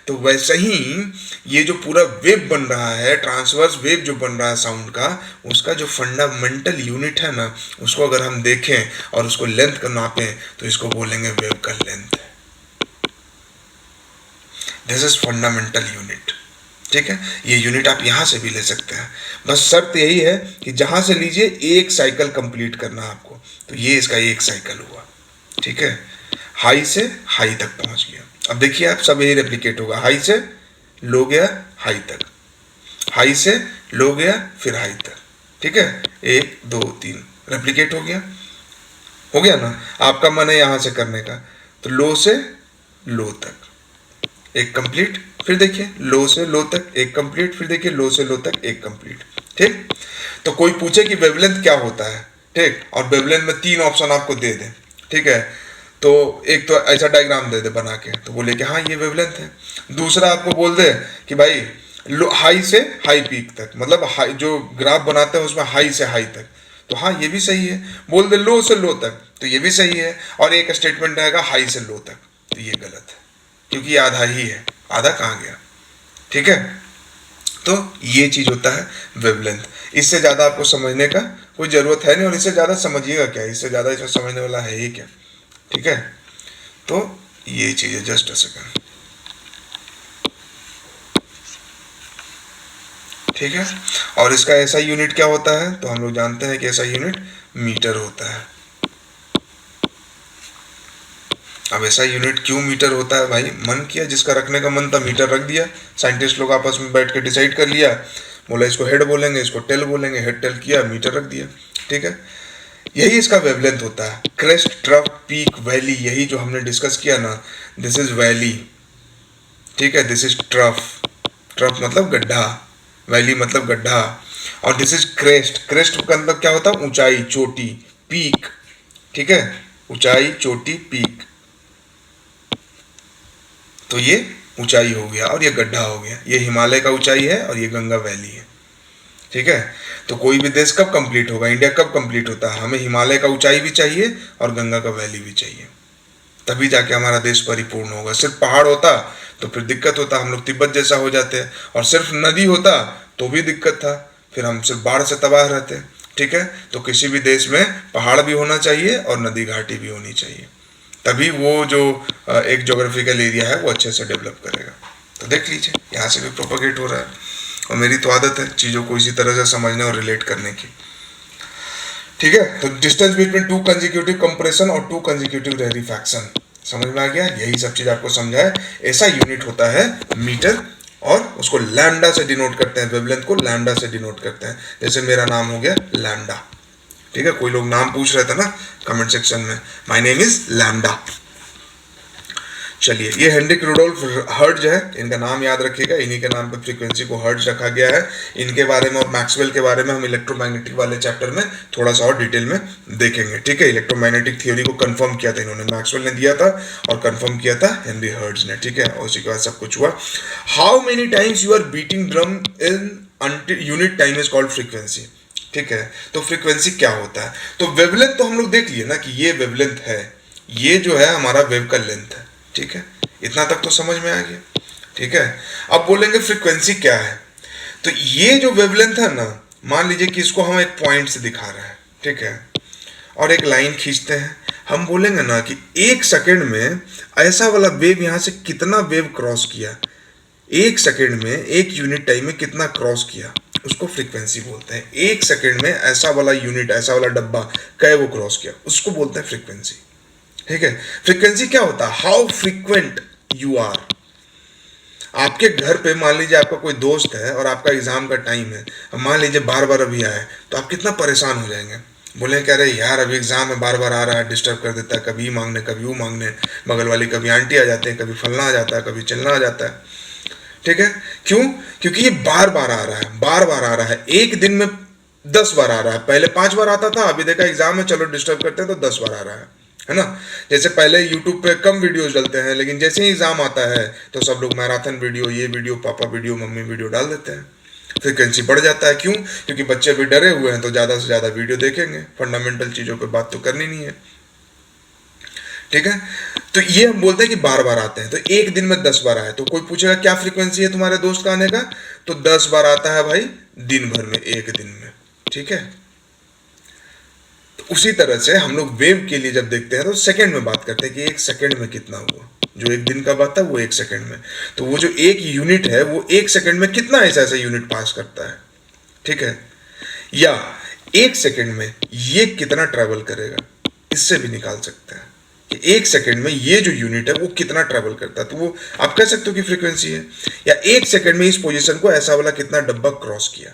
तो वैसे ही ये जो पूरा वेव बन रहा है, ट्रांसवर्स वेव जो बन रहा है साउंड का, उसका जो फंडामेंटल यूनिट है ना, उसको अगर हम देखें और उसको लेंथ का नापें तो इसको बोलेंगे वेव का length. This is fundamental unit, ठीक है। ये यूनिट आप यहां से भी ले सकते हैं, बस शर्त यही है कि जहां से लीजिए एक साइकिल कंप्लीट करना आपको। तो ये इसका एक साइकिल हुआ, ठीक है, हाई से हाई तक पहुंच गया। अब देखिए आप सब यही रेप्लिकेट होगा, हाई से लो गया हाई तक, हाई से लो गया फिर हाई तक, ठीक है, 1 2 3 रेप्लिकेट हो गया। हो गया ना, आपका मन है यहाँ से करने का, तो लो से लो तक एक कंप्लीट, फिर देखिए लो से लो तक एक कंप्लीट, फिर देखिए लो से लो तक एक कंप्लीट। ठीक, तो कोई पूछे कि वेवलेंथ क्या होता है, ठीक, और वेवलेंथ में 3 ऑप्शन आपको दे दे, ठीक है, तो एक तो ऐसा डायग्राम दे दे बना के, तो बोले कि हाँ ये वेवलेंथ है। दूसरा आपको बोल दे कि भाई लो हाई से हाई पीक तक, मतलब हाई जो ग्राफ बनाते हैं उसमें हाई से हाई तक, तो हाँ ये भी सही है। बोल दे लो से लो तक, तो ये भी सही है। और एक स्टेटमेंट रहेगा हाई से लो तक, तो ये गलत है, क्योंकि ये आधा ही है, आधा कहाँ गया। ठीक है, तो ये चीज होता है वेवलेंथ। इससे ज्यादा आपको समझने का कोई जरूरत है नहीं, और इससे ज्यादा समझिएगा क्या, इससे ज्यादा इसमें समझने वाला है ही क्या। ठीक है, तो ये चीज है। Just a second. ठीक है, और इसका ऐसा यूनिट क्या होता है, तो हम लोग जानते हैं कि ऐसा यूनिट मीटर होता है। अब ऐसा यूनिट क्यों मीटर होता है भाई, मन किया, जिसका रखने का मन था मीटर रख दिया, साइंटिस्ट लोग आपस में बैठ के डिसाइड कर लिया, बोला इसको हेड बोलेंगे, इसको टेल बोलेंगे, हेड टेल किया, मीटर रख दिया। ठीक है, यही इसका वेवलेंथ होता है। क्रेस्ट, ट्रफ, पीक, वैली, यही जो हमने डिस्कस किया ना, दिस इज वैली। ठीक है, दिस इज ट्रफ, ट्रफ मतलब गड्ढा, वैली मतलब गड्ढा, और दिस इज क्रेस्ट, क्रेस्ट का मतलब क्या होता है, ऊंचाई, चोटी, पीक। ठीक है, ऊंचाई, चोटी, पीक, तो ये ऊंचाई हो गया और ये गड्ढा हो गया। ये हिमालय का ऊंचाई है और ये गंगा वैली है। ठीक है, तो कोई भी देश कब कंप्लीट होगा, इंडिया कब कंप्लीट होता है, हमें हिमालय का ऊंचाई भी चाहिए और गंगा का वैली भी चाहिए, तभी जाके हमारा देश परिपूर्ण होगा। सिर्फ पहाड़ होता तो फिर दिक्कत होता, हम लोग तिब्बत जैसा हो जाते, और सिर्फ नदी होता तो भी दिक्कत था, फिर हम सिर्फ बाढ़ से तबाह रहते। ठीक है, तो किसी भी देश में पहाड़ भी होना चाहिए और नदी घाटी भी होनी चाहिए, तभी वो जो एक जोग्राफिकल एरिया है वो अच्छे से डेवलप करेगा। तो देख लीजिए यहाँ से भी प्रोपोगेट हो रहा है, और मेरी तो आदत है चीज़ों को इसी तरह से समझने और रिलेट करने की। ठीक है, तो डिस्टेंस बिटवीन 2 कंसेक्यूटिव कंप्रेशन और 2 कंसेक्यूटिव रेरिफैक्शन, समझ में आ गया, यही सब चीज़ आपको समझा है। ऐसा यूनिट होता है मीटर, और उसको लैम्डा से डिनोट करते हैं, वेवलेंथ को लैम्डा से डिनोट करते हैं। जैसे मेरा नाम हो गया लैम्डा। ठीक है, कोई लोग नाम पूछ रहे थे ना कमेंट सेक्शन में, माय नेम इज लैम्डा। चलिए, ये हेनरिक रुडोल्फ हर्ट्ज है, इनका नाम याद रखिएगा, इन्हीं के नाम पे फ्रीक्वेंसी को हर्ट्ज रखा गया है। इनके बारे में और मैक्सवेल के बारे में हम इलेक्ट्रोमैग्नेटिक वाले चैप्टर में थोड़ा सा और डिटेल में देखेंगे। ठीक है, इलेक्ट्रोमैग्नेटिक थ्योरी को कंफर्म किया था इन्होंने, मैक्सवेल ने दिया था और कंफर्म किया था हेनरी हर्ट्ज ने। ठीक है, और उसी के बाद सब कुछ हुआ। How many times you are beating drum in unit time is called frequency. ठीक है, तो फ्रीक्वेंसी क्या होता है, तो वेवलेंथ तो हम लोग देख लिए ना कि ये वेवलेंथ है, ये जो है हमारा वेव का लेंथ है। ठीक है, इतना तक तो समझ में आ गया। ठीक है, अब बोलेंगे फ्रीक्वेंसी क्या है, तो ये जो वेवलेंथ है ना, मान लीजिए कि इसको हम एक पॉइंट से दिखा रहे हैं, ठीक है, और एक लाइन खींचते हैं, हम बोलेंगे ना कि 1 सेकेंड में ऐसा वाला वेव यहाँ से कितना वेव क्रॉस किया, 1 सेकेंड में 1 यूनिट टाइम में कितना क्रॉस किया, उसको फ्रीक्वेंसी बोलते हैं। 1 सेकेंड में ऐसा वाला यूनिट, ऐसा वाला डब्बा कै वो क्रॉस किया, उसको बोलते हैं फ्रीक्वेंसी। ठीक है, फ्रीक्वेंसी क्या होता है, हाउ फ्रीक्वेंट यू आर। आपके घर पे मान लीजिए आपका कोई दोस्त है और आपका एग्जाम का टाइम है, अब मान लीजिए बार बार अभी आए, तो आप कितना परेशान हो जाएंगे, बोले कह रहे यार अभी एग्जाम में बार बार आ रहा है, डिस्टर्ब कर देता है, कभी मांगने कभी वो मांगने, बगल वाली कभी आंटी आ जाते हैं, कभी फलना आ जाता है, कभी चलना आ जाता है। ठीक है, क्यों, क्योंकि ये बार बार आ रहा है, बार बार आ रहा है, एक दिन में 10 बार आ रहा है, पहले 5 बार आता था, अभी देखा एग्जाम में चलो डिस्टर्ब करते हैं तो 10 बार आ रहा है ना। जैसे पहले यूट्यूब पे कम वीडियोस डलते हैं, लेकिन जैसे ही एग्जाम आता है तो सब लोग मैराथन वीडियो, ये वीडियो, पापा वीडियो, मम्मी वीडियो डाल देते हैं, फ्रीक्वेंसी बढ़ जाता है। क्यों, क्योंकि बच्चे भी डरे हुए हैं तो ज़्यादा से ज़्यादा वीडियो देखेंगे, फंडामेंटल चीज़ों पे बात तो करनी नहीं है। ठीक है, तो ये हम बोलते हैं कि बार बार आते हैं, तो एक दिन में 10 बार आए, तो कोई पूछेगा क्या फ्रीक्वेंसी है तुम्हारे दोस्त का आने का, तो 10 बार आता है भाई दिन भर में, एक दिन में। ठीक है, तो उसी तरह से हम लोग वेव के लिए जब देखते हैं तो सेकंड में बात करते हैं कि 1 सेकंड में कितना हुआ, जो एक दिन का बात है वो 1 सेकंड में, तो वो जो एक यूनिट है वो 1 सेकंड में कितना ऐसा ऐसा यूनिट पास करता है। ठीक है, या 1 सेकंड में ये कितना ट्रेवल करेगा, इससे भी निकाल सकते हैं कि 1 सेकंड में ये जो यूनिट है वो कितना ट्रेवल करता है, तो वो आप कह सकते हो कि फ्रीक्वेंसी है। या 1 सेकंड में इस पोजीशन को ऐसा वाला कितना डब्बा क्रॉस किया,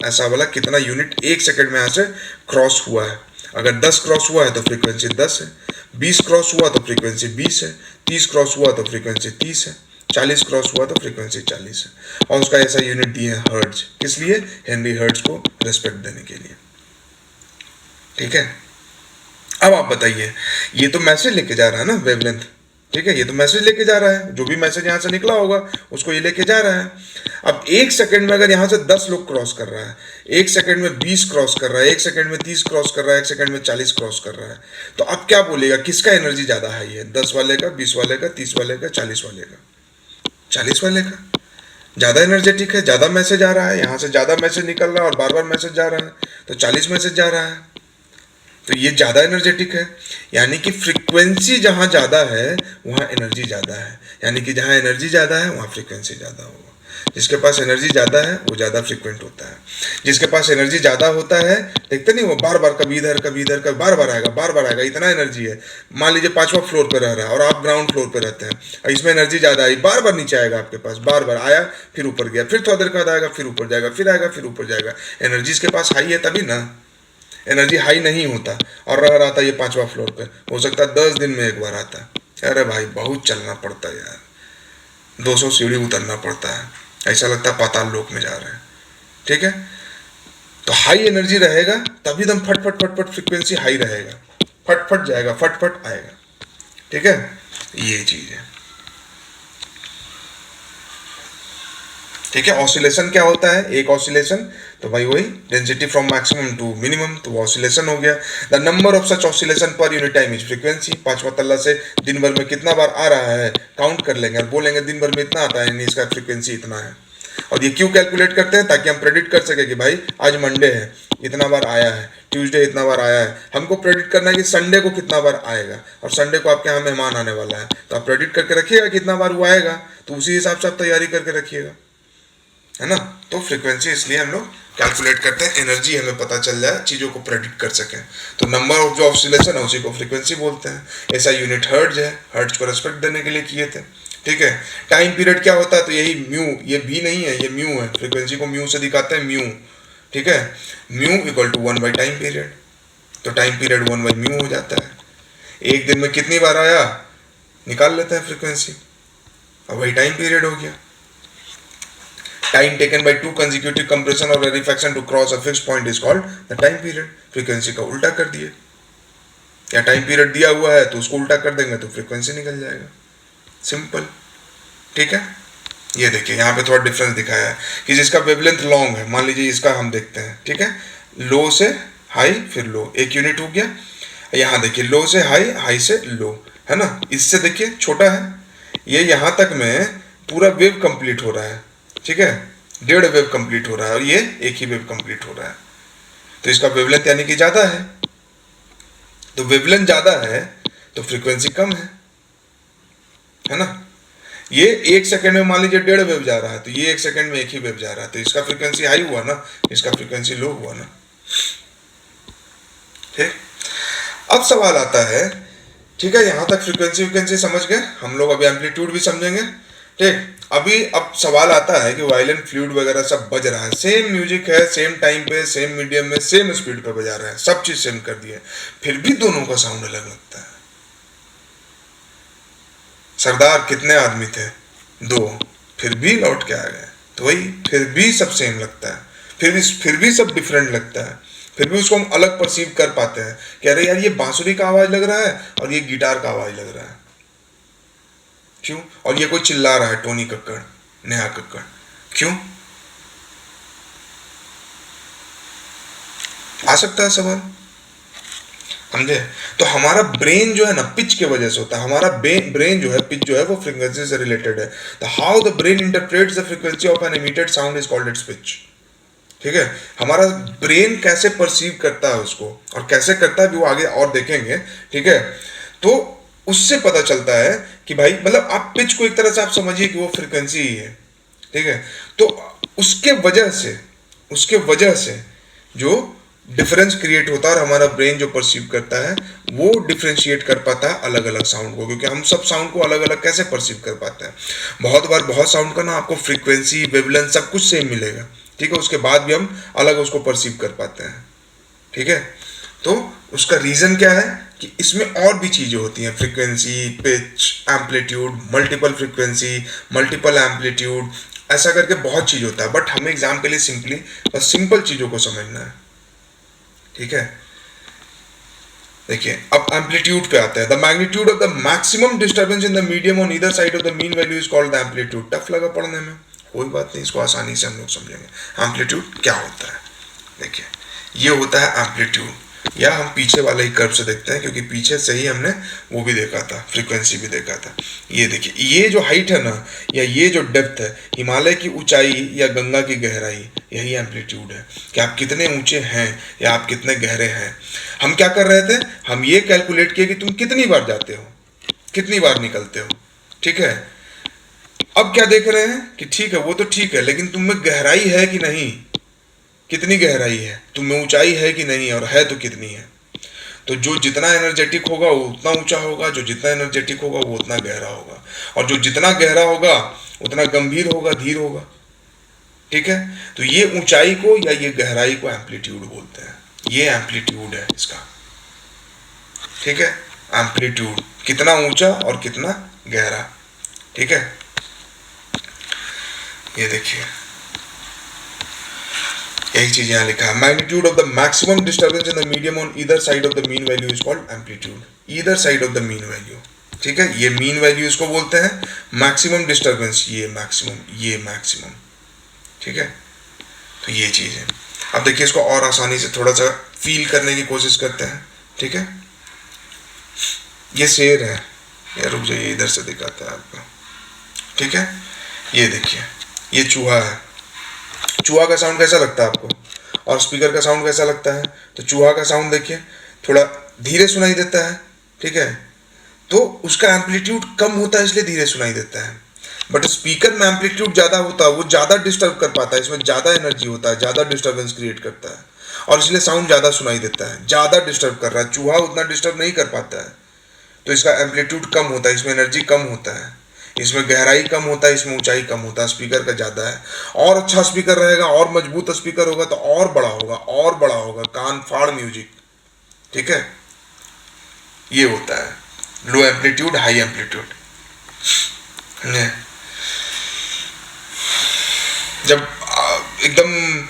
ऐसा वाला कितना यूनिट 1 सेकंड में यहां से क्रॉस हुआ है, अगर 10 क्रॉस हुआ है तो फ्रीक्वेंसी 10 है, 20 क्रॉस हुआ तो फ्रीक्वेंसी 20 है, 30 क्रॉस हुआ तो फ्रीक्वेंसी 30 है, 40 क्रॉस हुआ तो फ्रीक्वेंसी 40 है। और उसका ऐसा यूनिट दिए है हर्ट्ज, किस लिए? हेनरी हर्ट्ज को रेस्पेक्ट देने के लिए। ठीक है, अब आप बताइए, ये तो मैसेज लेके जा रहा है ना वेवलेंथ, ठीक है, ये तो मैसेज लेके जा रहा है, जो भी मैसेज यहाँ से निकला होगा उसको ये लेके जा रहा है। अब 1 सेकंड में अगर यहाँ से 10 लोग क्रॉस कर रहा है, 1 सेकंड में 20 क्रॉस कर रहा है, 1 सेकंड में 30 क्रॉस कर रहा है, 1 सेकंड में 40 क्रॉस कर रहा है, तो अब क्या बोलेगा, किसका एनर्जी ज़्यादा हाई है? 10 वाले का, 20 वाले का, 30 वाले का, 40 वाले का? 40 वाले का ज़्यादा एनर्जेटिक है, ज़्यादा मैसेज आ रहा है, यहाँ से ज़्यादा मैसेज निकल रहा है और बार बार मैसेज जा रहा है, तो 40 मैसेज जा रहा है, तो ये ज़्यादा एनर्जेटिक है। यानी कि फ्रीक्वेंसी जहाँ ज़्यादा है वहाँ एनर्जी ज़्यादा है, यानी कि जहाँ एनर्जी ज़्यादा है वहाँ फ्रीक्वेंसी ज़्यादा होगा। जिसके पास एनर्जी ज़्यादा है वो ज़्यादा फ्रीक्वेंट होता है। जिसके पास एनर्जी ज़्यादा होता है, देखते नहीं वो बार बार कभी इधर कभी इधर, कभी बार बार आएगा, बार बार आएगा, इतना एनर्जी है। मान लीजिए 5वां फ्लोर पर रह रहा है और आप ग्राउंड फ्लोर पर रहते हैं और इसमें एनर्जी ज़्यादा आई, बार बार नीचे आएगा आपके पास, बार बार आया फिर ऊपर गया, फिर थोड़ा देर बाद आएगा, फिर ऊपर जाएगा, फिर आएगा, फिर ऊपर जाएगा। एनर्जी इसके पास हाई है तभी ना, एनर्जी हाई नहीं होता और रह रहा था ये 5वां फ्लोर पे, हो सकता है 10 दिन में एक बार आता। अरे भाई बहुत चलना पड़ता है यार, 200 सीढ़ी उतरना पड़ता है, ऐसा लगता है पाताल लोक में जा रहे हैं। ठीक है, तो हाई एनर्जी रहेगा तभी एकदम फट फट फट फट फ्रिक्वेंसी हाई रहेगा, फट फट जाएगा, फट फट आएगा। ठीक है, ये चीज है। ठीक है, ऑसिलेशन क्या होता है? एक ऑसिलेशन तो भाई वही density from maximum to minimum, तो वो ऑसिलेशन हो गया। The number of such oscillation per unit time is frequency. 5वां तल्ला से दिन भर में कितना बार आ रहा है काउंट कर लेंगे और बोलेंगे दिन भर में इतना आता है, यानी इसका फ्रीक्वेंसी इतना है। और ये क्यों कैलकुलेट करते हैं? ताकि हम प्रेडिक्ट कर सके कि भाई आज मंडे है इतना बार आया है, ट्यूसडे इतना बार आया है। हमको प्रेडिक्ट करना है कि संडे को कितना बार आएगा, और संडे को आपके यहाँ मेहमान आने वाला है, तो आप प्रेडिक्ट करके रखिएगा कितना बार वो आएगा, तो उसी हिसाब से आप तैयारी करके रखिएगा, है ना। तो फ्रीक्वेंसी इसलिए हम लोग कैलकुलेट करते हैं, एनर्जी हमें पता चल जाए, चीज़ों को प्रेडिक्ट कर सकें। तो नंबर ऑफ जो ऑसिलेशन है उसी को फ्रीक्वेंसी बोलते हैं। ऐसा यूनिट हर्ट्ज है, हर्ट्ज को रेस्पेक्ट देने के लिए किए थे। ठीक है, टाइम पीरियड क्या होता है? तो यही म्यू, ये भी नहीं है, ये म्यू है, फ्रीक्वेंसी को म्यू से दिखाते हैं, म्यू। ठीक है, mu equal to 1 by time period, तो टाइम पीरियड 1 बाई म्यू हो जाता है। एक दिन में कितनी बार आया निकाल लेते हैं फ्रीक्वेंसी, और वही टाइम पीरियड हो गया। Time taken by 2 consecutive compression or rarefaction to cross a fixed point is called the time period। Frequency का उल्टा कर दिए, या टाइम पीरियड दिया हुआ है तो उसको उल्टा कर देंगे तो फ्रीक्वेंसी निकल जाएगा, सिंपल। ठीक है, ये देखिए यहाँ पे थोड़ा डिफरेंस दिखाया है कि जिसका वेवलेंथ लॉन्ग है, मान लीजिए इसका हम देखते हैं। ठीक है, लो से हाई फिर लो, एक यूनिट हो गया। यहाँ देखिए लो से हाई, हाई से लो, है ना। इससे देखिए छोटा है, ये यहाँ तक में पूरा वेव कंप्लीट हो रहा है। ठीक है, 1.5 वेव कंप्लीट हो रहा है और ये एक ही वेव कंप्लीट हो रहा है, तो इसका वेवलेंथ यानी कि ज्यादा है। तो वेवलेंथ ज्यादा है तो फ्रीक्वेंसी कम है ना। ये 1 सेकंड में मान लीजिए 1.5 वेव जा रहा है, तो ये 1 सेकंड में एक ही वेव जा रहा है, तो इसका फ्रीक्वेंसी हाई हुआ ना, इसका फ्रीक्वेंसी लो हुआ ना। ठीक, अब सवाल आता है, ठीक है, यहां तक फ्रीक्वेंसी समझ गए हम लोग, अभी एम्पलीट्यूड भी समझेंगे। ठीक, अभी अब सवाल आता है कि वायलिन फ्लूइड वगैरह सब बज रहा है, सेम म्यूजिक है, सेम टाइम पे, सेम मीडियम में, सेम स्पीड पे बजा रहे हैं, सब चीज सेम कर दिए, फिर भी दोनों का साउंड अलग लगता है। सरदार कितने आदमी थे? 2, फिर भी लौट के आ गए, तो वही फिर भी सब सेम लगता है, फिर भी सब डिफरेंट लगता है, फिर भी उसको हम अलग परसीव कर पाते हैं कि अरे यार ये बांसुरी का आवाज लग रहा है और ये गिटार का आवाज लग रहा है, क्यों? और ये कोई चिल्ला रहा है, टोनी कक्कड़, नेहा कक्कड़, क्यों? आ सकता है सवाल, समझे। तो हमारा ब्रेन जो है ना पिच के वजह से होता है, हमारा ब्रेन जो है पिच जो है वो फ्रीक्वेंसी से रिलेटेड है। तो how the brain interprets the frequency of an emitted sound is called its pitch. ठीक है, हमारा ब्रेन कैसे परसीव करता है उसको, और कैसे करता है भी वो आगे और देखेंगे। ठीक है, तो उससे पता चलता है कि भाई मतलब आप पिच को एक तरह से आप समझिए कि वो फ्रीक्वेंसी ही है। ठीक है, तो उसके वजह से जो डिफरेंस क्रिएट होता है और हमारा ब्रेन जो परसीव करता है वो डिफरेंशिएट कर पाता है अलग अलग साउंड को, क्योंकि हम सब साउंड को अलग अलग कैसे परसीव कर पाते हैं। बहुत बार बहुत साउंड का ना आपको फ्रीक्वेंसी, वेवलेंथ सब कुछ सेम मिलेगा। ठीक है, उसके बाद भी हम अलग उसको परसीव कर पाते हैं। ठीक है, तो उसका रीज़न क्या है कि इसमें और भी चीज़ें होती हैं, frequency, pitch, amplitude, multiple frequency, multiple amplitude, ऐसा करके बहुत चीज़ होता है। बट हमें एग्जाम के लिए सिंपली बस सिंपल चीज़ों को समझना है, ठीक है। देखिए अब एम्पलीट्यूड पे आता है। The magnitude of the maximum disturbance in the medium on either side of the mean value is called the amplitude. Tough लगा पढ़ने में, कोई बात नहीं, इसको आसानी से हम लोग समझेंगे। एम्पलीट्यूड क्या होता है, देखिए ये होता है एम्पलीट्यूड, या हम पीछे वाले ही कर्व से देखते हैं, क्योंकि पीछे से ही हमने वो भी देखा था, फ्रीक्वेंसी भी देखा था। ये देखिए, ये जो हाइट है ना, या ये जो डेप्थ है, हिमालय की ऊंचाई या गंगा की गहराई, यही एम्पलीट्यूड है कि आप कितने ऊंचे हैं या आप कितने गहरे हैं। हम क्या कर रहे थे, हम ये कैलकुलेट किए कि तुम कितनी बार जाते हो, कितनी बार निकलते हो, ठीक है। अब क्या देख रहे हैं कि ठीक है, वो तो ठीक है, लेकिन तुम में गहराई है कि नहीं, कितनी गहराई है, तुम में ऊंचाई है कि नहीं, और है तो कितनी है। तो जो जितना एनर्जेटिक होगा वो उतना ऊंचा होगा, जो जितना एनर्जेटिक होगा वो उतना गहरा होगा, और जो जितना गहरा होगा उतना गंभीर होगा, धीर होगा, ठीक है। तो ये ऊंचाई को या ये गहराई को एम्पलीट्यूड बोलते हैं। ये एम्पलीट्यूड है इसका, ठीक है। एम्पलीट्यूड कितना ऊंचा और कितना गहरा, ठीक है। ये देखिए यही चीज यहाँ लिखा है, magnitude of the maximum disturbance in the medium on either side of the mean value is called amplitude. Either side of the mean value, ठीक है। ये मीन वैल्यू इसको बोलते हैं, मैक्सिमम डिस्टर्बेंस ये मैक्सिमम, ये मैक्सिमम, ठीक है। तो ये चीज है। अब देखिए इसको और आसानी से थोड़ा सा फील करने की कोशिश करते हैं, ठीक है। ये शेर है, या रुक जाइए इधर से दिखाता है आपको, ठीक है। ये देखिए ये चूहा है, चूहा का साउंड कैसा लगता है आपको, और स्पीकर का साउंड कैसा लगता है। तो चूहा का साउंड देखिए थोड़ा धीरे सुनाई देता है, ठीक है। तो उसका एम्पलीट्यूड कम होता है इसलिए धीरे सुनाई देता है। बट स्पीकर में एम्पलीट्यूड ज़्यादा होता है, वो ज़्यादा डिस्टर्ब कर पाता है, इसमें ज़्यादा एनर्जी होता है, ज़्यादा डिस्टर्बेंस क्रिएट करता है, और इसलिए साउंड ज़्यादा सुनाई देता है, ज़्यादा डिस्टर्ब कर रहा है। चूहा उतना डिस्टर्ब नहीं कर पाता है, तो इसका एम्पलीट्यूड कम होता है, इसमें एनर्जी कम होता है, इसमें गहराई कम होता है, इसमें ऊंचाई कम होता है। स्पीकर का ज़्यादा है। और अच्छा स्पीकर रहेगा, और मजबूत स्पीकर होगा तो और बड़ा होगा, और बड़ा होगा, कान फाड़ म्यूजिक, ठीक है। ये होता है लो एम्पलीट्यूड, हाई एम्पलीट्यूड। जब एकदम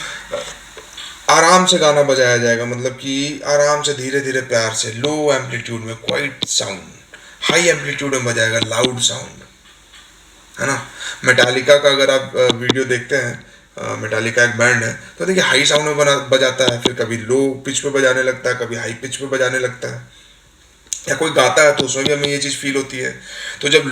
आराम से गाना बजाया जाएगा, मतलब कि आराम से धीरे धीरे प्यार से, लो एम्पलीट्यूड में क्वाइट साउंड, हाई एम्पलीट्यूड में बजाएगा लाउड साउंड, है ना। मेटालिका का अगर आप वीडियो देखते हैं, मेटालिका एक बैंड है, तो देखिए हाई साउंड में बजाता है, फिर कभी लो पिच पे बजाने लगता है, कभी हाई पिच पे बजाने लगता है, या कोई गाता है तो उसमें भी हमें ये चीज़ फील होती है। तो जब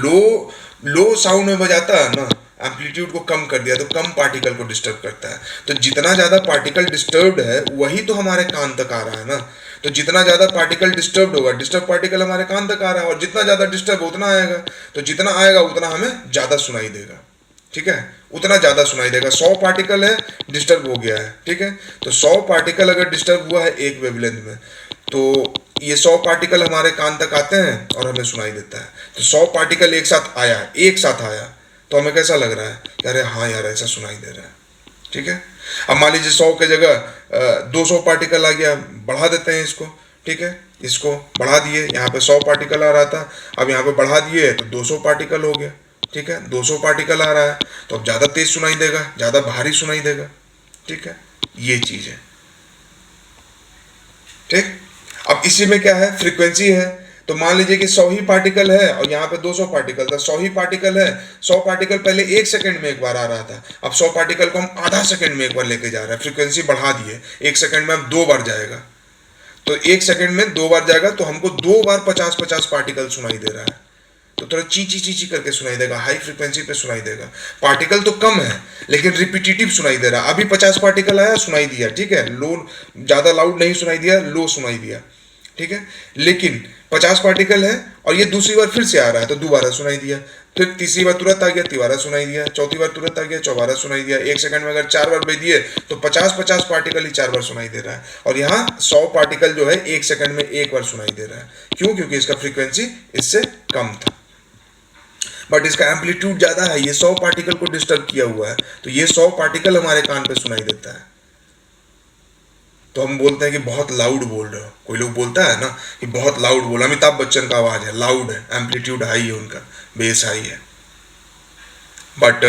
लो साउंड में बजाता है ना, एम्पलीट्यूड को कम कर दिया तो कम पार्टिकल को डिस्टर्ब करता है। तो जितना ज़्यादा पार्टिकल डिस्टर्ब्ड है वही तो हमारे कान तक आ रहा है ना। तो जितना ज़्यादा पार्टिकल डिस्टर्ब्ड होगा, डिस्टर्ब पार्टिकल हमारे कान तक आ रहा है, और जितना ज़्यादा डिस्टर्ब उतना आएगा, तो जितना आएगा उतना हमें ज़्यादा सुनाई देगा, ठीक है। उतना ज़्यादा सुनाई देगा। 100 पार्टिकल है, डिस्टर्ब हो गया है, ठीक है। तो 100 पार्टिकल अगर डिस्टर्ब हुआ है एक वेवलेंथ में, तो ये 100 पार्टिकल हमारे कान तक आते हैं और हमें सुनाई देता है। तो 100 पार्टिकल एक साथ आया तो हमें कैसा लग रहा है कि अरे हाँ यार ऐसा सुनाई दे रहा है, ठीक है। अब मान लीजिए 100 के जगह 200 पार्टिकल आ गया, बढ़ा देते हैं इसको, ठीक है। इसको बढ़ा दिए, यहाँ पे 100 पार्टिकल आ रहा था, अब यहाँ पे बढ़ा दिए तो 200 पार्टिकल हो गया, ठीक है। 200 पार्टिकल आ रहा है तो अब ज़्यादा तेज सुनाई देगा, ज़्यादा भारी सुनाई देगा, ठीक है। ये चीज़ है, ठीक। अब इसी में क्या है, फ्रीक्वेंसी है। तो मान लीजिए कि 100 ही पार्टिकल है और यहाँ पे 200 पार्टिकल था। 100 ही पार्टिकल है, 100 पार्टिकल पहले 1 सेकंड में एक बार आ रहा था, अब 100 पार्टिकल को हम आधा सेकंड में एक बार लेके जा रहे हैं। फ्रीक्वेंसी बढ़ा दिए, 1 सेकंड में अब 2 बार जाएगा, तो 1 सेकंड में 2 बार जाएगा, तो हमको 2 बार 50-50 पार्टिकल सुनाई दे रहा है। तो थोड़ा चीची चीची करके सुनाई देगा, हाई फ्रीक्वेंसी पे सुनाई देगा। पार्टिकल तो कम है लेकिन रिपीटेटिव सुनाई दे रहा है। अभी 50 पार्टिकल आया, सुनाई दिया, ठीक है। लो ज़्यादा लाउड नहीं सुनाई दिया, लो सुनाई दिया, ठीक है। लेकिन 50 पार्टिकल है और ये दूसरी बार फिर से आ रहा है तो दोबारा सुनाई दिया, फिर तीसरी बार तुरंत आ गया, तिबारा सुनाई दिया, चौथी बार तुरंत आ गया, चौबारा सुनाई दिया। 1 सेकंड में अगर 4 बार भेज दिए तो 50-50 पार्टिकल ही 4 बार सुनाई दे रहा है। और यहाँ 100 पार्टिकल जो है 1 सेकंड में 1 बार सुनाई दे रहा है। क्यों? क्योंकि इसका फ्रीक्वेंसी इससे कम था, बट इसका एम्पलीट्यूड ज़्यादा है। ये 100 पार्टिकल को डिस्टर्ब किया हुआ है, तो ये 100 पार्टिकल हमारे कान पे सुनाई देता है। तो हम बोलते हैं कि बहुत लाउड बोल रहे हो। कोई लोग बोलता है ना कि बहुत लाउड बोला, अमिताभ बच्चन का आवाज़ है, लाउड है, एम्पलीट्यूड हाई है, उनका बेस हाई है। बट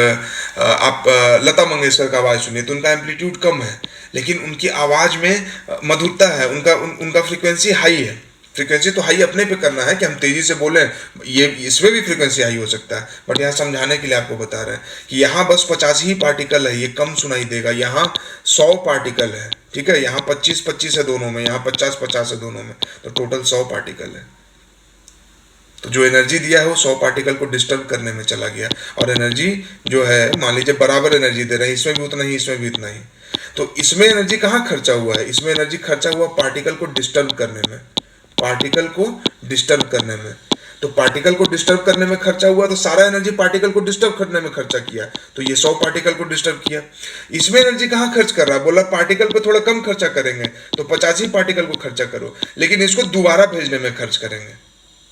आप लता मंगेशकर का आवाज़ सुनिए तो उनका एम्पलीट्यूड कम है, लेकिन उनकी आवाज़ में मधुरता है, उनका फ्रीक्वेंसी हाई है। फ्रीक्वेंसी तो हाई अपने पे करना है कि हम तेज़ी से बोलें, ये इसमें भी फ्रीक्वेंसी हाई हो सकता है, बट यहाँ समझाने के लिए आपको बता रहे हैं कि यहाँ बस 50 ही पार्टिकल है, ये कम सुनाई देगा। यहाँ 100 पार्टिकल है, ठीक है, यहाँ 25-25 है दोनों में, यहाँ 50-50 है दोनों में, तो टोटल 100 पार्टिकल है। तो जो एनर्जी दिया है वो 100 पार्टिकल को डिस्टर्ब करने में चला गया, और एनर्जी जो है मान लीजिए बराबर एनर्जी दे रहे हैं, इसमें भी उतना ही, इसमें भी उतना ही, तो इसमें एनर्जी कहाँ खर्चा हुआ है? इसमें एनर्जी खर्चा हुआ पार्टिकल को डिस्टर्ब करने में, पार्टिकल को डिस्टर्ब करने में। तो पार्टिकल को डिस्टर्ब करने में खर्चा हुआ, तो सारा एनर्जी पार्टिकल को डिस्टर्ब करने में खर्चा किया, तो ये 100 पार्टिकल को डिस्टर्ब किया। इसमें एनर्जी कहाँ खर्च कर रहा है? बोला पार्टिकल पे थोड़ा कम खर्चा करेंगे, तो 50 ही पार्टिकल को खर्चा करो, लेकिन इसको दोबारा भेजने में खर्च करेंगे,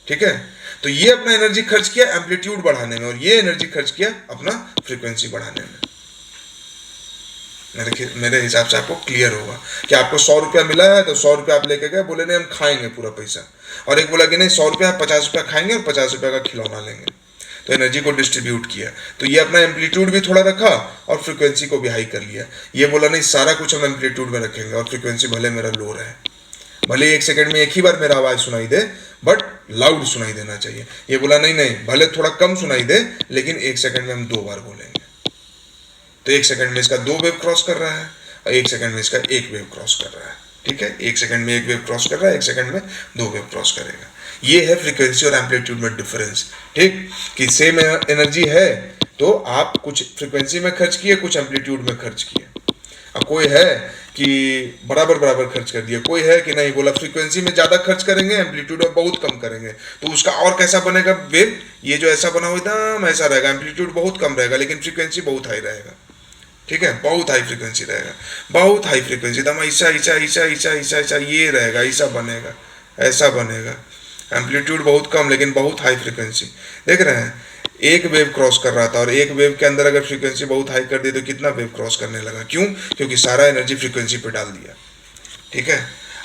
ठीक है। तो ये अपना एनर्जी खर्च किया एम्पलीट्यूड बढ़ाने में, और ये एनर्जी खर्च किया अपना फ्रीक्वेंसी बढ़ाने में। मेरे हिसाब से आपको क्लियर होगा कि आपको 100 रुपया मिला है तो 100 रुपया आप लेके गए, बोले नहीं हम खाएंगे पूरा पैसा, और एक बोला कि नहीं 100 रुपया 50 रुपया खाएंगे और 50 रुपया का खिलौना लेंगे। तो एनर्जी को डिस्ट्रीब्यूट किया, तो ये अपना एम्पलीट्यूड भी थोड़ा रखा और फ्रीक्वेंसी को भी हाई कर लिया। ये बोला नहीं सारा कुछ हम एम्पलीट्यूड में रखेंगे और फ्रीक्वेंसी भले मेरा लो रहे, भले 1 सेकंड में एक ही बार मेरा आवाज़ सुनाई दे, बट लाउड सुनाई देना चाहिए। ये बोला नहीं नहीं भले थोड़ा कम सुनाई दे, लेकिन 1 सेकंड में हम 2 बार बोलेंगे। तो 1 सेकंड में इसका 2 वेव क्रॉस कर रहा है, और 1 सेकंड में इसका 1 वेव क्रॉस कर रहा है, ठीक है। 1 सेकंड में 1 वेव क्रॉस कर रहा है, 1 सेकंड में 2 वेव क्रॉस करेगा। ये है फ्रीक्वेंसी और एम्पलीट्यूड में डिफरेंस, ठीक। कि सेम एनर्जी है तो आप कुछ फ्रीक्वेंसी में खर्च किए, कुछ एम्पलीट्यूड में खर्च किए। अब कोई है कि बराबर बराबर खर्च कर दिया, कोई है कि नहीं बोला फ्रीक्वेंसी में ज़्यादा खर्च करेंगे, एम्पलीट्यूड में बहुत कम करेंगे, तो उसका और कैसा बनेगा वेव? ये जो ऐसा बना हुआ एकदम ऐसा रहेगा, एम्पलीट्यूड बहुत कम रहेगा लेकिन फ्रीक्वेंसी बहुत हाई रहेगा, ठीक है, बहुत हाई फ्रीक्वेंसी रहेगा, बहुत हाई फ्रीक्वेंसी एकदम ऐसा ऐसा ऐसा ऐसा ऐसा ऐसा ये रहेगा, ऐसा बनेगा, ऐसा बनेगा। एम्पलीट्यूड बहुत कम लेकिन बहुत हाई फ्रीक्वेंसी, देख रहे हैं। एक वेव क्रॉस कर रहा था, और एक वेव के अंदर अगर फ्रीक्वेंसी बहुत हाई कर दी तो कितना वेव क्रॉस करने लगा? क्यों? क्योंकि सारा एनर्जी फ्रीक्वेंसी पे डाल दिया, ठीक है।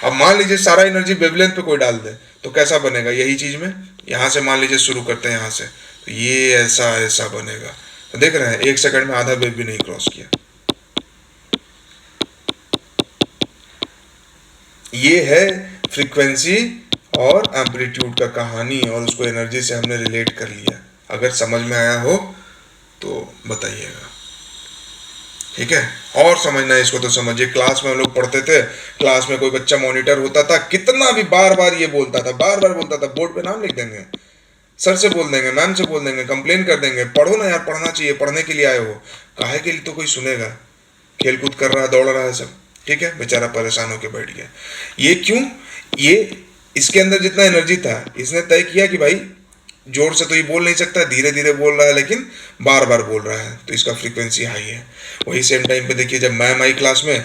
अब मान लीजिए सारा एनर्जी वेवलेंथ पे कोई डाल दे तो कैसा बनेगा? यही चीज़ में यहाँ से मान लीजिए शुरू करते हैं, यहाँ से तो ये ऐसा ऐसा बनेगा। तो देख रहे हैं 1 सेकंड में आधा वेव भी नहीं क्रॉस किया। ये है फ्रीक्वेंसी और एम्पलीट्यूड का कहानी, और उसको एनर्जी से हमने रिलेट कर लिया। अगर समझ में आया हो तो बताइएगा, ठीक है। और समझना है इसको तो समझिए। क्लास में हम लोग पढ़ते थे, क्लास में कोई बच्चा मॉनिटर होता था, कितना भी बार बार ये बोलता था, बार बार बोलता था, बोर्ड पे नाम लिख देंगे, सर से बोल देंगे, मैम से बोल देंगे, कंप्लेन कर देंगे, पढ़ो ना यार, पढ़ना चाहिए, पढ़ने के लिए आए हो, काहे के लिए? तो कोई सुनेगा? खेल कूद कर रहा है, दौड़ रहा है सब, ठीक है, बेचारा परेशान होकर बैठ गया। ये क्यों? ये इसके अंदर जितना एनर्जी था, इसने तय किया कि भाई जोर से तो ये बोल नहीं सकता, धीरे धीरे बोल रहा है लेकिन बार बार बोल रहा है, तो इसका फ्रीक्वेंसी हाई है। वही सेम टाइम पे देखिए जब मैम आई क्लास में,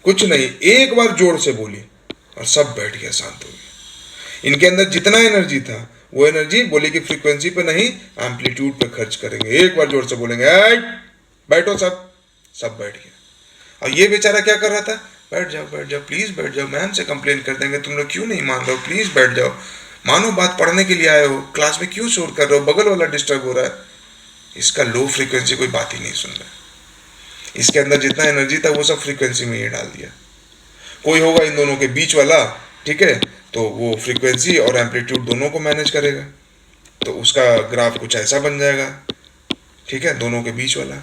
कुछ नहीं, एक बार जोर से बोली और सब बैठ गया, शांत हो गया। इनके अंदर जितना एनर्जी था वो एनर्जी बोली कि फ्रीक्वेंसी पे नहीं एम्पलीट्यूड पे खर्च करेंगे। एक बार जोर से बोलेंगे बैठो, सब बैठ गया। और ये बेचारा क्या कर रहा था? बैठ जाओ प्लीज बैठ जाओ, मैम से कंप्लेन कर देंगे, तुम लोग क्यों नहीं मान रहे हो, प्लीज बैठ जाओ, मानो बात, पढ़ने के लिए आए हो, क्लास में क्यों शोर कर रहे हो, बगल वाला डिस्टर्ब हो रहा है। इसका लो फ्रीक्वेंसी कोई बात ही नहीं सुन रहा। इसके अंदर जितना एनर्जी था वो सब फ्रीक्वेंसी में ही डाल दिया। कोई होगा इन दोनों के बीच वाला, ठीक है, तो वो फ्रीक्वेंसी और एम्पलीट्यूड दोनों को मैनेज करेगा, तो उसका ग्राफ कुछ ऐसा बन जाएगा, ठीक है, दोनों के बीच वाला।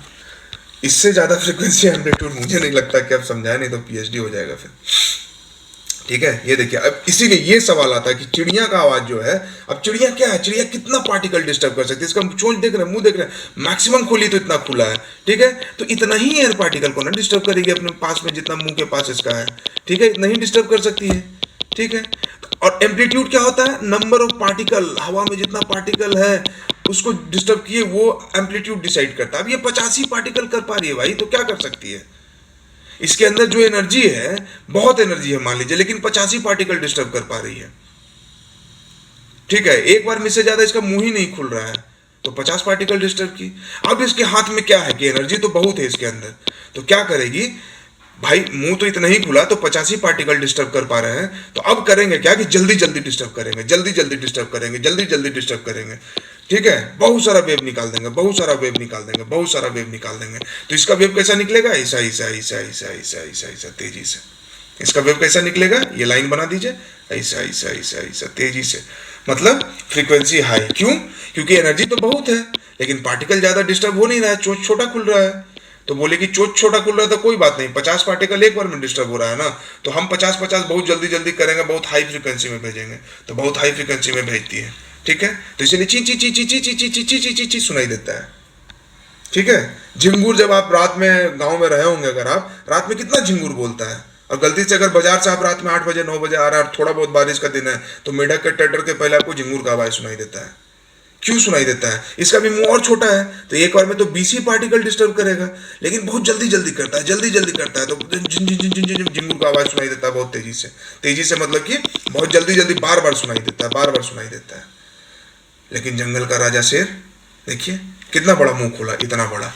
इससे ज़्यादा फ्रीक्वेंसी एम्पलीट्यूड मुझे नहीं लगता कि आप समझाए, नहीं तो पीएचडी हो जाएगा फिर, ठीक है। ये देखिए, अब इसीलिए ये सवाल आता है कि चिड़िया का आवाज जो है, अब चिड़िया क्या है, चिड़िया कितना पार्टिकल डिस्टर्ब कर सकती है? इसका चोंच देख रहे हैं, मुंह देख रहे हैं, मैक्सिमम खोली तो इतना खुला है, ठीक है, तो इतना ही एयर पार्टिकल को ना डिस्टर्ब करेगी अपने पास में, जितना मुंह के पास इसका है, ठीक है, इतना ही डिस्टर्ब कर सकती है, ठीक है। और एम्पलीट्यूड क्या होता है? नंबर ऑफ पार्टिकल, हवा में जितना पार्टिकल है उसको डिस्टर्ब किए वो एम्पलीट्यूड डिसाइड करता है। अब ये 50 ही पार्टिकल कर पा रही है भाई, तो क्या कर सकती है? इसके अंदर जो एनर्जी है, बहुत एनर्जी है मान लीजिए, लेकिन 50 ही पार्टिकल डिस्टर्ब कर पा रही है, ठीक है। एक बार में से ज्यादा इसका मुंह ही नहीं खुल रहा है, तो 50 पार्टिकल डिस्टर्ब की। अब इसके हाथ में क्या है कि एनर्जी तो बहुत है इसके अंदर, तो क्या करेगी? भाई मुंह तो इतना ही खुला तो 85 पार्टिकल डिस्टर्ब कर पा रहे हैं, तो अब करेंगे क्या कि जल्दी जल्दी डिस्टर्ब करेंगे, जल्दी जल्दी डिस्टर्ब करेंगे, जल्दी जल्दी डिस्टर्ब करेंगे। ठीक है, बहुत सारा वेव निकाल देंगे, बहुत सारा वेव निकाल देंगे, बहुत सारा वेव निकाल देंगे। तो इसका वेव कैसा निकलेगा? ऐसा ऐसा ऐसा ऐसा ऐसा ऐसा ऐसा तेजी से। इसका वेव कैसा निकलेगा? ये लाइन बना दीजिए, ऐसा ऐसा ऐसा ऐसा तेजी से, मतलब फ्रीक्वेंसी हाई। क्यों? क्योंकि एनर्जी तो बहुत है लेकिन पार्टिकल ज्यादा डिस्टर्ब हो नहीं रहा है, चोच छोटा खुल रहा है। तो बोले कि चोच छोटा खुल रहा है तो कोई बात नहीं, 50 पार्टिकल एक बार में डिस्टर्ब हो रहा है ना, तो हम 50-50 बहुत जल्दी जल्दी करेंगे, बहुत हाई फ्रीक्वेंसी में भेजेंगे, तो बहुत हाई फ्रीक्वेंसी में भेजती है। ठीक है, तो इसलिए ची ची ची ची ची ची ची ची ची ची ची ची सुनाई देता है। ठीक है, झिंगुर जब आप रात में गांव में रहे होंगे, अगर आप रात में कितना झिंगुर बोलता है, और गलती से अगर बाजार से आप रात में 8 बजे 9 बजे आ रहा है, थोड़ा बहुत बारिश का दिन है, तो मेढक के टटर के पहले आपको झिंगुर का आवाज सुनाई देता है। क्यों सुनाई देता है? इसका भी मुंह और छोटा है, तो एक बार में तो 20 ही पार्टिकल डिस्टर्ब करेगा, लेकिन बहुत जल्दी जल्दी करता है, जल्दी जल्दी करता है, तो झिन झिन झिन झिन झिन झिंगुर का आवाज सुनाई देता है बहुत तेजी से। तेजी से मतलब कि बहुत जल्दी जल्दी बार बार सुनाई देता है, बार बार सुनाई देता है। लेकिन जंगल का राजा शेर देखिए कितना बड़ा मुंह खोला, इतना बड़ा।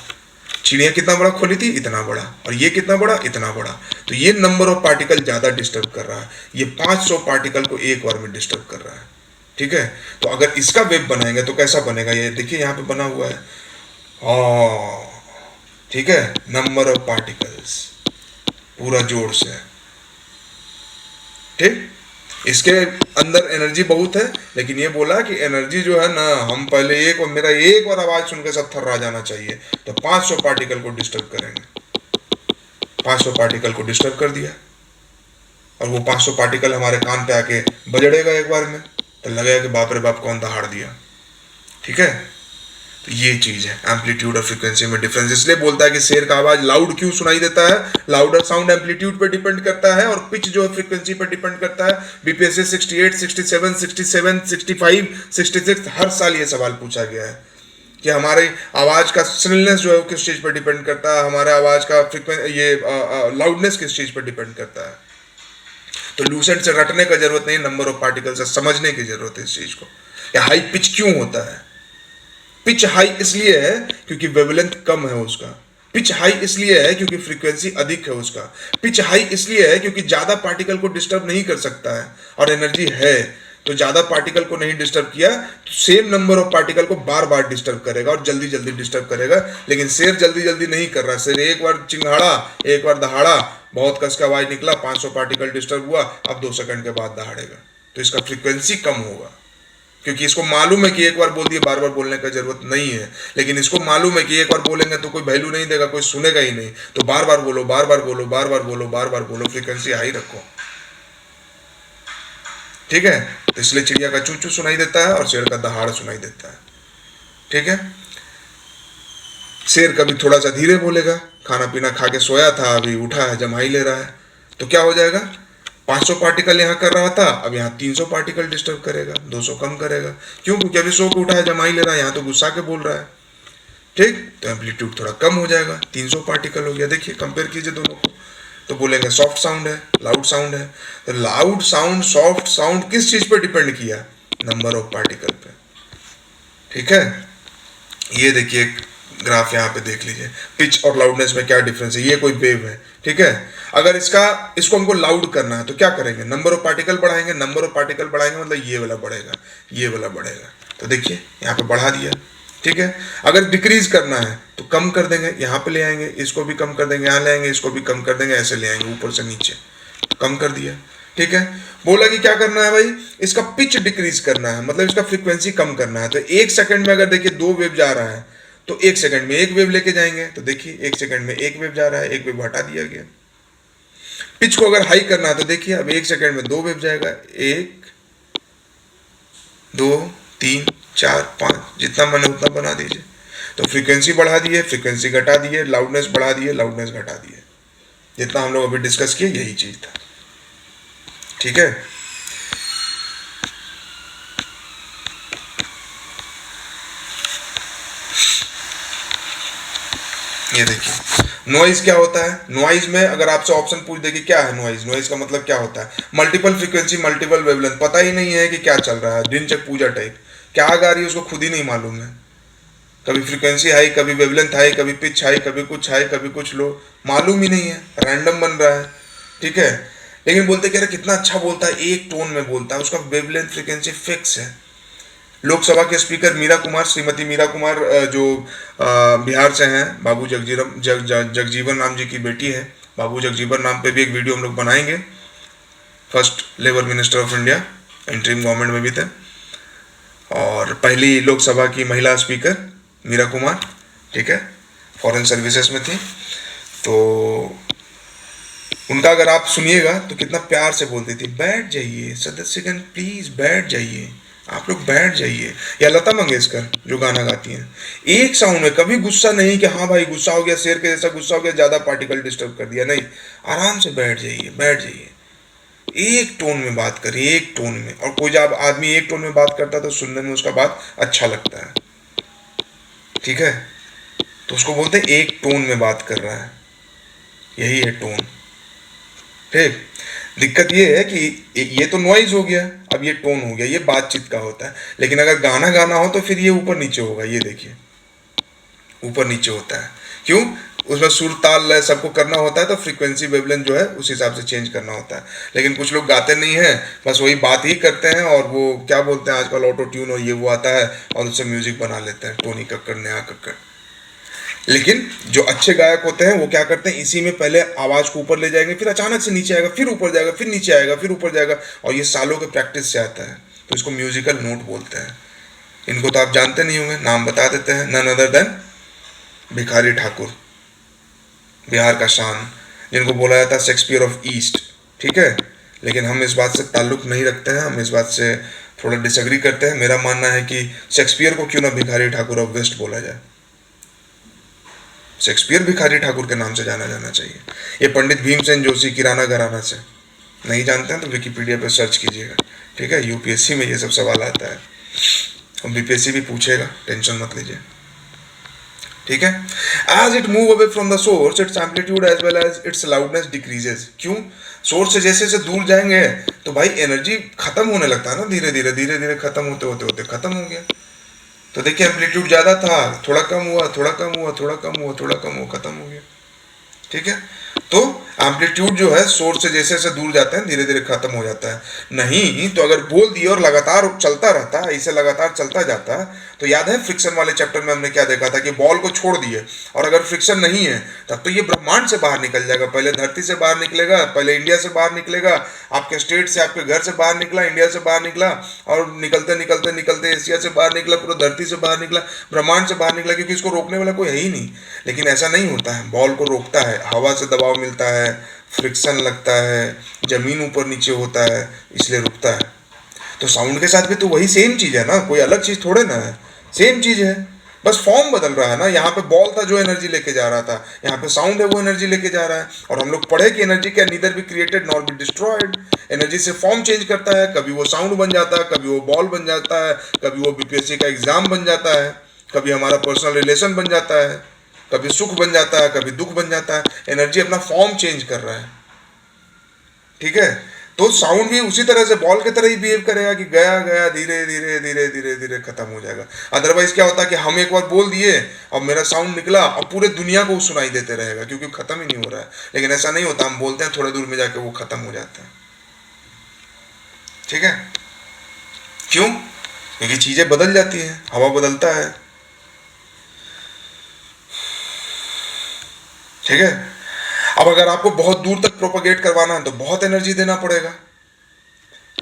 चिड़िया कितना बड़ा खोली थी, इतना बड़ा। और ये कितना बड़ा, इतना बड़ा। तो ये नंबर ऑफ पार्टिकल ज्यादा डिस्टर्ब कर रहा है, ये 500 पार्टिकल को एक बार में डिस्टर्ब कर रहा है। ठीक है, तो अगर इसका वेव बनाएंगे तो कैसा बनेगा? ये देखिए यहाँ पे बना हुआ है, ठीक है, नंबर ऑफ पार्टिकल्स पूरा जोर से। ठीक, इसके अंदर एनर्जी बहुत है, लेकिन ये बोला कि एनर्जी जो है ना, हम पहले एक और मेरा एक बार आवाज सुनकर सब थर्रा जाना चाहिए, तो 500 पार्टिकल को डिस्टर्ब करेंगे। 500 पार्टिकल को डिस्टर्ब कर दिया, और वो 500 पार्टिकल हमारे कान पे आके बजड़ेगा एक बार में, तो लगेगा कि बाप रे बाप कौन दहाड़ दिया। ठीक है, तो ये चीज है एम्पलीट्यूड और फ्रीक्वेंसी में डिफरेंस। इसलिए बोलता है कि शेर का आवाज लाउड क्यों सुनाई देता है? लाउडर साउंड एम्पलीट्यूड पे डिपेंड करता है, और पिच जो है फ्रीक्वेंसी पे डिपेंड करता है। बीपीएससी 68, 67, 67, 65, 66 हर साल ये सवाल पूछा गया है कि हमारी आवाज का श्रिलनेस जो है किस चीज पर डिपेंड करता है, हमारे आवाज का ये लाउडनेस किस चीज पर डिपेंड करता है। तो लूसेंट से रटने का जरूरत नहीं, नंबर ऑफ पार्टिकल से समझने की जरूरत है इस चीज को। या हाई पिच क्यों होता है? पिच हाई इसलिए है क्योंकि वेवलेंथ कम है उसका। पिच हाई इसलिए है क्योंकि फ्रीक्वेंसी अधिक है उसका। पिच हाई इसलिए है क्योंकि ज्यादा पार्टिकल को डिस्टर्ब नहीं कर सकता है, और एनर्जी है, तो ज्यादा पार्टिकल को नहीं डिस्टर्ब किया तो सेम नंबर ऑफ पार्टिकल को बार बार डिस्टर्ब करेगा और जल्दी जल्दी डिस्टर्ब करेगा। लेकिन शेर जल्दी जल्दी नहीं कर रहा, शेर एक बार चिंगाड़ा, एक बार दहाड़ा, बहुत कस का आवाज निकला, 500 पार्टिकल डिस्टर्ब हुआ, अब 2 सेकंड के बाद दहाड़ेगा, तो इसका फ्रीक्वेंसी कम होगा, क्योंकि इसको मालूम है कि एक बार बोल दिए बार बार बोलने का जरूरत नहीं है। लेकिन इसको मालूम है कि एक बार बोलेंगे तो कोई वैल्यू नहीं देगा, कोई सुनेगा ही नहीं, तो बार बार बोलो, बार बार बोलो, बार बार बोलो, बार बार बोलो, फ्रीक्वेंसी हाई रखो। ठीक है, तो इसलिए चिड़िया का चू चू सुनाई देता है और शेर का दहाड़ सुनाई देता है। ठीक है, शेर कभी थोड़ा सा धीरे बोलेगा, खाना पीना खा के सोया था, अभी उठा है, जमाई ले रहा है, तो क्या हो जाएगा? 500 पार्टिकल यहाँ कर रहा था, अब यहाँ 300 पार्टिकल डिस्टर्ब करेगा, 200 कम करेगा। क्यों? क्योंकि अभी सो के उठा है, जमाई ले रहा है, यहाँ तो गुस्सा के बोल रहा है। ठीक, तो एम्पलीट्यूड थोड़ा कम हो जाएगा, 300 पार्टिकल हो गया। देखिए कंपेयर कीजिए दोनों को, तो बोलेंगे सॉफ्ट साउंड है, लाउड साउंड है। तो लाउड साउंड, सॉफ्ट साउंड किस चीज पर डिपेंड किया? नंबर ऑफ पार्टिकल पे। ठीक है, ये देखिए ग्राफ यहाँ पे देख लीजिए, पिच और लाउडनेस में क्या डिफरेंस है। ये कोई वेव है, ठीक है, अगर इसको हमको लाउड करना है तो क्या करेंगे? नंबर ऑफ पार्टिकल बढ़ाएंगे, नंबर ऑफ पार्टिकल बढ़ाएंगे मतलब ये वाला बढ़ेगा, ये वाला बढ़ेगा। तो देखिए यहाँ पे बढ़ा दिया। ठीक है, अगर डिक्रीज करना है तो कम कर देंगे, यहाँ पे ले आएंगे, इसको भी कम कर देंगे, यहाँ ले आएंगे, इसको भी कम कर देंगे, ऐसे ले आएंगे ऊपर से नीचे, कम कर दिया। ठीक है, बोला कि क्या करना है भाई? इसका पिच डिक्रीज करना है, मतलब इसका फ्रीक्वेंसी कम करना है। तो 1 सेकंड में अगर देखिए 2 वेव जा रहा है तो 1 सेकंड में 1 वेव लेके जाएंगे, तो देखिए 1 सेकंड में 1 वेव जा रहा है, 1 वेव हटा दिया गया। पिच को अगर हाई करना है तो देखिए अब 1 सेकंड में 2 वेव जाएगा, 1 2 3 4 5, जितना मन उतना बना दीजिए। तो फ्रीक्वेंसी बढ़ा दिए, फ्रीक्वेंसी घटा दिए, लाउडनेस बढ़ा दिए, लाउडनेस घटा दिए। जितना हम लोग अभी डिस्कस किए यही चीज था। ठीक है, ये देखिए नॉइज क्या होता है। नॉइज में अगर आपसे ऑप्शन पूछ दे कि क्या है नॉइज, नॉइज का मतलब क्या होता है? मल्टीपल फ्रीक्वेंसी, मल्टीपल वेवलेंथ, पता ही नहीं है कि क्या चल रहा है, दिन चक पूजा टाइप, क्या गा रही है उसको खुद ही नहीं मालूम है, कभी फ्रीक्वेंसी हाई, कभी वेवलेंथ हाई, कभी पिच हाई, कभी कुछ लो, मालूम ही नहीं है, रैंडम बन रहा है। ठीक है, लेकिन बोलते कह रहे कितना अच्छा बोलता है, एक टोन में बोलता है, उसका वेवलेंथ फ्रीक्वेंसी फिक्स है। लोकसभा के स्पीकर मीरा कुमार, श्रीमती मीरा कुमार, जो बिहार से हैं, बाबू जगजीवन राम जी की बेटी है, बाबू जगजीवन राम पे भी एक वीडियो हम लोग बनाएंगे। First labour minister of India, interim government में भी थे, और पहली लोकसभा की महिला स्पीकर मीरा कुमार, ठीक है, फॉरेन सर्विसेज में थी। तो उनका अगर आप सुनिएगा तो कितना प्यार से बोलती थी, बैठ जाइए सदस्यगण प्लीज बैठ जाइए, आप लोग बैठ जाइए। या लता मंगेशकर जो गाना गाती हैं, एक साउंड में, कभी गुस्सा नहीं कि हाँ भाई गुस्सा हो गया, शेर के जैसा गुस्सा हो गया, ज्यादा पार्टिकल डिस्टर्ब कर दिया, नहीं, आराम से बैठ जाइए, बैठ जाइए, एक टोन में बात करिए, एक टोन में। और कोई जब आदमी एक टोन में बात करता है तो सुनने में उसका बात अच्छा लगता है, ठीक है, तो उसको बोलते हैं एक टोन में बात कर रहा है, यही है टोन। ठीक, दिक्कत ये है कि ये तो नॉइज हो गया, अब ये टोन हो गया, ये बातचीत का होता है। लेकिन अगर गाना गाना हो तो फिर ये ऊपर नीचे होगा, ये देखिए ऊपर नीचे होता है, क्यों, उसमें सुर ताल लय सबको करना होता है, तो फ्रीक्वेंसी वेवलेंथ जो है उस हिसाब से चेंज करना होता है। लेकिन कुछ लोग गाते नहीं हैं, बस वही बात ही करते हैं, और वो क्या बोलते हैं आजकल ऑटो ट्यून और ये वो आता है और उससे म्यूजिक बना लेते हैं, टोनी कक्कड़, नेहा कक्कड़। लेकिन जो अच्छे गायक होते हैं वो क्या करते हैं, इसी में पहले आवाज को ऊपर ले जाएंगे, फिर अचानक से नीचे आएगा, फिर ऊपर जाएगा, फिर नीचे आएगा, फिर ऊपर जाएगा, और ये सालों के प्रैक्टिस से आता है, तो इसको म्यूजिकल नोट बोलते हैं। इनको तो आप जानते नहीं होंगे, नाम बता देते हैं, none other than Bhikhari Thakur, Bihar का शान, जिनको बोला जाता है शेक्सपियर ऑफ ईस्ट। ठीक है, लेकिन हम इस बात से ताल्लुक नहीं रखते हैं, हम इस बात से थोड़ा डिसएग्री करते हैं। मेरा मानना है कि शेक्सपियर को क्यों ना भिखारी ठाकुर ऑफ वेस्ट बोला जाए, शेक्सपियर भिखारी ठाकुर के नाम से जाना जाना चाहिए। ये पंडित भीमसेन जोशी किराना घराना से, नहीं जानते हैं तो विकिपीडिया पे सर्च कीजिएगा, ठीक है, यूपीएससी में ये सब सवाल आता है, और बीपीएससी भी पूछेगा, टेंशन मत लीजिए, ठीक है। As it move away from the source its amplitude as well as its loudness decreases. क्यों, सोर्स से जैसे जैसे दूर जाएंगे तो भाई एनर्जी खत्म होने लगता है ना, धीरे धीरे खत्म होते होते होते खत्म हो गया। तो देखिए एम्पलीट्यूड ज्यादा था, थोड़ा कम हुआ, थोड़ा कम हुआ, थोड़ा कम हुआ, थोड़ा कम हुआ, खत्म हो गया, ठीक है। तो एम्पलीट्यूड जो है सोर्स से जैसे जैसे दूर जाते हैं धीरे धीरे खत्म हो जाता है। नहीं तो अगर बोल दिए और लगातार चलता रहता है, ऐसे लगातार चलता जाता है, तो याद है फ्रिक्शन वाले चैप्टर में हमने क्या देखा था कि बॉल को छोड़ दिए और अगर फ्रिक्शन नहीं है तब तो ये ब्रह्मांड से बाहर निकल जाएगा। पहले धरती से बाहर निकलेगा, पहले इंडिया से बाहर निकलेगा, आपके स्टेट से, आपके घर से बाहर निकला, इंडिया से बाहर निकला, और निकलते निकलते निकलते एशिया से बाहर निकला, पूरा धरती से बाहर निकला, ब्रह्मांड से बाहर निकला, क्योंकि इसको रोकने वाला कोई है ही नहीं। लेकिन ऐसा नहीं होता है, बॉल को रोकता है, हवा से दबाव मिलता है, फ्रिक्शन लगता है, जमीन ऊपर नीचे होता है, इसलिए रुकता है। तो साउंड के साथ भी तो वही सेम चीज है ना, कोई अलग चीज थोड़े ना है, सेम चीज है, बस फॉर्म बदल रहा है ना। यहाँ पे बॉल था जो एनर्जी लेके जा रहा था, यहाँ पे साउंड है वो एनर्जी लेके जा रहा है। और हम लोग पढ़े कि energy can neither be created nor be destroyed. Energy से फॉर्म चेंज करता है, कभी वो साउंड बन जाता है, कभी वो बॉल बन जाता है, कभी वो बीपीएससी का एग्जाम बन जाता है, कभी हमारा पर्सनल रिलेशन बन जाता है, कभी सुख बन जाता है, कभी दुख बन जाता है। एनर्जी अपना फॉर्म चेंज कर रहा है, ठीक है। तो साउंड भी उसी तरह से बॉल की तरह ही बिहेव करेगा कि गया गया धीरे धीरे धीरे धीरे धीरे खत्म हो जाएगा। अदरवाइज क्या होता है कि हम एक बार बोल दिए और मेरा साउंड निकला और पूरे दुनिया को सुनाई देते रहेगा, क्योंकि खत्म ही नहीं हो रहा है। लेकिन ऐसा नहीं होता, हम बोलते हैं थोड़े दूर में जाके वो खत्म हो जाता है, ठीक है। क्यों, क्योंकि चीजें बदल जाती है, हवा बदलता है, ठीक है। अब अगर आपको बहुत दूर तक प्रोपगेट करवाना है तो बहुत एनर्जी देना पड़ेगा।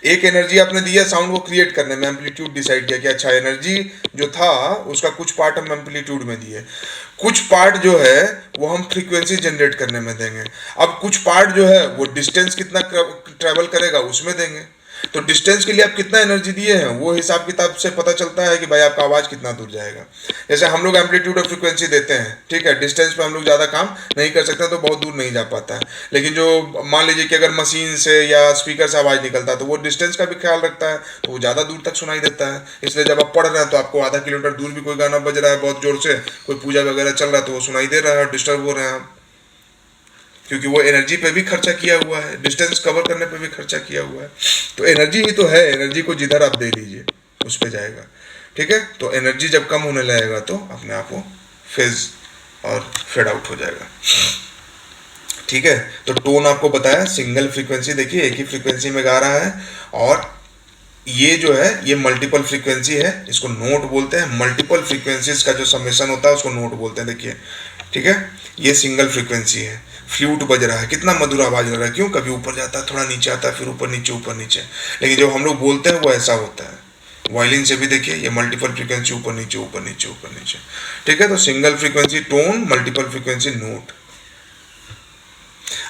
एक एनर्जी आपने दी है साउंड को क्रिएट करने में, एम्पलीट्यूड डिसाइड किया कि अच्छा एनर्जी जो था उसका कुछ पार्ट हम एम्पलीट्यूड में दिए, कुछ पार्ट जो है वो हम फ्रीक्वेंसी जनरेट करने में देंगे, अब कुछ पार्ट जो है वो डिस्टेंस कितना ट्रेवल करेगा उसमें देंगे। तो डिस्टेंस के लिए आप कितना एनर्जी दिए हैं वो हिसाब किताब से पता चलता है कि भाई आपका आवाज़ कितना दूर जाएगा। जैसे हम लोग एम्पलीट्यूड और फ्रीक्वेंसी देते हैं, ठीक है, डिस्टेंस पे हम लोग ज़्यादा काम नहीं कर सकते तो बहुत दूर नहीं जा पाता है। लेकिन जो मान लीजिए कि अगर मशीन से या स्पीकर से आवाज़ निकलता है तो वो डिस्टेंस का भी ख्याल रखता है, तो वो ज़्यादा दूर तक सुनाई देता है। इसलिए जब आप पढ़ रहे हैं तो आपको आधा किलोमीटर दूर भी कोई गाना बज रहा है बहुत जोर से, कोई पूजा वगैरह चल रहा है तो वो सुनाई दे रहा है, डिस्टर्ब हो रहे हैं आप, क्योंकि वो एनर्जी पे भी खर्चा किया हुआ है, डिस्टेंस कवर करने पे भी खर्चा किया हुआ है। तो एनर्जी ही तो है, एनर्जी को जिधर आप दे दीजिए उस पर जाएगा, ठीक है। तो एनर्जी जब कम होने लगेगा तो अपने आप वो फेज और फेड आउट हो जाएगा, ठीक है। तो टोन आपको बताया सिंगल फ्रीक्वेंसी, देखिए एक ही फ्रीक्वेंसी में गा रहा है, और ये जो है ये मल्टीपल फ्रीक्वेंसी है, इसको नोट बोलते हैं। मल्टीपल फ्रीक्वेंसीज का जो समेशन होता है उसको नोट बोलते हैं, देखिए, ठीक है। ये सिंगल फ्रीक्वेंसी है, फ्लूट बज रहा है, कितना मधुर आवाज लग रहा है, क्यों, कभी ऊपर जाता है, थोड़ा नीचे आता है, फिर ऊपर नीचे। लेकिन जो हम लोग बोलते हैं वो ऐसा होता है। वायलिन से भी देखिए ये मल्टीपल फ्रीक्वेंसी, ऊपर नीचे, ठीक है। तो single frequency tone, multiple frequency note.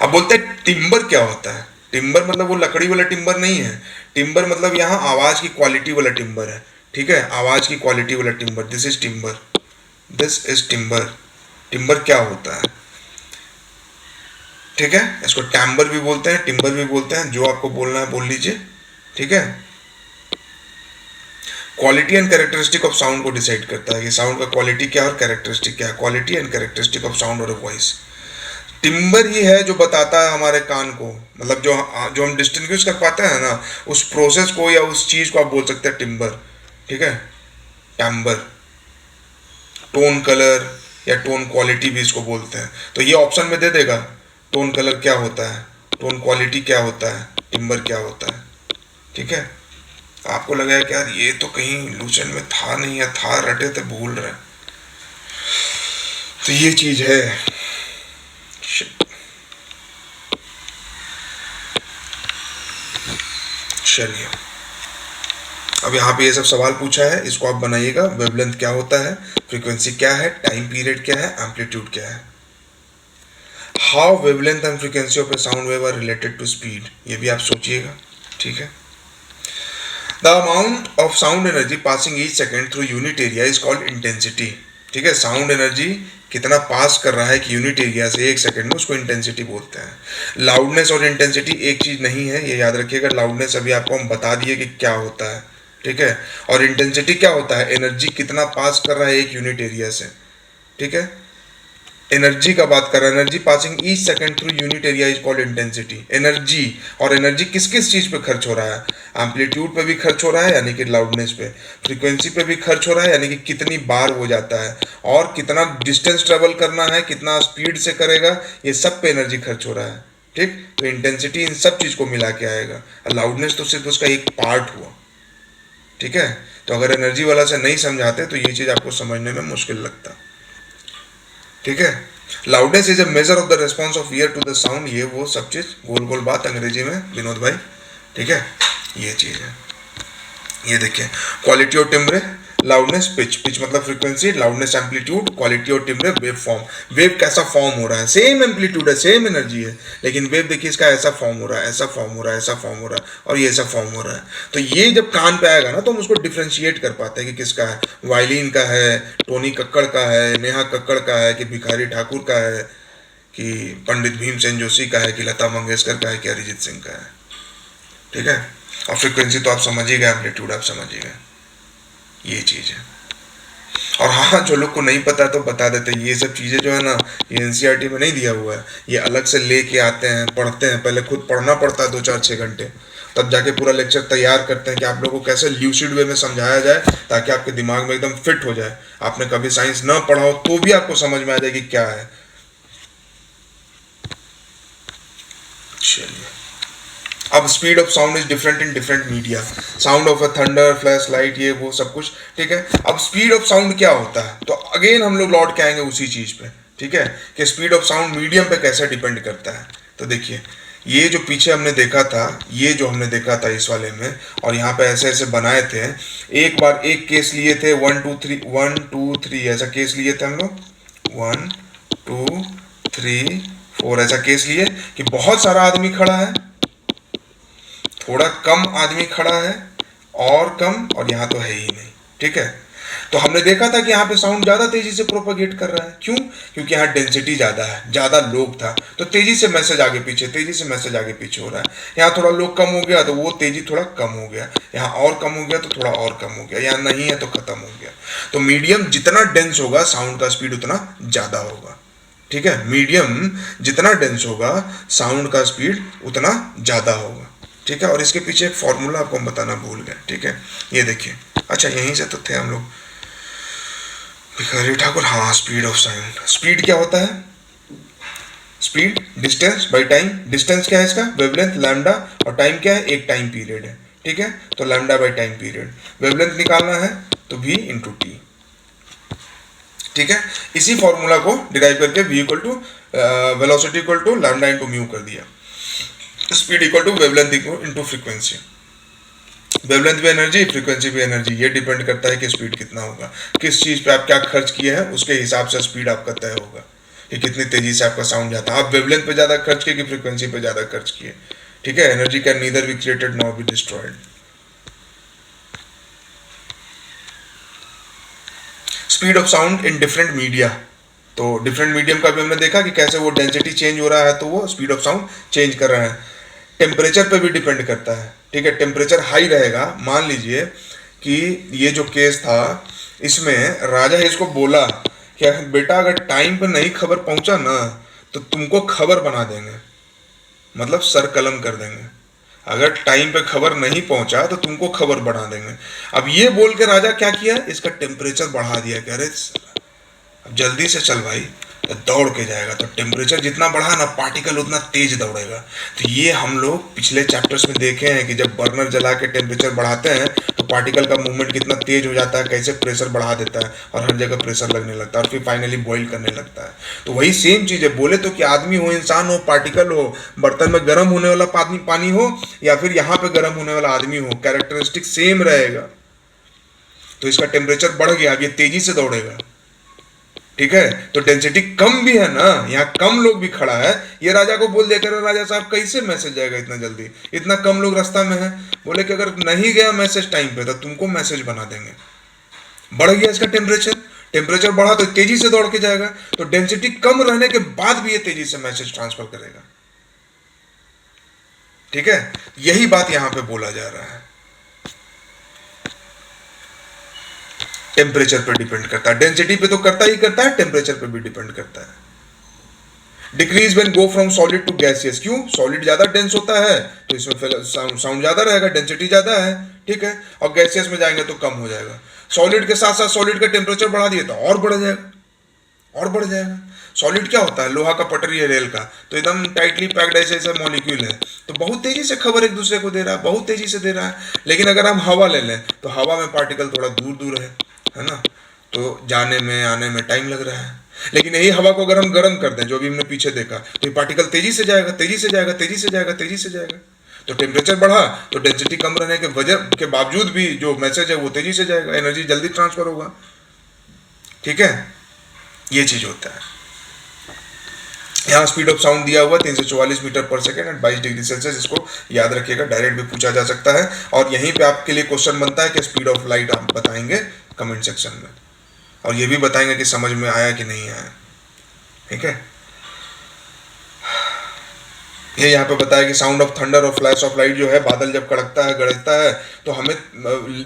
अब बोलते हैं टिम्बर क्या होता है। टिम्बर मतलब वो लकड़ी वाला टिम्बर नहीं है, टिम्बर मतलब यहाँ आवाज की क्वालिटी वाला टिम्बर है, ठीक है, आवाज की क्वालिटी वाला timber. This is timber, this is timber. Timber क्या होता है, ठीक है, इसको टैम्बर भी बोलते हैं, टिम्बर भी बोलते हैं, जो आपको बोलना है बोल लीजिए, ठीक है। Quality and characteristic of sound को डिसाइड करता है कि साउंड का क्वालिटी क्या है और कैरेक्टरिस्टिक क्या है। Quality and characteristic of sound और वॉइस, टिम्बर ही है जो बताता है हमारे कान को, मतलब जो हम डिस्टिंग्विश कर पाते हैं ना, उस प्रोसेस को या उस चीज को आप बोल सकते हैं टिम्बर, ठीक है, टैम्बर। टोन कलर या टोन क्वालिटी भी इसको बोलते हैं। तो ये ऑप्शन में दे देगा, टोन कलर क्या होता है, टोन क्वालिटी क्या होता है, टिम्बर क्या होता है, ठीक है। आपको लगा कि यार ये तो कहीं लूसेंट में था नहीं, या था रटे थे भूल रहे, तो ये चीज है। चलिए, अब यहाँ पे ये सब सवाल पूछा है, इसको आप बनाइएगा। वेवलेंथ क्या होता है, फ्रीक्वेंसी क्या है, टाइम पीरियड क्या है, एम्पलीट्यूड क्या है। How wavelength and frequency of a sound wave are related to speed, ये भी आप सोचिएगा, ठीक है। The amount of sound energy passing each second through unit area is called intensity, ठीक है। साउंड एनर्जी कितना पास कर रहा है कि यूनिट एरिया से एक सेकंड में, उसको इंटेंसिटी बोलते हैं। लाउडनेस और इंटेंसिटी एक चीज नहीं है, ये याद रखिएगा। लाउडनेस अभी आपको हम बता दिए कि क्या होता है, ठीक है, और इंटेंसिटी क्या होता है, एनर्जी कितना पास कर रहा है एक यूनिट एरिया से, ठीक है। एनर्जी का बात कर रहा है, energy passing each second through unit area is called intensity. Energy, और एनर्जी किस किस चीज पे खर्च हो रहा है, एम्पलीट्यूड पे भी खर्च हो रहा है यानी कि लाउडनेस पे, फ्रीक्वेंसी पे भी खर्च हो रहा है यानी कि कितनी बार हो जाता है, और कितना डिस्टेंस ट्रेवल करना है, कितना स्पीड से करेगा, ये सब पे एनर्जी खर्च हो रहा है, ठीक। तो इंटेंसिटी इन सब चीज को मिला के आएगा, लाउडनेस तो सिर्फ उसका एक पार्ट हुआ, ठीक है। तो अगर एनर्जी वाला से नहीं समझाते तो ये चीज आपको समझने में मुश्किल लगता, ठीक है। Loudness is a measure of the response of ear to the sound, ये वो सब चीज गोल गोल बात अंग्रेजी में विनोद भाई, ठीक है, ये चीज है। ये देखिए, क्वालिटी और टिम्bre, लाउडनेस पिच, पिच मतलब फ्रीक्वेंसी, लाउडनेस एम्पलीट्यूड, क्वालिटी और टिम्bre वेव फॉर्म। वेव कैसा फॉर्म हो रहा है, सेम एम्पलीट्यूड है, सेम एनर्जी है, लेकिन वेव देखिए इसका ऐसा फॉर्म हो रहा है, ऐसा फॉर्म हो रहा है, ऐसा फॉर्म हो रहा है, और ये ऐसा फॉर्म हो रहा है। तो ये जब कान पे आएगा ना तो हम उसको डिफ्रेंशिएट कर पाते हैं कि किसका है, वायलिन का है, टोनी कक्कड़ का है, नेहा कक्कड़ का है, कि भिखारी ठाकुर का है, कि पंडित भीमसेन जोशी का है, कि लता मंगेशकर का है, कि अरिजीत सिंह का है, ठीक है। और फ्रीक्वेंसी तो आप समझिएगा, एम्पलीट्यूड आप समझिएगा, ये चीज है। और हाँ, जो लोग को नहीं पता तो बता देते, ये सब चीजें जो है ना, ये एनसीईआरटी में नहीं दिया हुआ है, ये अलग से लेके आते हैं, पढ़ते हैं, पहले खुद पढ़ना पड़ता है 2 4 6 घंटे, तब जाके पूरा लेक्चर तैयार करते हैं कि आप लोगों को कैसे ल्यूसिड वे में समझाया जाए ताकि आपके दिमाग में एकदम फिट हो जाए। आपने कभी साइंस ना पढ़ा हो तो भी आपको समझ में आ जाए कि क्या है। चलिए, अब speed of sound is different in different media, sound of a thunder, flash light, ये वो सब कुछ, ठीक है। अब स्पीड ऑफ साउंड क्या होता है, तो अगेन हम लोग लौट के आएंगे उसी चीज पे, ठीक है, कि स्पीड ऑफ साउंड मीडियम पे कैसे डिपेंड करता है। तो देखिए, ये जो पीछे हमने देखा था, ये जो हमने देखा था इस वाले में, और यहाँ पे ऐसे ऐसे बनाए थे, एक बार एक केस लिए थे 1 2 3 1 2 3 ऐसा केस लिए थे हम लोग, 1 2 3 4 ऐसा केस लिए कि बहुत सारा आदमी खड़ा है, थोड़ा कम आदमी खड़ा है, और कम, और यहाँ तो है ही नहीं, ठीक है। तो हमने देखा था कि यहाँ पे साउंड ज्यादा तेजी से प्रोपेगेट कर रहा है, क्यों, क्योंकि यहाँ डेंसिटी ज्यादा है, ज्यादा लोग था, तो तेजी से मैसेज आगे पीछे, तेजी से मैसेज आगे पीछे हो रहा है। यहाँ थोड़ा लोग कम हो गया तो वो तेजी थोड़ा कम हो गया, यहाँ और कम हो गया तो थोड़ा और कम हो गया, यहाँ नहीं है तो खत्म हो गया। तो मीडियम जितना डेंस होगा साउंड का स्पीड उतना ज्यादा होगा, ठीक है। मीडियम जितना डेंस होगा साउंड का स्पीड उतना ज्यादा होगा, ठीक है। और इसके पीछे एक फॉर्मूला आपको हम बताना भूल गए, ठीक है। ये देखिए, अच्छा यहीं से तो थे हम लोग, भिखारी ठाकुर, हाँ स्पीड ऑफ साउंड। स्पीड क्या होता है? Speed distance by time. Distance क्या है इसका? वेवलेंथ लैम्डा, और टाइम क्या है? एक टाइम पीरियड है, ठीक है। तो lambda by time period, wavelength निकालना है तो v इंटू टी, ठीक है। इसी फॉर्मूला को डिराइव करके v equal to velocity equal to lambda into mu कर दिया, speed equal to wavelength into frequency. Wavelength भी एनर्जी, फ्रीक्वेंसी भी एनर्जी, ये डिपेंड करता है कि स्पीड कितना होगा, किस चीज़ पे आप क्या खर्च किए हैं उसके हिसाब से स्पीड आपका तय होगा कि कितनी तेजी से आपका साउंड जाता है। आप वेवलेंथ पे ज़्यादा खर्च किए कि फ्रीक्वेंसी पे ज़्यादा खर्च किए, ठीक है। Energy can neither be created nor be destroyed. Speed of sound in different media, तो डिफरेंट मीडियम का भी हमने देखा कि कैसे वो डेंसिटी चेंज हो रहा है तो वो स्पीड ऑफ साउंड चेंज कर रहा है। टेम्परेचर पे भी डिपेंड करता है, ठीक है। टेम्परेचर हाई रहेगा, मान लीजिए कि ये जो केस था इसमें राजा इसको बोला कि बेटा अगर टाइम पे नहीं खबर पहुंचा ना तो तुमको खबर बना देंगे, मतलब सर कलम कर देंगे। अगर टाइम पे खबर नहीं पहुंचा तो तुमको खबर बढ़ा देंगे। अब ये बोल के राजा क्या किया, इसका टेम्परेचर बढ़ा दिया कि अरे अब जल्दी से चल भाई, तो दौड़ के जाएगा। तो टेम्परेचर जितना बढ़ा ना, पार्टिकल उतना तेज दौड़ेगा। तो ये हम लोग पिछले चैप्टर्स में देखे हैं कि जब बर्नर जला के टेम्परेचर बढ़ाते हैं तो पार्टिकल का मूवमेंट कितना तेज हो जाता है, कैसे प्रेशर बढ़ा देता है और हर जगह प्रेशर लगने लगता है और फिर फाइनली बॉईल करने लगता है। तो वही सेम चीज़ है, बोले तो कि आदमी हो, इंसान हो, पार्टिकल हो, बर्तन में गर्म होने वाला पानी हो या फिर यहाँ पे गर्म होने वाला आदमी हो, कैरेक्टरिस्टिक सेम रहेगा। तो इसका टेम्परेचर बढ़ गया, अब ये तेजी से दौड़ेगा, ठीक है। तो डेंसिटी कम भी है ना, यहाँ कम लोग भी खड़ा है, ये राजा को बोल देकर राजा साहब कैसे मैसेज जाएगा इतना जल्दी, इतना कम लोग रास्ता में है। बोले कि अगर नहीं गया मैसेज टाइम पे तो तुमको मैसेज बना देंगे। बढ़ गया इसका टेम्परेचर, टेम्परेचर बढ़ा तो तेजी से दौड़ के जाएगा, तो डेंसिटी कम रहने के बाद भी ये तेजी से मैसेज ट्रांसफर करेगा, ठीक है। यही बात यहां पे बोला जा रहा है। टेम्परेचर पे डिपेंड करता है, डेंसिटी पे तो करता ही करता है, टेम्परेचर पे भी डिपेंड करता है। Decrease when go from solid to gaseous, क्यों? सॉलिड ज्यादा डेंस होता है तो इसमें साउंड ज्यादा रहेगा, डेंसिटी ज्यादा है, ठीक है। और गैसियस में जाएंगे तो कम हो जाएगा। सॉलिड के साथ साथ सॉलिड का टेम्परेचर बढ़ा दिए तो और बढ़ जाएगा, और बढ़ जाएगा। सॉलिड क्या होता है? लोहा का पटरी है रेल का, तो एकदम टाइटली पैक्ड ऐसे ऐसे मॉलिक्यूल है, तो बहुत तेजी से खबर एक दूसरे को दे रहा है, बहुत तेजी से दे रहा है। लेकिन अगर हम हवा ले लें तो हवा में पार्टिकल थोड़ा दूर दूर है ना, तो जाने में आने में टाइम लग रहा है। लेकिन यही हवा को अगर हम गर्म कर दें, जो भी हमने पीछे देखा, तो ये पार्टिकल तेजी से जाएगा, तेजी से जाएगा, तेजी से जाएगा, तेजी से जाएगा। तो टेम्परेचर बढ़ा तो डेंसिटी कम रहने के वजह के बावजूद भी जो मैसेज है वो तेजी से जाएगा, एनर्जी जल्दी ट्रांसफर होगा, ठीक है। ये चीज होता है। यहाँ स्पीड ऑफ साउंड दिया हुआ 344 मीटर पर सेकेंड एंड 22 डिग्री सेल्सियस, इसको याद रखिएगा, डायरेक्ट भी पूछा जा सकता है। और यहीं पे आपके लिए क्वेश्चन बनता है कि स्पीड ऑफ लाइट आप बताएंगे कमेंट सेक्शन में, और ये भी बताएंगे कि समझ में आया कि नहीं आया, ठीक है। ये यहाँ पे बताया कि साउंड ऑफ थंडर और फ्लैश ऑफ लाइट जो है, बादल जब कड़कता है, गरजता है तो हमें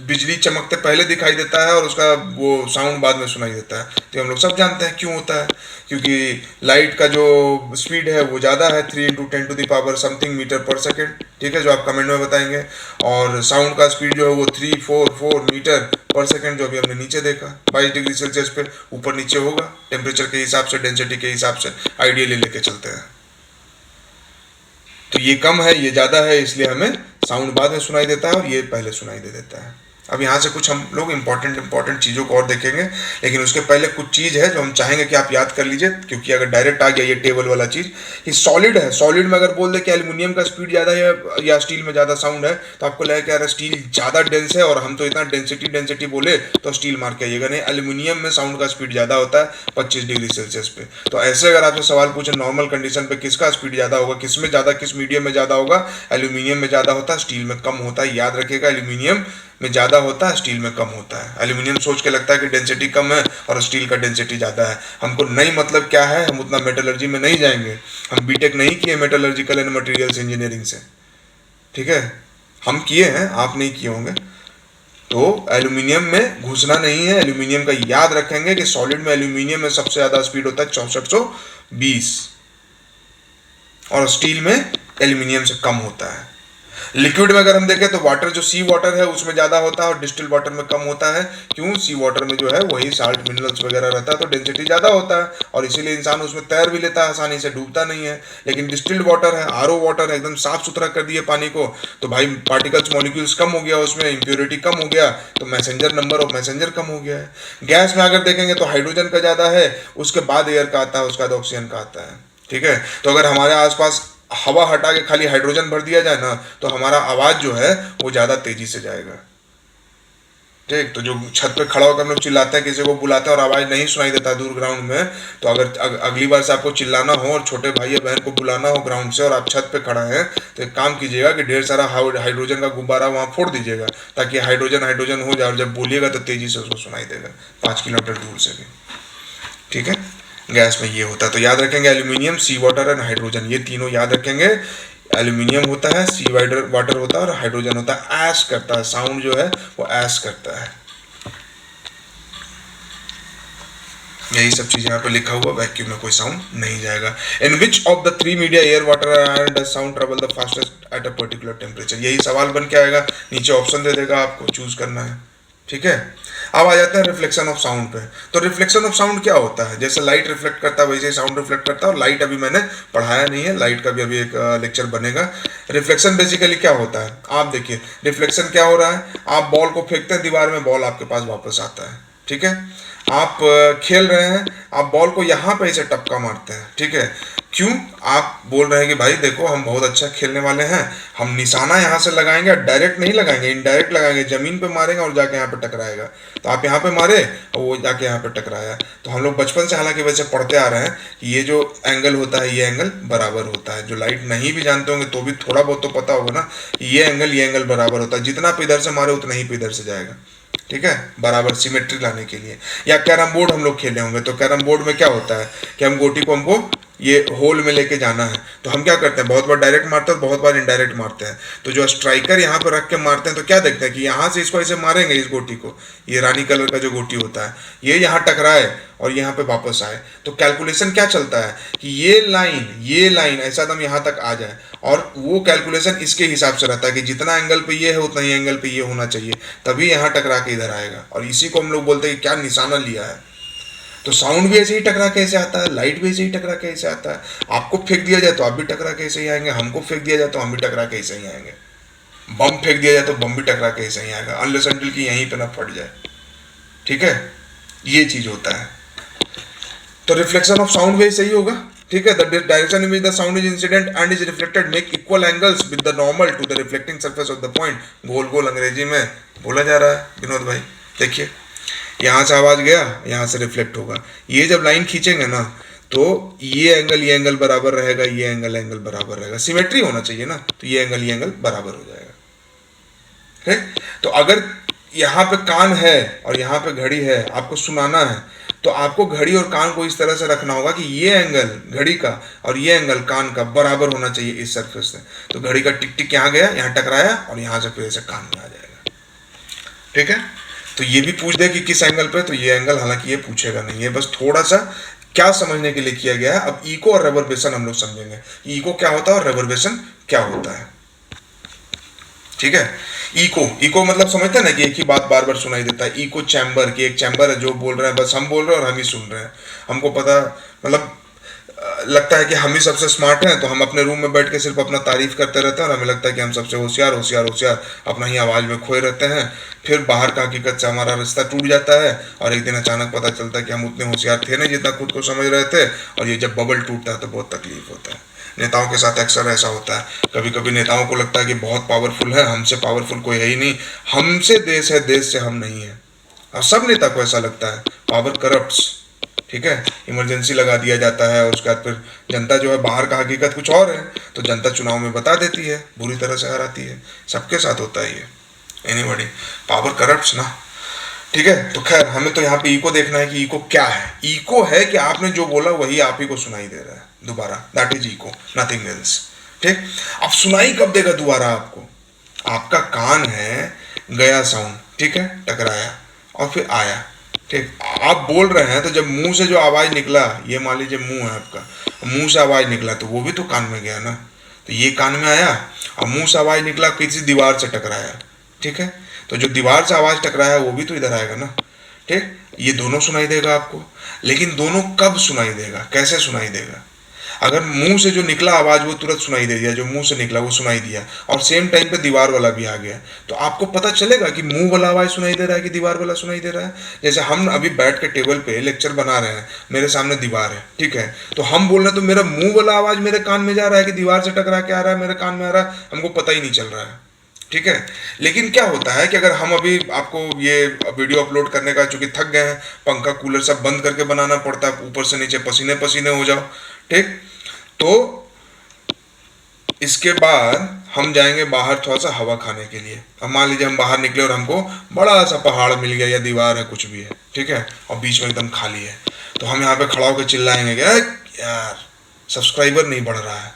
बिजली चमकते पहले दिखाई देता है और उसका वो साउंड बाद में सुनाई देता है। तो हम लोग सब जानते हैं क्यों होता है, क्योंकि लाइट का जो स्पीड है वो ज़्यादा है, 3 × 10⁻⁻⁰ मीटर पर सेकेंड, ठीक है, जो आप कमेंट में बताएंगे। और साउंड का स्पीड जो है वो 344 मीटर पर सेकेंड, जो अभी हमने नीचे देखा 22 डिग्री सेल्सियस पे ऊपर नीचे होगा, टेम्परेचर के हिसाब से, डेंसिटी के हिसाब से आइडियली लेके चलते हैं। तो ये कम है, ये ज़्यादा है, इसलिए हमें साउंड बाद में सुनाई देता है और ये पहले सुनाई दे देता है। अब यहाँ से कुछ हम लोग इंपॉर्टेंट चीज़ों को और देखेंगे, लेकिन उसके पहले कुछ चीज़ है जो हम चाहेंगे कि आप याद कर लीजिए, क्योंकि अगर डायरेक्ट आ गया ये टेबल वाला चीज़ कि सॉलिड है, सॉलिड में अगर बोल दे कि एल्युमिनियम का स्पीड ज़्यादा है या स्टील में ज़्यादा साउंड है, तो आपको लगेगा कि यार स्टील ज़्यादा डेंस है और हम तो इतना डेंसिटी बोले तो स्टील मार के आइएगा। नहीं, एल्युमिनियम में साउंड का स्पीड ज़्यादा होता है 25 डिग्री सेल्सियस पे। तो ऐसे अगर आपसे सवाल पूछे नॉर्मल कंडीशन पे किसका स्पीड ज़्यादा होगा, किस में ज़्यादा, किस मीडियम में ज़्यादा होगा, एल्युमिनियम में ज़्यादा होता है, स्टील में कम होता है। याद रखिएगा, एल्युमिनियम में ज़्यादा होता है, स्टील में कम होता है। एल्युमिनियम सोच के लगता है कि डेंसिटी कम है और स्टील का डेंसिटी ज़्यादा है। हमको नहीं मतलब क्या है, हम उतना मेटलर्जी में नहीं जाएंगे, हम बीटेक नहीं किए मेटलर्जिकल एंड मटेरियल्स इंजीनियरिंग से, ठीक है, हम किए हैं, आप नहीं किए होंगे। तो एल्यूमिनियम में घुसना नहीं है, एल्यूमिनियम का याद रखेंगे कि सॉलिड में एल्यूमिनियम में सबसे ज़्यादा स्पीड होता है 6420 और स्टील में एल्यूमिनियम से कम होता है। लिक्विड में अगर हम देखें तो वाटर जो सी वाटर है उसमें ज़्यादा होता है और डिस्टिल वाटर में कम होता है। क्यों? सी वाटर में जो है वही साल्ट मिनरल्स वगैरह रहता है तो डेंसिटी ज़्यादा होता है और इसीलिए इंसान उसमें तैर भी लेता है, आसानी से डूबता नहीं है। लेकिन डिस्टिल्ड वाटर है, आरओ वाटर है, एकदम साफ सुथरा कर दिए पानी को, तो भाई पार्टिकल्स मॉलिक्यूल्स कम हो गया, उसमें इम्प्योरिटी कम हो गया, तो मैसेंजर नंबर ऑफ मैसेंजर कम हो गया है। गैस में अगर देखेंगे तो हाइड्रोजन का ज़्यादा है, उसके बाद एयर का आता है, उसके बाद ऑक्सीजन का आता है। ठीक है, तो अगर हमारे आसपास हवा हटा के खाली हाइड्रोजन भर दिया जाए ना तो हमारा आवाज जो है वो ज्यादा तेजी से जाएगा। ठीक, तो जो छत पे खड़ा होकर हम लोग चिल्लाते हैं, किसी को बुलाते हैं और आवाज नहीं सुनाई देता दूर ग्राउंड में, तो अगर अगली बार से आपको चिल्लाना हो और छोटे भाई या बहन को बुलाना हो ग्राउंड से और आप छत पे खड़ा हैं, तो एक काम कीजिएगा कि ढेर सारा हाइड्रोजन का गुब्बारा वहां फोड़ दीजिएगा ताकि हाइड्रोजन हाइड्रोजन हो जाए और जब बोलिएगा तो तेजी से उसको सुनाई देगा 5 किलोमीटर दूर से भी। ठीक है, गैस में ये होता है, तो याद रखेंगे aluminium, sea water and hydrogen, ये तीनों याद रखेंगे। एल्यूमिनियम होता है, सी वाटर होता है और हाइड्रोजन होता है। ऐश करता है, साउंड जो है वो ऐश करता है। यही सब चीज यहाँ पे लिखा हुआ, वैक्यूम में कोई साउंड नहीं जाएगा। In which of the three media air water and sound travel the fastest at a particular temperature, यही सवाल बन के आएगा, नीचे ऑप्शन दे देगा, आपको चूज करना है। ठीक है, अब आ जाते हैं रिफ्लेक्शन ऑफ साउंड पे। तो रिफ्लेक्शन ऑफ साउंड क्या होता है? जैसे लाइट रिफ्लेक्ट करता है वैसे ही साउंड रिफ्लेक्ट करता है, और लाइट अभी मैंने पढ़ाया नहीं है, लाइट का भी अभी एक लेक्चर बनेगा। रिफ्लेक्शन बेसिकली क्या होता है, आप देखिए रिफ्लेक्शन क्या हो रहा है, आप बॉल को फेंकते हैं दीवार में, बॉल आपके पास वापस आता है। ठीक है, आप खेल रहे हैं, आप बॉल को यहाँ पे ऐसे टपका मारते हैं। ठीक है, क्यों? आप बोल रहे हैं कि भाई देखो हम बहुत अच्छा खेलने वाले हैं, हम निशाना यहाँ से लगाएंगे, डायरेक्ट नहीं लगाएंगे, इनडायरेक्ट लगाएंगे, जमीन पे मारेंगे और जाके यहाँ पे टकराएगा। तो आप यहाँ पे मारे और वो जाके यहाँ पे टकराया। तो हम लोग बचपन से हालांकि वैसे पढ़ते आ रहे हैं कि ये जो एंगल होता है ये एंगल बराबर होता है। जो लाइट नहीं भी जानते होंगे तो भी थोड़ा बहुत तो पता होगा ना, ये एंगल बराबर होता है, जितना आप इधर से मारे उतना ही इधर से जाएगा। ठीक है, बराबर सिमेट्री लाने के लिए। या कैरम बोर्ड हम लोग खेले होंगे, तो कैरम बोर्ड में क्या होता है कि हम गोटी को हमको ये होल में लेके जाना है, तो हम क्या करते हैं, बहुत बार डायरेक्ट मारते हैं और बहुत बार इनडायरेक्ट मारते हैं। तो जो स्ट्राइकर यहाँ पर रख के मारते हैं तो क्या देखते हैं कि यहाँ से इसको ऐसे मारेंगे, इस गोटी को, ये रानी कलर का जो गोटी होता है ये यहाँ टकराए और यहाँ पे वापस आए। तो कैलकुलेशन क्या चलता है कि ये लाइन ऐसा एकदम यहाँ तक आ जाए, और वो कैलकुलेशन इसके हिसाब से रहता है कि जितना एंगल पे ये है उतना ही एंगल पे ये होना चाहिए, तभी यहाँ टकरा के इधर आएगा। और इसी को हम लोग बोलते हैं कि क्या निशाना लिया है। तो साउंड भी ऐसे ही टकरा के ऐसे आता है, लाइट भी ऐसे ही टकरा के ऐसे आता है। आपको फेंक दिया जाए तो आप भी टकरा के ऐसे ही आएंगे, हमको फेंक दिया जाए तो हम भी टकरा के ऐसे ही आएंगे, बम फेंक दिया जाए तो बम भी टकरा के ऐसे ही आएगा, अनलेस अनटिल कि यहीं पे ना फट जाए। ठीक है, ये चीज होता है। तो रिफ्लेक्शन ऑफ साउंड भी ऐसे ही होगा। ठीक है, the direction in which the sound is incident and is reflected make equal angles with the normal to the reflecting surface of the point. गोल गोल अंग्रेजी में बोला जा रहा है विनोद भाई। देखिए यहाँ से आवाज गया, यहाँ से रिफ्लेक्ट होगा, ये जब लाइन खींचेंगे ना तो ये एंगल बराबर रहेगा, ये एंगल बराबर रहेगा, सिमेट्री होना चाहिए ना, तो ये एंगल बराबर हो जाएगा। ठीक, तो अगर यहाँ पे कान है और यहाँ पे घड़ी है, आपको सुनाना है, तो आपको घड़ी और कान को इस तरह से रखना होगा कि ये एंगल घड़ी का और ये एंगल कान का बराबर होना चाहिए इस सरफेस से। तो घड़ी का टिक टिक यहाँ गया, यहाँ टकराया और यहाँ से फिर ऐसे कान में आ जाएगा। ठीक है, तो ये भी पूछ दे कि किस एंगल पे, तो ये एंगल हालांकि ये पूछेगा नहीं, ये बस थोड़ा सा क्या समझने के लिए किया गया है। अब इको और रेवर्बेशन हम लोग समझेंगे, इको क्या होता है और रेवर्बेशन क्या होता है। ठीक है, इको मतलब समझते हैं ना कि एक ही बात बार बार सुनाई देता है। इको चैम्बर की एक चैम्बर है, जो बोल रहे हैं बस हम बोल रहे हैं और हम ही सुन रहे हैं, हमको पता मतलब लगता है कि हम ही सबसे स्मार्ट हैं, तो हम अपने रूम में बैठ के सिर्फ अपना तारीफ करते रहते हैं और हमें लगता है कि हम सबसे होशियार अपना ही आवाज़ में खोए रहते हैं। फिर बाहर का हकीकत से हमारा रिश्ता टूट जाता है और एक दिन अचानक पता चलता है कि हम उतने होशियार थे नहीं जितना खुद को समझ रहे थे, और ये जब बबल टूटता है तो बहुत तकलीफ होता है। नेताओं के साथ अक्सर ऐसा होता है, कभी कभी नेताओं को लगता है कि बहुत पावरफुल है, हमसे पावरफुल कोई है ही नहीं, हमसे देश है, देश से हम नहीं है। और सब नेता को ऐसा लगता है, पावर करप्ट्स। ठीक है, इमरजेंसी लगा दिया जाता है और उसके बाद फिर जनता जो है, बाहर का हकीकत कुछ और है, तो जनता चुनाव में बता देती है, बुरी तरह से हराती है। सबके साथ होता है ये, एनीबॉडी, पावर करप्ट्स ना। ठीक है, तो खैर हमें तो यहाँ पे इको देखना है कि इको क्या है। इको है कि आपने जो बोला वही आप ही को सुनाई दे रहा है दोबारा, that is echo, nothing else. ठीक, अब सुनाई कब देगा दोबारा आपको? आपका कान है, गया साउंड, ठीक है, टकराया और फिर आया। ठीक, आप बोल रहे हैं तो जब मुंह से जो आवाज निकला, ये मान लीजिए मुंह है आपका, मुंह से आवाज निकला तो वो भी तो कान में गया ना। तो ये कान में आया और मुंह से आवाज निकला किसी दीवार से टकराया, ठीक है, तो जो दीवार से आवाज टकराया वो भी तो इधर आएगा ना, ठीक, ये दोनों सुनाई देगा आपको। लेकिन दोनों कब सुनाई देगा, कैसे सुनाई देगा? अगर मुंह से जो निकला आवाज वो तुरंत सुनाई दे दिया, जो मुंह से निकला वो सुनाई दिया, और सेम टाइम पे दीवार वाला भी आ गया, तो आपको पता चलेगा कि मुंह वाला आवाज सुनाई दे रहा है कि दीवार वाला सुनाई दे रहा है। जैसे हम अभी बैठ के टेबल पे लेक्चर बना रहे हैं, मेरे सामने दीवार है, ठीक है, तो हम बोल रहे हैं तो मेरा मुंह वाला आवाज मेरे कान में जा रहा है कि दीवार से टकरा के आ रहा है मेरे कान में आ रहा है, हमको पता ही नहीं चल रहा है, ठीक है। लेकिन क्या होता है कि अगर हम अभी आपको ये वीडियो अपलोड करने का चूंकि थक गए हैं, पंखा कूलर सब बंद करके बनाना पड़ता है, ऊपर से नीचे पसीने पसीने हो जाओ, ठीक, तो इसके बाद हम जाएंगे बाहर थोड़ा सा हवा खाने के लिए। अब मान लीजिए हम बाहर निकले और हमको बड़ा सा पहाड़ मिल गया या दीवार है कुछ भी है, ठीक है, और बीच में एकदम खाली है, तो हम यहाँ पे खड़ा होकर चिल्लाएंगे कि यार सब्सक्राइबर नहीं बढ़ रहा है।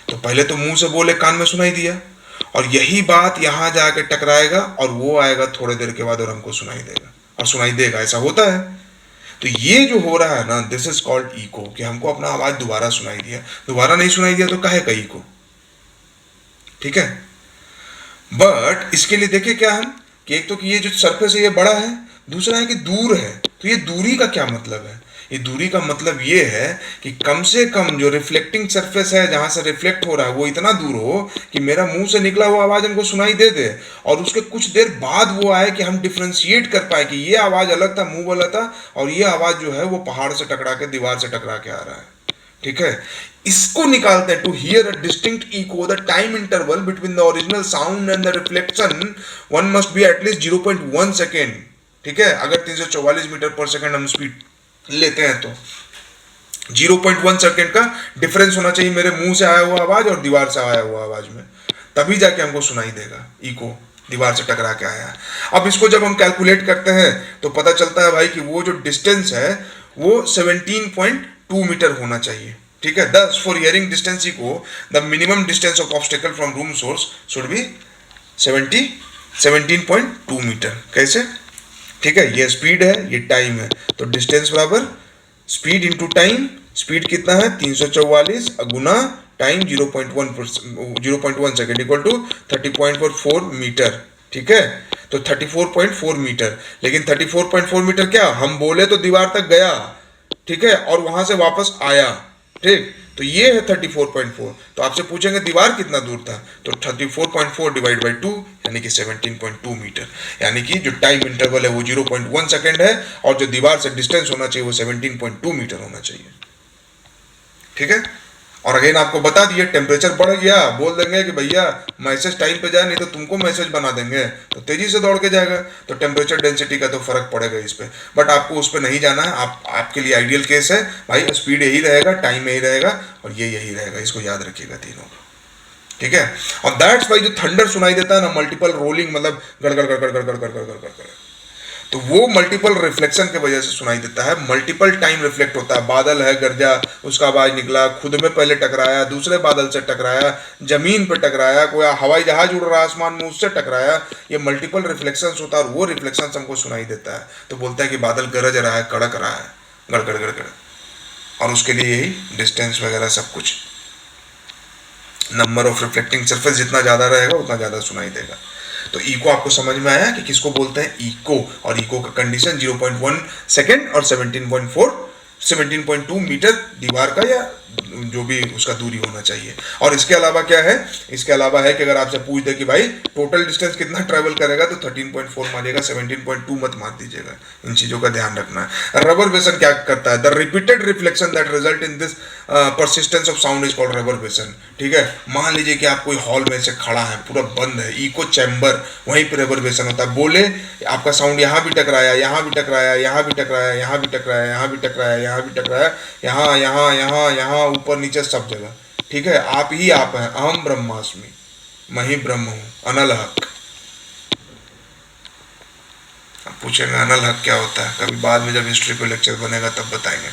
तो पहले तो मुंह से बोले कान में सुनाई दिया, और यही बात यहाँ जाके टकराएगा और वो आएगा थोड़ी देर के बाद और हमको सुनाई देगा और सुनाई देगा, ऐसा होता है। तो ये जो हो रहा है ना, दिस इज कॉल्ड इको, कि हमको अपना आवाज दोबारा सुनाई दिया, दोबारा नहीं सुनाई दिया तो काहे का इको, ठीक है। बट इसके लिए देखिए क्या हम कि एक तो कि ये जो सरफेस है ये बड़ा है, दूसरा है कि दूर है। तो ये दूरी का क्या मतलब है? ये दूरी का मतलब ये है कि कम से कम जो रिफ्लेक्टिंग सरफेस है जहां से रिफ्लेक्ट हो रहा है वो इतना दूर हो कि मेरा मुंह से निकला हुआ आवाज हमको सुनाई दे दे, और उसके कुछ देर बाद वो आए कि हम डिफ्रेंशिएट कर पाए कि ये आवाज अलग था, मुंह वाला था, और ये आवाज जो है वो पहाड़ से टकरा के दीवार से टकरा के आ रहा है, ठीक है। इसको निकालते हैं to hear a distinct echo the time interval between the original sound and the reflection one must be at least 0.1 second, ठीक है। अगर 344 मीटर पर सेकेंड हम स्पीड लेते हैं तो 0.1 सेकेंड का डिफरेंस होना चाहिए मेरे मुंह से आया हुआ आवाज और दीवार से आया हुआ आवाज में, तभी जाके हमको सुनाई देगा इको, दीवार से टकरा के आया। अब इसको जब हम कैलकुलेट करते हैं तो पता चलता है भाई कि वो जो डिस्टेंस है वो 17.2 मीटर होना चाहिए, ठीक है। Thus for hearing distance echo the minimum distance of obstacle from room source should be 17.2 metre. कैसे? ठीक है, ये स्पीड है, ये टाइम है, तो डिस्टेंस बराबर स्पीड इंटू टाइम। स्पीड कितना है 344 गुना time 0.1 second equal to 30.4 metre, ठीक है। तो 34.4 मीटर, लेकिन 34.4 मीटर क्या हम बोले तो दीवार तक गया, ठीक है, और वहां से वापस आया, ठीक, तो ये है 34.4। तो आपसे पूछेंगे दीवार कितना दूर था, तो 34.4 डिवाइड बाई 2 यानी कि 17.2 मीटर, यानी कि जो टाइम इंटरवल है वो 0.1 सेकेंड है और जो दीवार से डिस्टेंस होना चाहिए वो 17.2 मीटर होना चाहिए, ठीक है। और अगेन आपको बता दिए टेम्परेचर बढ़ गया, बोल देंगे कि भैया मैसेज टाइम पे जाए, नहीं तो तुमको मैसेज बना देंगे, तो तेजी से दौड़ के जाएगा, तो टेम्परेचर डेंसिटी का तो फर्क पड़ेगा इस पे। बट आपको उस पर नहीं जाना है, आपके लिए आइडियल केस है भाई, स्पीड यही रहेगा, टाइम यही रहेगा और ये यही रहेगा, इसको याद रखिएगा तीनों को, ठीक है। और दैट्स वाई जो थंडर सुनाई देता है ना, मल्टीपल रोलिंग, मतलब गड़गड़ गड़गड़ गड़गड़ गड़गड़ गड़गड़, तो वो मल्टीपल रिफ्लेक्शन की वजह से सुनाई देता है, मल्टीपल टाइम रिफ्लेक्ट होता है। बादल है, गरजा, उसका आवाज निकला, खुद में पहले टकराया, दूसरे बादल से टकराया, जमीन पर टकराया, कोई हवाई जहाज उड़ रहा है आसमान में उससे टकराया, ये मल्टीपल रिफ्लेक्शंस होता है और वो रिफ्लेक्शंस हमको सुनाई देता है। तो बोलता है कि बादल गरज रहा है, कड़क रहा है, गड़गड़ गड़गड़, और उसके लिए यही डिस्टेंस वगैरह सब कुछ, नंबर ऑफ रिफ्लेक्टिंग सरफेस जितना ज़्यादा रहेगा उतना ज़्यादा सुनाई देगा। तो इको आपको समझ में आया कि किसको बोलते हैं इको, और इको का कंडीशन 0.1 सेकेंड और 17.2 मीटर दीवार का या जो भी उसका दूरी होना चाहिए। और इसके अलावा क्या है, इसके अलावा है कि अगर आपसे पूछ दे कि भाई टोटल डिस्टेंस कितना ट्रेवल करेगा तो 13.4 मानिएगा, 17.2 मत मार दीजिएगा। इन चीजों का ध्यान रखना है। रिवर्बरेशन क्या करता है, the repeated reflection that result in this persistence of sound is called reverberation, ठीक है। मान लीजिए कि आप कोई हॉल में से खड़ा है, पूरा बंद है, इको चैम्बर, वहीं पर रिवर्बरेशन होता है। बोले आपका साउंड यहाँ भी टकराया, यहाँ भी टकराया, यहाँ भी टकराया, यहाँ भी टकराया, यहाँ भी टकराया, यहाँ भी टकराया, यहाँ यहाँ यहाँ यहाँ ऊपर नीचे सब जगह, ठीक है। आप ही आप हैं, अहम ब्रह्मास्मि, मैं ही ब्रह्म हूं, अनल हक। आप पूछेंगे अनल हक क्या होता है, कभी बाद में जब हिस्ट्री पे लेक्चर बनेगा तब बताएंगे।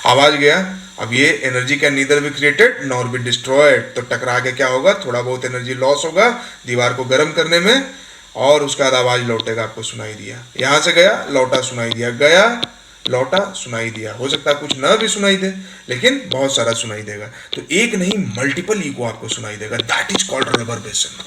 आवाज गया, अब ये energy can neither be created nor be destroyed, तो टकरा के क्या होगा, थोड़ा बहुत एनर्जी लॉस होगा दीवार को गर्म करने में, और उसके बाद आवाज लौटेगा, आपको सुनाई दिया, यहां से गया लौटा सुनाई दिया, गया लौटा, सुनाई दिया। हो सकता है कुछ न भी सुनाई दे, लेकिन बहुत सारा सुनाई देगा। तो एक नहीं, मल्टीपल ईको आपको सुनाई देगा। That is called रिवर्बेशन।